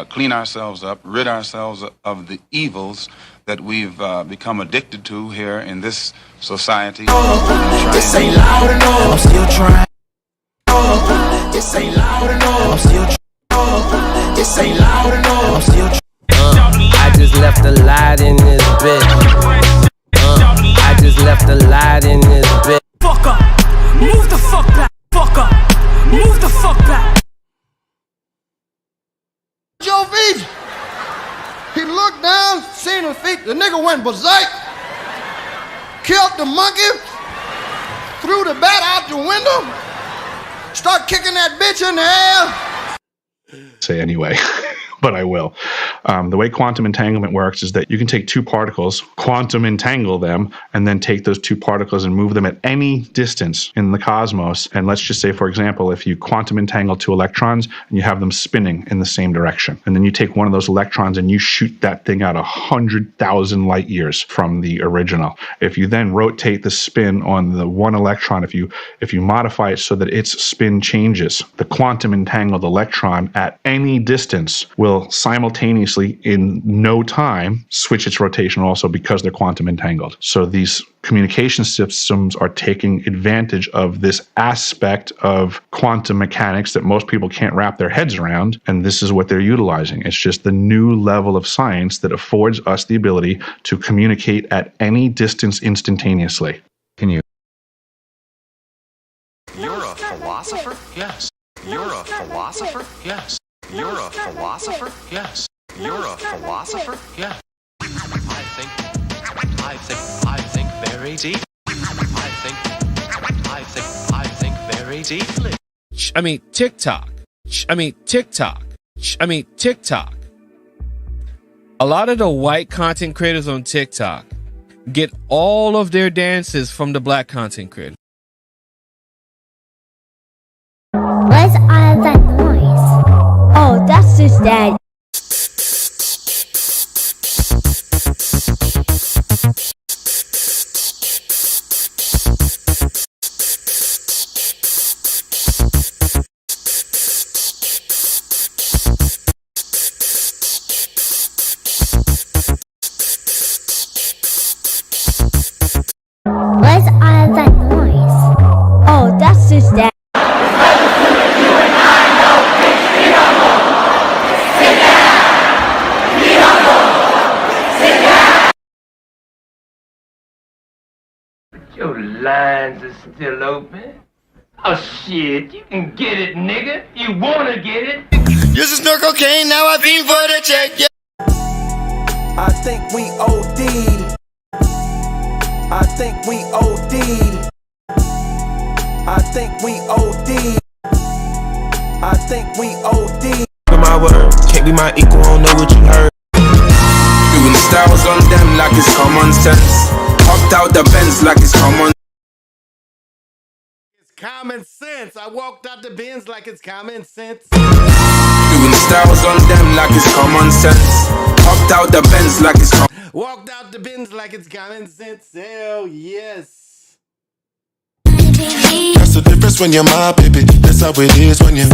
clean ourselves up, rid ourselves of the evils that we've become addicted to here in this society.
This ain't loud enough. I'm still trying. This ain't loud enough. I'm still trying. This ain't loud enough. I'm still trying.
I just left a light in this bitch. I just left a light in this bitch.
Fuck up. Move the fuck back. Fuck up. Move the fuck back.
Your feet. He looked down, seen his feet. The nigga went berserk. Killed the monkey. Threw the bat out the window. Start kicking that bitch in the air.
Say anyway, but I will. The way quantum entanglement works is that you can take two particles, quantum entangle them, and then take those two particles and move them at any distance in the cosmos. And let's just say, for example, if you quantum entangle two electrons and you have them spinning in the same direction, and then you take one of those electrons and you shoot that thing out 100,000 light years from the original. If you then rotate the spin on the one electron, if you modify it so that its spin changes, the quantum entangled electron at any distance will simultaneously in no time switch its rotation also because they're quantum entangled. So these communication systems are taking advantage of this aspect of quantum mechanics that most people can't wrap their heads around, and this is what they're utilizing. It's just the new level of science that affords us the ability to communicate at any distance instantaneously. Can you?
You're a philosopher? Yes. You're a philosopher? Yes. You're a philosopher? Yes. You're a philosopher? Yeah. I think very deep. I think very deeply.
TikTok. TikTok. A lot of the white content creators on TikTok get all of their dances from the black content creators.
What's all that noise? Oh, that's just Dad. What's all that noise? Oh, that's just Dad.
Your lines are still open. Oh shit, you can get it, nigga. You wanna get it?
Used to snort cocaine, now I fiend for the check. Yeah.
I think we OD'd. I think we OD'd. I think we OD'd. I think we OD'd.
My word, can't be my equal, I don't know what you heard. Doing styles on them like it's common sense. Hopped out the Benz like it's common.
It's common sense. I walked out the bins like it's common sense.
Doing styles on them like it's common sense. Hopped out the Benz like it's common.
Walked out the bins like it's common sense. Hell yes.
That's the difference when you're my baby. That's how it is when you're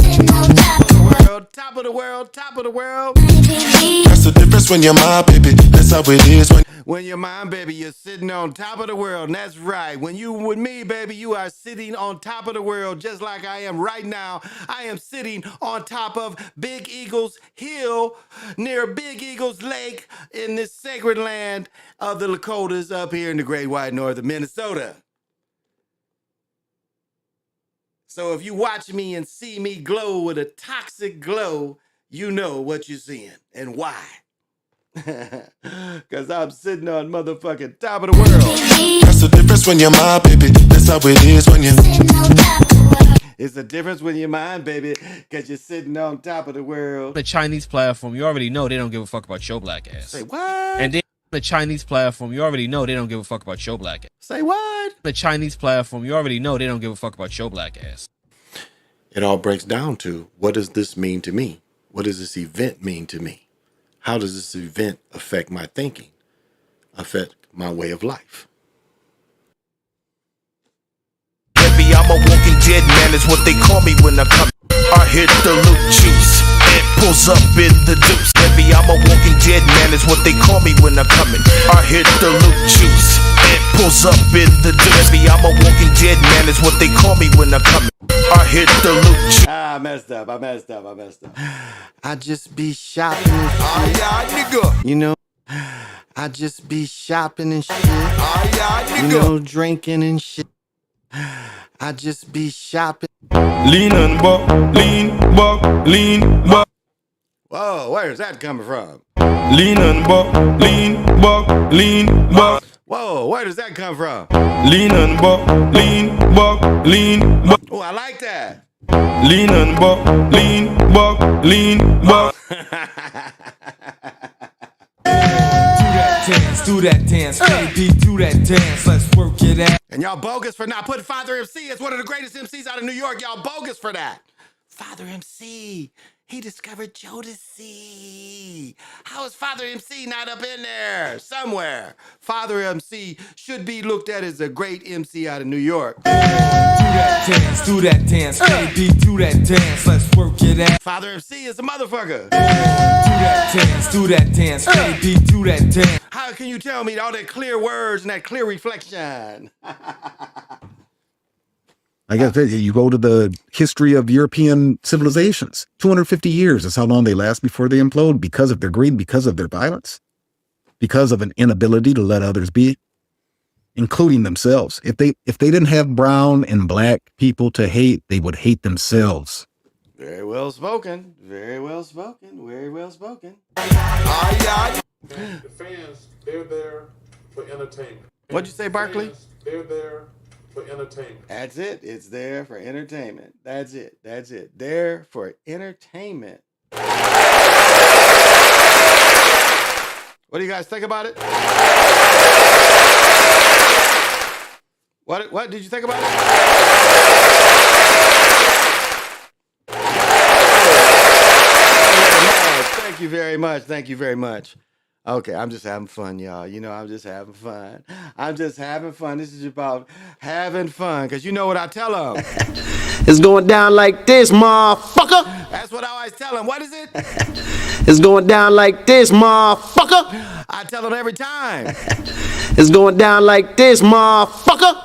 Top of the world, top of the world.
That's the difference when you're my baby. That's how it is
when you're mine, baby, you're sitting on top of the world. And that's right. When you with me, baby, you are sitting on top of the world, just like I am right now. I am sitting on top of Big Eagles Hill near Big Eagles Lake in this sacred land of the Lakotas up here in the great white north of Minnesota. So if you watch me and see me glow with a toxic glow, you know what you're seeing and why. Because I'm sitting on motherfucking top of the world.
That's the difference when you're my baby. That's how it is when you're
It's a difference with your mind, baby, because you're sitting on top of the world.
The Chinese platform, you already know they don't give a fuck about your black ass.
Say what?
And then the Chinese platform, you already know they don't give a fuck about your black ass.
Say what?
The Chinese platform, you already know they don't give a fuck about your black ass.
It all breaks down to, what does this mean to me? What does this event mean to me? How does this event affect my thinking, affect my way of life?
Heavy, I'm a walking dead man, is what they call me when I come. I hit the loot juice, it pulls up in the deuce. Heavy, I'm a walking dead man, is what they call me when I come in. I hit the loot juice, it pulls up in the deuce. Heavy, I'm a walking dead man, is what they call me when I come in. I hit the loot juice.
I messed up. I just be shopping and shit.
nigga.
You know, I just be shopping and shit. You know, drinking and shit. I just be shopping.
Lean and buck, lean, buck, lean, buck.
Whoa, where's that coming from?
Lean and buck, lean, buck, lean, buck.
Whoa, where does that come from?
Lean and buck, lean, buck.
Oh, I like that.
Lean and buck, lean, buck.
Do that dance, baby, do that dance, let's work it out.
And y'all bogus for not putting Father MC as one of the greatest MCs out of New York. Y'all bogus for that. Father MC, he discovered Jodeci. How is Father MC not up in there? Somewhere. Father MC should be looked at as a great MC out of New York.
Do that dance, baby, do that dance, let's work it out.
Father MC is a motherfucker.
Do that dance, baby, do that dance.
How can you tell me all that clear words and that clear reflection?
I guess you go to the history of European civilizations. 250 years is how long they last before they implode, because of their greed, because of their violence, because of an inability to let others be, including themselves. If they didn't have brown and black people to hate, they would hate themselves.
Very well spoken. Very well spoken. Very well spoken.
The fans, they're there for entertainment.
What'd you say, Barkley?
They're there for entertainment.
That's it. It's there for entertainment. That's it. That's it. There for entertainment. What do you guys think about it? What did you think about it? Thank you very much. Thank you very much. Okay, I'm just having fun, y'all. You know, I'm just having fun. I'm just having fun. This is about having fun, because you know what I tell them.
It's going down like this, motherfucker.
That's what I always tell them. What is it?
It's going down like this, motherfucker.
I tell them every time.
It's going down like this, motherfucker.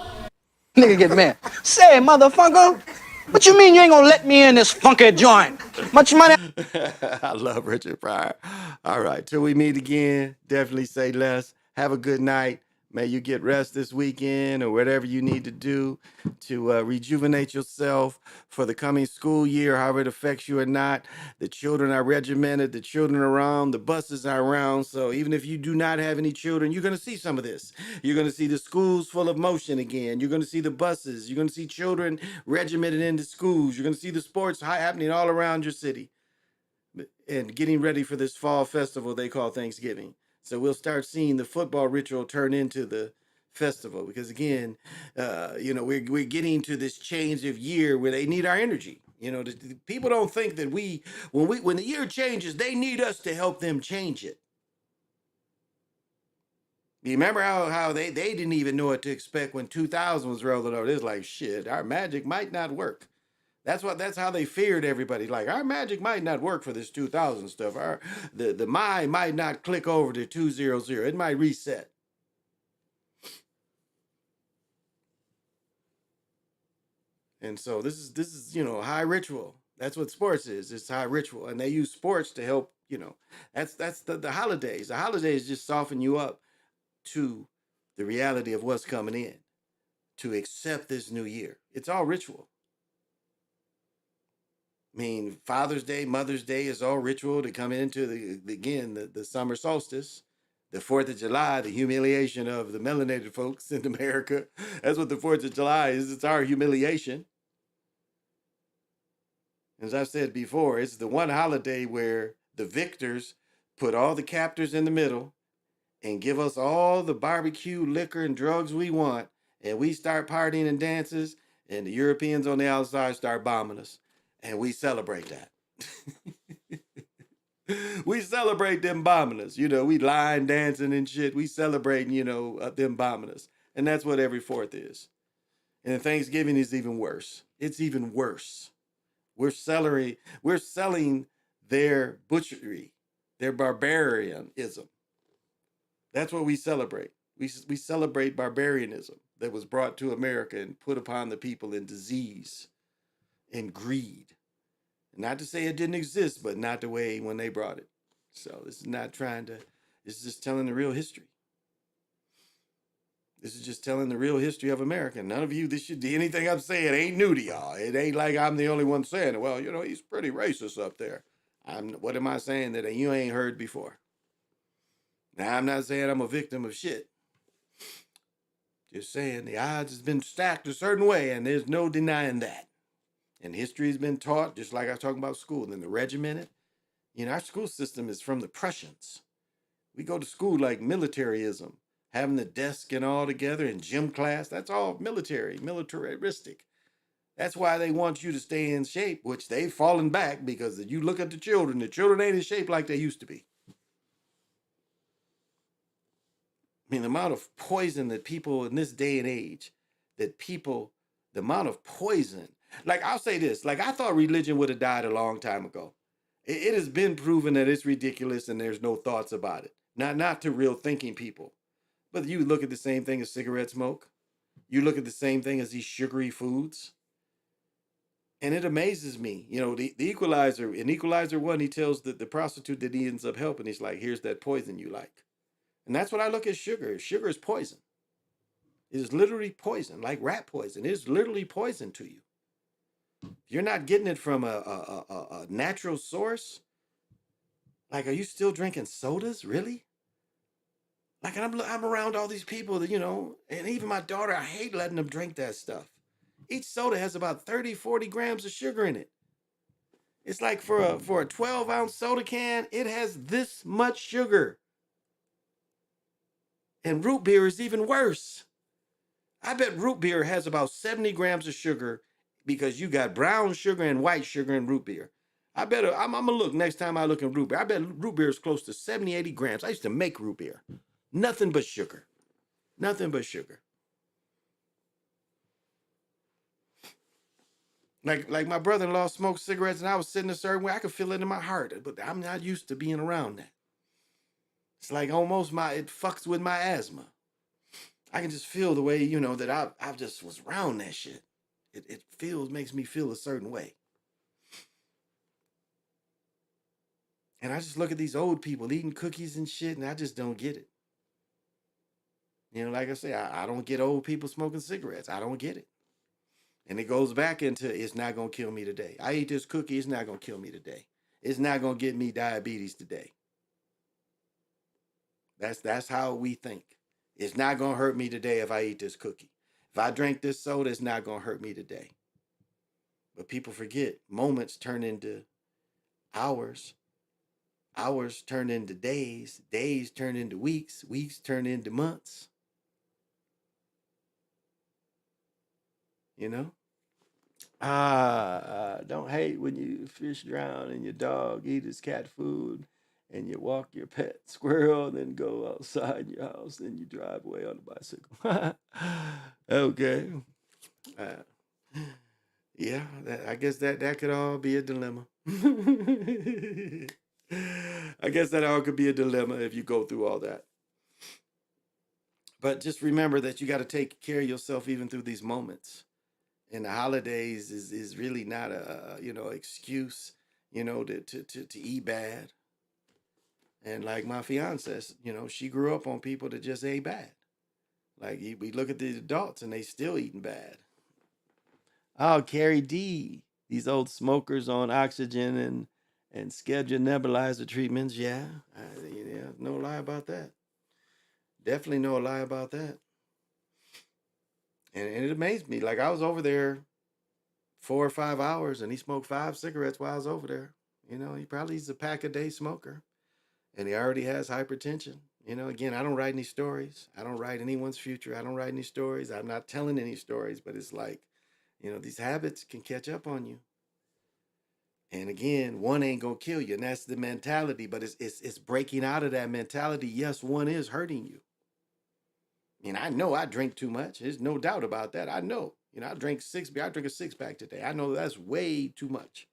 Nigga get mad. Say, motherfucker, what you mean you ain't gonna let me in this funky joint? Much money?
I love Richard Pryor. All right, till we meet again, definitely say less. Have a good night. May you get rest this weekend or whatever you need to do to rejuvenate yourself for the coming school year, however it affects you or not. The children are regimented, the children are around, the buses are around. So even if you do not have any children, you're going to see some of this. You're going to see the schools full of motion again. You're going to see the buses. You're going to see children regimented into schools. You're going to see the sports happening all around your city and getting ready for this fall festival they call Thanksgiving. So we'll start seeing the football ritual turn into the festival because, again, we're getting to this change of year where they need our energy. You know, the people don't think that when the year changes, they need us to help them change it. You remember how they didn't even know what to expect when 2000 was rolling over. It's like, shit, our magic might not work. That's how they feared everybody. Like, our magic might not work for this 2000 stuff. The mind might not click over to 200. It might reset. And so this is high ritual. That's what sports is. It's high ritual, and they use sports to help. That's the holidays. The holidays just soften you up to the reality of what's coming in, to accept this new year. It's all ritual. I mean, Father's Day, Mother's Day is all ritual to come into the summer solstice. The 4th of July, the humiliation of the melanated folks in America. That's what the 4th of July is. It's our humiliation. As I've said before, it's the one holiday where the victors put all the captors in the middle and give us all the barbecue, liquor, and drugs we want, and we start partying and dances, and the Europeans on the outside start bombing us, and we celebrate that. We celebrate them bombing us. You know, we line dancing and shit. We celebrating, them bombing us. And that's what every 4th is. And Thanksgiving is even worse. It's even worse. We're selling their butchery, their barbarianism. That's what we celebrate. We celebrate barbarianism that was brought to America and put upon the people in disease and greed. Not to say it didn't exist, but not the way when they brought it. So this is not trying to, this is just telling the real history. This is just telling the real history of America. None of you, anything I'm saying ain't new to y'all. It ain't like I'm the only one saying it. Well, he's pretty racist up there. What am I saying that you ain't heard before? Now, I'm not saying I'm a victim of shit. Just saying the odds has been stacked a certain way, and there's no denying that. And history has been taught, just like I was talking about school, and the regimented. Our school system is from the Prussians. We go to school like militarism, having the desk and all together in gym class. That's all militaristic. That's why they want you to stay in shape, which they've fallen back because you look at the children ain't in shape like they used to be. I mean, the amount of poison that people in this day and age, the amount of poison. Like, I'll say this, like, I thought religion would have died a long time ago. It has been proven that it's ridiculous and there's no thoughts about it. Not to real thinking people. But you look at the same thing as cigarette smoke. You look at the same thing as these sugary foods. And it amazes me. The Equalizer, in Equalizer 1, he tells the prostitute that he ends up helping, he's like, here's that poison you like. And that's what I look at sugar. Sugar is poison. It is literally poison, like rat poison. It is literally poison to you. If you're not getting it from a natural source, like, are you still drinking sodas? Really? Like, I'm around all these people that, and even my daughter, I hate letting them drink that stuff. Each soda has about 30, 40 grams of sugar in it. It's like for a 12-ounce soda can, it has this much sugar. And root beer is even worse. I bet root beer has about 70 grams of sugar because you got brown sugar and white sugar in root beer. I'm going to look next time I look in root beer. I bet root beer is close to 70, 80 grams. I used to make root beer. Nothing but sugar. Nothing but sugar. Like my brother-in-law smoked cigarettes and I was sitting a certain way. I could feel it in my heart, but I'm not used to being around that. It's like almost it fucks with my asthma. I can just feel the way, that I just was around that shit. It makes me feel a certain way. And I just look at these old people eating cookies and shit, and I just don't get it. Like I say, I don't get old people smoking cigarettes. I don't get it. And it goes back into, it's not going to kill me today. I eat this cookie, it's not going to kill me today. It's not going to get me diabetes today. That's how we think. It's not going to hurt me today if I eat this cookie. If I drink this soda, it's not going to hurt me today. But people forget, moments turn into hours. Hours turn into days. Days turn into weeks. Weeks turn into months. Don't hate when your fish drown and your dog eat his cat food and you walk your pet squirrel and then go outside your house and you drive away on a bicycle. Okay. Yeah, I guess that could all be a dilemma. I guess that all could be a dilemma if you go through all that. But just remember that you got to take care of yourself even through these moments. And the holidays is really not a excuse, to eat bad. And like my fiance, she grew up on people that just ate bad. Like we look at the adults and they still eating bad. Oh, Carrie D, these old smokers on oxygen and scheduled nebulizer treatments. Yeah, no lie about that. Definitely no lie about that. And it amazed me. Like I was over there 4 or 5 hours, and he smoked 5 cigarettes while I was over there. He probably is a pack a day smoker, and he already has hypertension. Again, I don't write any stories. I don't write anyone's future. I don't write any stories. I'm not telling any stories, but it's like, these habits can catch up on you. And again, one ain't gonna kill you, and that's the mentality. But it's breaking out of that mentality. Yes, one is hurting you. I know I drink too much. There's no doubt about that. I know. I drink I drink a 6-pack today. I know that's way too much.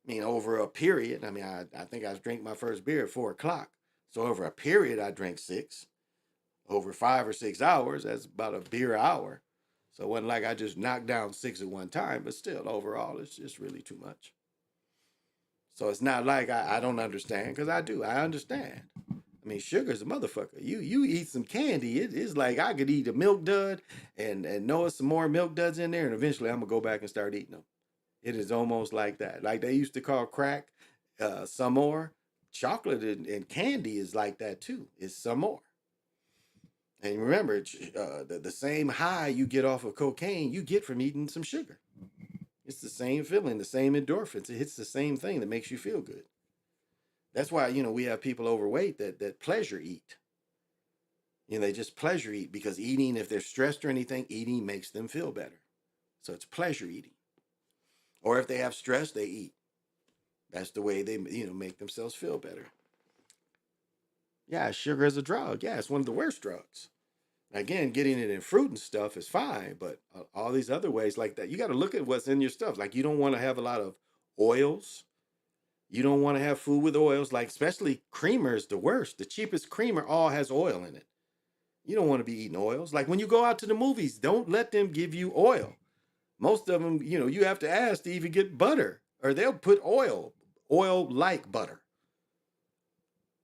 Over a period, I think I drank my first beer at 4 o'clock. So over a period, I drank 6. Over 5 or 6 hours, that's about a beer an hour. So it wasn't like I just knocked down 6 at one time, but still, overall, it's just really too much. So it's not like I don't understand, because I do. I understand. Sugar's a motherfucker. You eat some candy, it's like I could eat a milk dud and know some more milk duds in there, and eventually I'm going to go back and start eating them. It is almost like that. Like they used to call crack some more. Chocolate and candy is like that too. It's some more. And remember, the same high you get off of cocaine, you get from eating some sugar. It's the same feeling, the same endorphins. It hits the same thing that makes you feel good. That's why, we have people overweight that pleasure eat. They just pleasure eat because eating, if they're stressed or anything, eating makes them feel better. So it's pleasure eating. Or if they have stress, they eat. That's the way they, make themselves feel better. Yeah, sugar is a drug. Yeah, it's one of the worst drugs. Again, getting it in fruit and stuff is fine, but all these other ways like that, you got to look at what's in your stuff. Like you don't want to have a lot of oils. You don't want to have food with oils, like especially creamer is the worst. The cheapest creamer all has oil in it. You don't want to be eating oils. Like when you go out to the movies, don't let them give you oil. Most of them, you have to ask to even get butter, or they'll put oil like butter.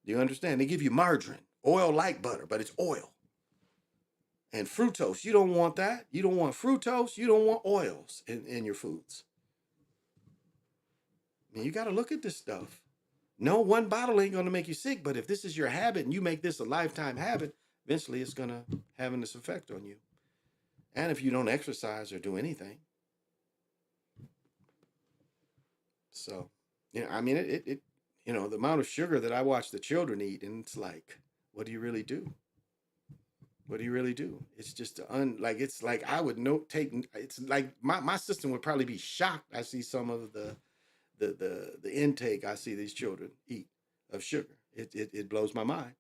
Do you understand? They give you margarine, oil like butter, but it's oil. And fructose, you don't want that. You don't want fructose. You don't want oils in your foods. You got to look at this stuff. No, one bottle ain't going to make you sick, but if this is your habit and you make this a lifetime habit, eventually it's going to have this effect on you. And if you don't exercise or do anything. So, the amount of sugar that I watch the children eat, and it's like, what do you really do? What do you really do? It's just it's like I would it's like my system would probably be shocked. I see some of the intake I see these children eat of sugar. It blows my mind.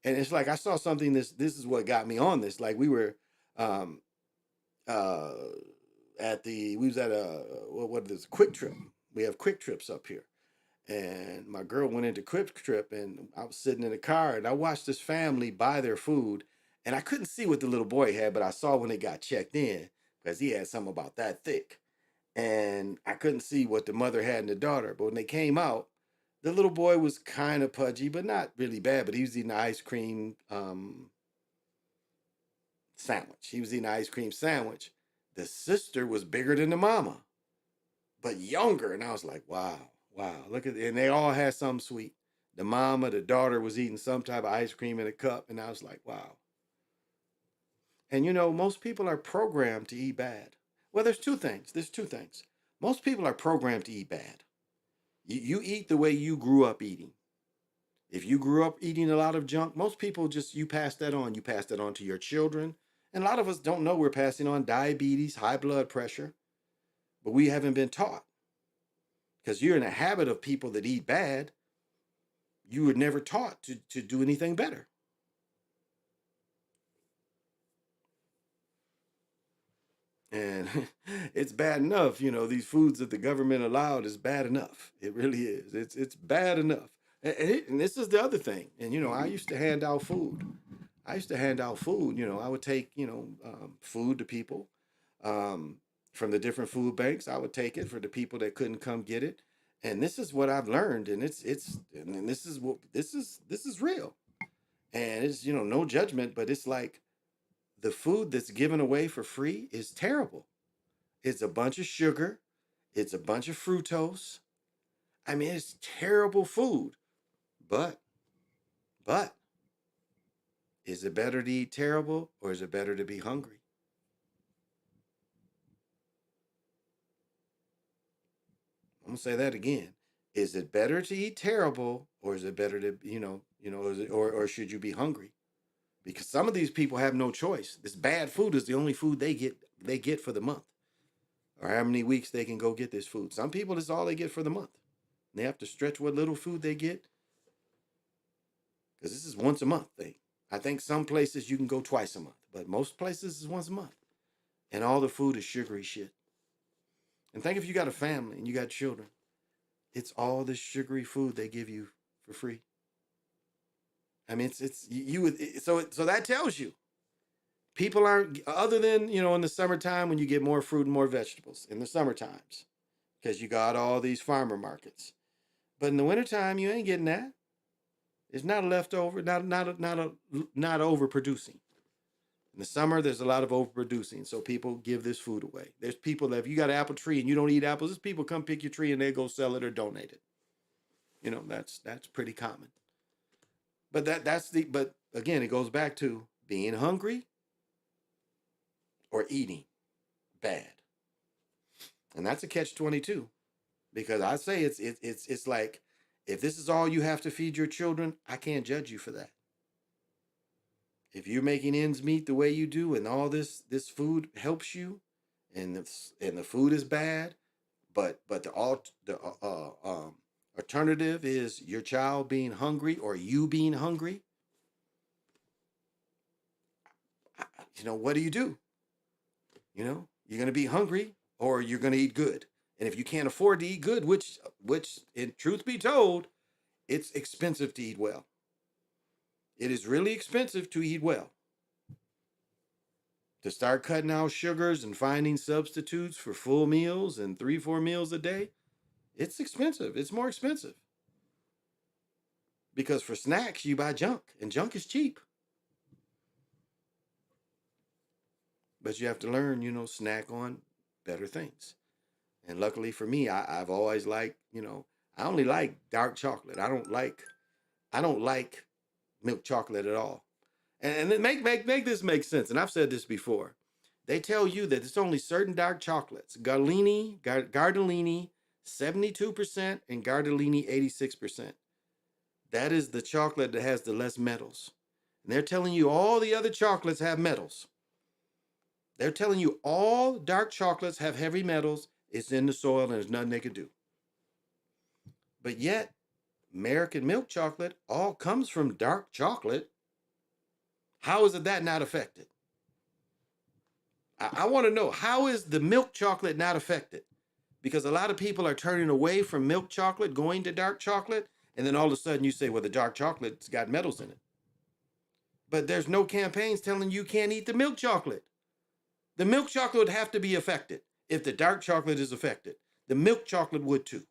And it's like I saw something, this is what got me on this. Like we were we was at a Quick Trip. We have Quick Trips up here. And my girl went into Quick Trip, and I was sitting in the car, and I watched this family buy their food, and I couldn't see what the little boy had, but I saw when they got checked in, because he had something about that thick. And I couldn't see what the mother had and the daughter, but when they came out, the little boy was kind of pudgy, but not really bad, but he was eating an ice cream sandwich. He was eating an ice cream sandwich. The sister was bigger than the mama, but younger, and I was like, wow, look at it. And they all had something sweet. The mama, the daughter was eating some type of ice cream in a cup, and I was like, wow. And most people are programmed to eat bad. Well, there's two things. Most people are programmed to eat bad. You eat the way you grew up eating. If you grew up eating a lot of junk, most people you pass that on. You pass that on to your children. And a lot of us don't know we're passing on diabetes, high blood pressure, but we haven't been taught. Because you're in a habit of people that eat bad, you were never taught to do anything better. And it's bad enough, these foods that the government allowed is bad enough. It really is. It's bad enough. And this is the other thing. And, I used to hand out food. I would take, food to people from the different food banks. I would take it for the people that couldn't come get it. And this is what I've learned. And this is real. And it's, no judgment, but it's like the food that's given away for free is terrible. It's a bunch of sugar. It's a bunch of fructose. It's terrible food. But is it better to eat terrible, or is it better to be hungry? I'm gonna say that again. Is it better to eat terrible, or is it better to, or should you be hungry? Because some of these people have no choice. This bad food is the only food they get for the month, or how many weeks they can go get this food. Some people, this is all they get for the month. They have to stretch what little food they get, because this is once a month thing. I think some places you can go twice a month, but most places is once a month. And all the food is sugary shit. And think if you got a family and you got children, it's all this sugary food they give you for free. I mean, it's you would so that tells you people aren't, other than, in the summertime when you get more fruit and more vegetables in the summer times, because you got all these farmer markets. But in the wintertime, you ain't getting that. It's not a leftover, not overproducing. In the summer, there's a lot of overproducing, so people give this food away. There's people that if you got an apple tree and you don't eat apples, there's people come pick your tree and they go sell it or donate it. That's pretty common. But but again, it goes back to being hungry or eating bad, and that's a catch-22. Because I say it's like, if this is all you have to feed your children, I can't judge you for that. If you're making ends meet the way you do, and all this food helps you, and the food is bad, but the alternative is your child being hungry or you being hungry, what do? You're going to be hungry or you're going to eat good. And if you can't afford to eat good, which in truth be told, it's expensive to eat well. It is really expensive to eat well. To start cutting out sugars and finding substitutes for full meals and 3-4 meals a day, it's expensive. It's more expensive. Because for snacks, you buy junk, and junk is cheap. But you have to learn, snack on better things. And luckily for me, I've always liked, I only like dark chocolate. I don't like milk chocolate at all. And then make this make sense. And I've said this before. They tell you that it's only certain dark chocolates, Gardellini, 72%, and Gardellini, 86%. That is the chocolate that has the less metals. And they're telling you all the other chocolates have metals. They're telling you all dark chocolates have heavy metals. It's in the soil and there's nothing they can do. But yet, American milk chocolate all comes from dark chocolate. How is it that not affected? I want to know, how is the milk chocolate not affected? Because a lot of people are turning away from milk chocolate, going to dark chocolate, and then all of a sudden you say, well, the dark chocolate's got metals in it. But there's no campaigns telling you can't eat the milk chocolate. The milk chocolate would have to be affected. If the dark chocolate is affected, the milk chocolate would too.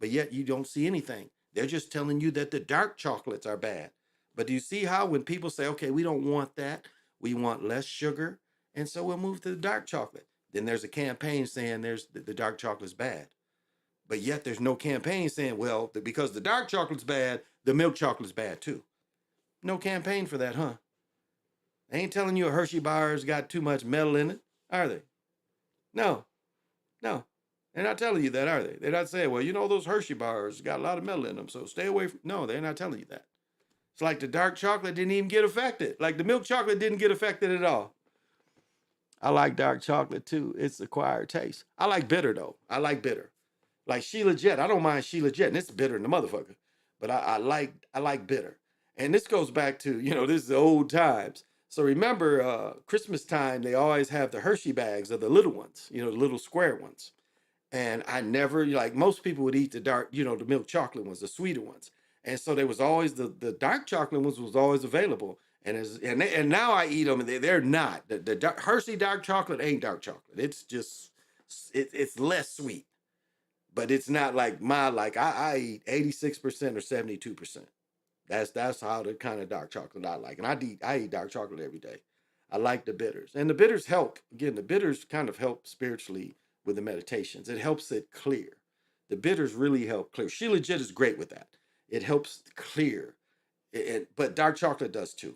But yet you don't see anything. They're just telling you that the dark chocolates are bad. But do you see how when people say, okay, we don't want that, we want less sugar, and so we'll move to the dark chocolate. Then there's a campaign saying the dark chocolate's bad. But yet there's no campaign saying, well, because the dark chocolate's bad, the milk chocolate's bad too. No campaign for that, huh? They ain't telling you a Hershey bar's got too much metal in it, are they? No. They're not telling you that, are they? They're not saying, well, those Hershey bars got a lot of metal in them, so stay away from. No, they're not telling you that. It's like the dark chocolate didn't even get affected. Like the milk chocolate didn't get affected at all. I like dark chocolate too. It's acquired taste. I like bitter though. I like bitter. Like Sheila Jet. I don't mind Sheila Jet, and it's bitter in the motherfucker. But I like bitter. And this goes back to, this is the old times. So remember, Christmas time, they always have the Hershey bags of the little ones, the little square ones. And I never, like most people would eat the dark, the milk chocolate ones, the sweeter ones. And so there was always the dark chocolate ones was always available. And now I eat them and they're not. The Hershey dark chocolate ain't dark chocolate. It's just, it's less sweet. But it's not like I eat 86% or 72%. That's how the kind of dark chocolate I like. And I eat dark chocolate every day. I like the bitters. And the bitters help. Again, the bitters kind of help spiritually with the meditations. It helps it clear. The bitters really help clear. Sheila Jet is great with that. It helps clear. But dark chocolate does too.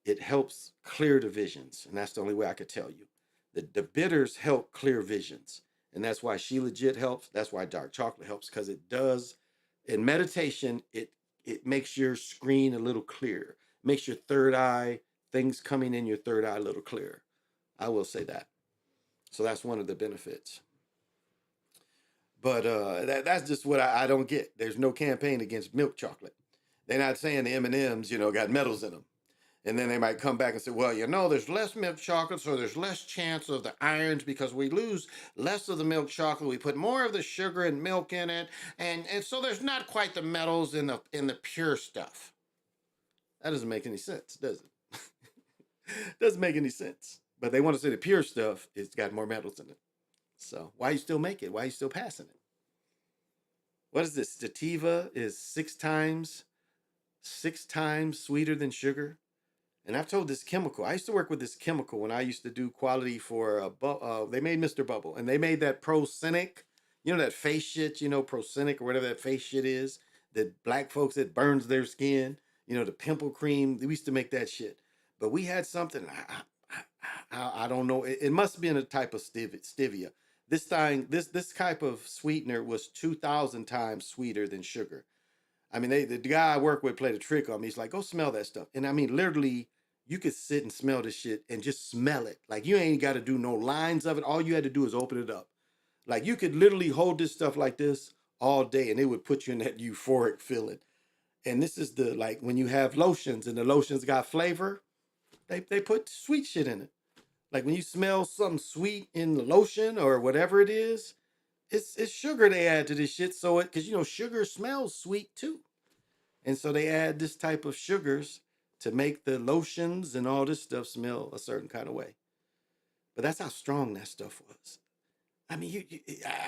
It helps clear the visions. And that's the only way I could tell you. The bitters help clear visions. And that's why She Legit helps. That's why dark chocolate helps, because it does. In meditation, it makes your screen a little clearer, makes your third eye, things coming in your third eye a little clearer. I will say that. So that's one of the benefits. But that's just what I don't get. There's no campaign against milk chocolate. They're not saying the M&Ms, got metals in them. And then they might come back and say, well, there's less milk chocolate, so there's less chance of the irons because we lose less of the milk chocolate. We put more of the sugar and milk in it. And so there's not quite the metals in the pure stuff. That doesn't make any sense, does it? Doesn't make any sense. But they want to say the pure stuff, it's got more metals in it. So why you still make it? Why you still passing it? What is this? Sativa is six times sweeter than sugar. And I've told this chemical. I used to work with this chemical when I used to do quality for they made Mr. Bubble, and they made that Procenic, that face shit, Procenic or whatever that face shit is, that black folks that burns their skin, the pimple cream. We used to make that shit, but we had something. I don't know. It must have been a type of stevia. This type of sweetener was 2,000 times sweeter than sugar. I mean, the guy I work with played a trick on me. He's like, go smell that stuff. And I mean, literally, you could sit and smell this shit and just smell it. Like, you ain't got to do no lines of it. All you had to do is open it up. Like, you could literally hold this stuff like this all day and it would put you in that euphoric feeling. And this is like, when you have lotions and the lotions got flavor, they put sweet shit in it. Like, when you smell something sweet in the lotion or whatever it is, it's sugar they add to this shit. So because sugar smells sweet too. And so they add this type of sugars to make the lotions and all this stuff smell a certain kind of way. But that's how strong that stuff was. I mean,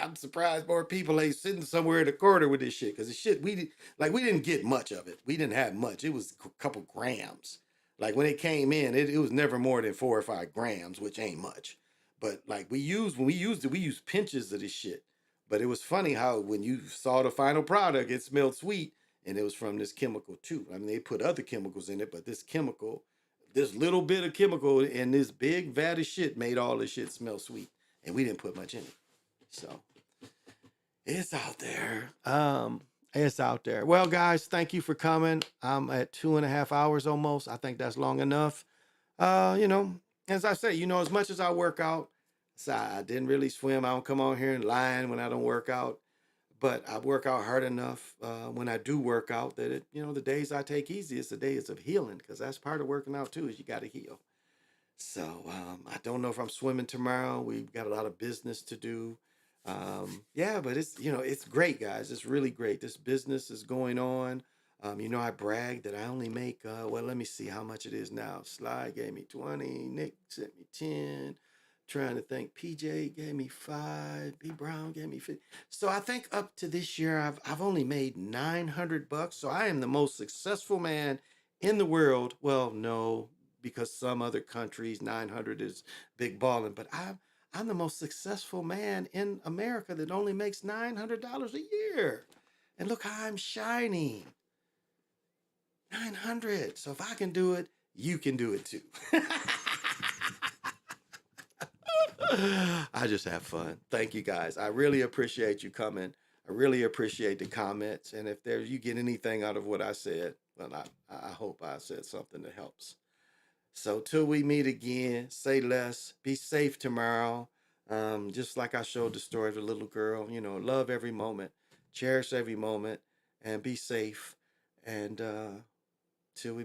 I'm surprised more people ain't sitting somewhere in the corner with this shit. Because the shit, we didn't get much of it. We didn't have much. It was a couple grams. Like, when it came in, it was never more than 4 or 5 grams, which ain't much. But like, when we used it, we used pinches of this shit. But it was funny how when you saw the final product, it smelled sweet. And it was from this chemical too. I mean, they put other chemicals in it, but this little bit of chemical in this big vat of shit made all this shit smell sweet. And we didn't put much in it. So it's out there. It's out there. Well, guys, thank you for coming. I'm at 2.5 hours almost. I think that's long enough. As I say, as much as I work out, so I didn't really swim. I don't come on here and lying when I don't work out. But I work out hard enough when I do work out that the days I take easy, it's the days of healing, because that's part of working out too, is you got to heal. So I don't know if I'm swimming tomorrow. We've got a lot of business to do. But it's great, guys. It's really great. This business is going on. I brag that I only make, let me see how much it is now. Sly gave me 20, Nick sent me 10. Trying to think, PJ gave me 5, B Brown gave me 50. So I think up to this year, I've only made $900. So I am the most successful man in the world. Well, no, because some other countries 900 is big balling, but I'm the most successful man in America that only makes $900 a year. And look how I'm shining. 900. So if I can do it, you can do it too. I just have fun. Thank you, guys. I really appreciate you coming. I really appreciate the comments. And if you get anything out of what I said, well, I hope I said something that helps. So till we meet again, say less. Be safe tomorrow. Just like I showed the story of the little girl, love every moment, cherish every moment, and be safe. And till we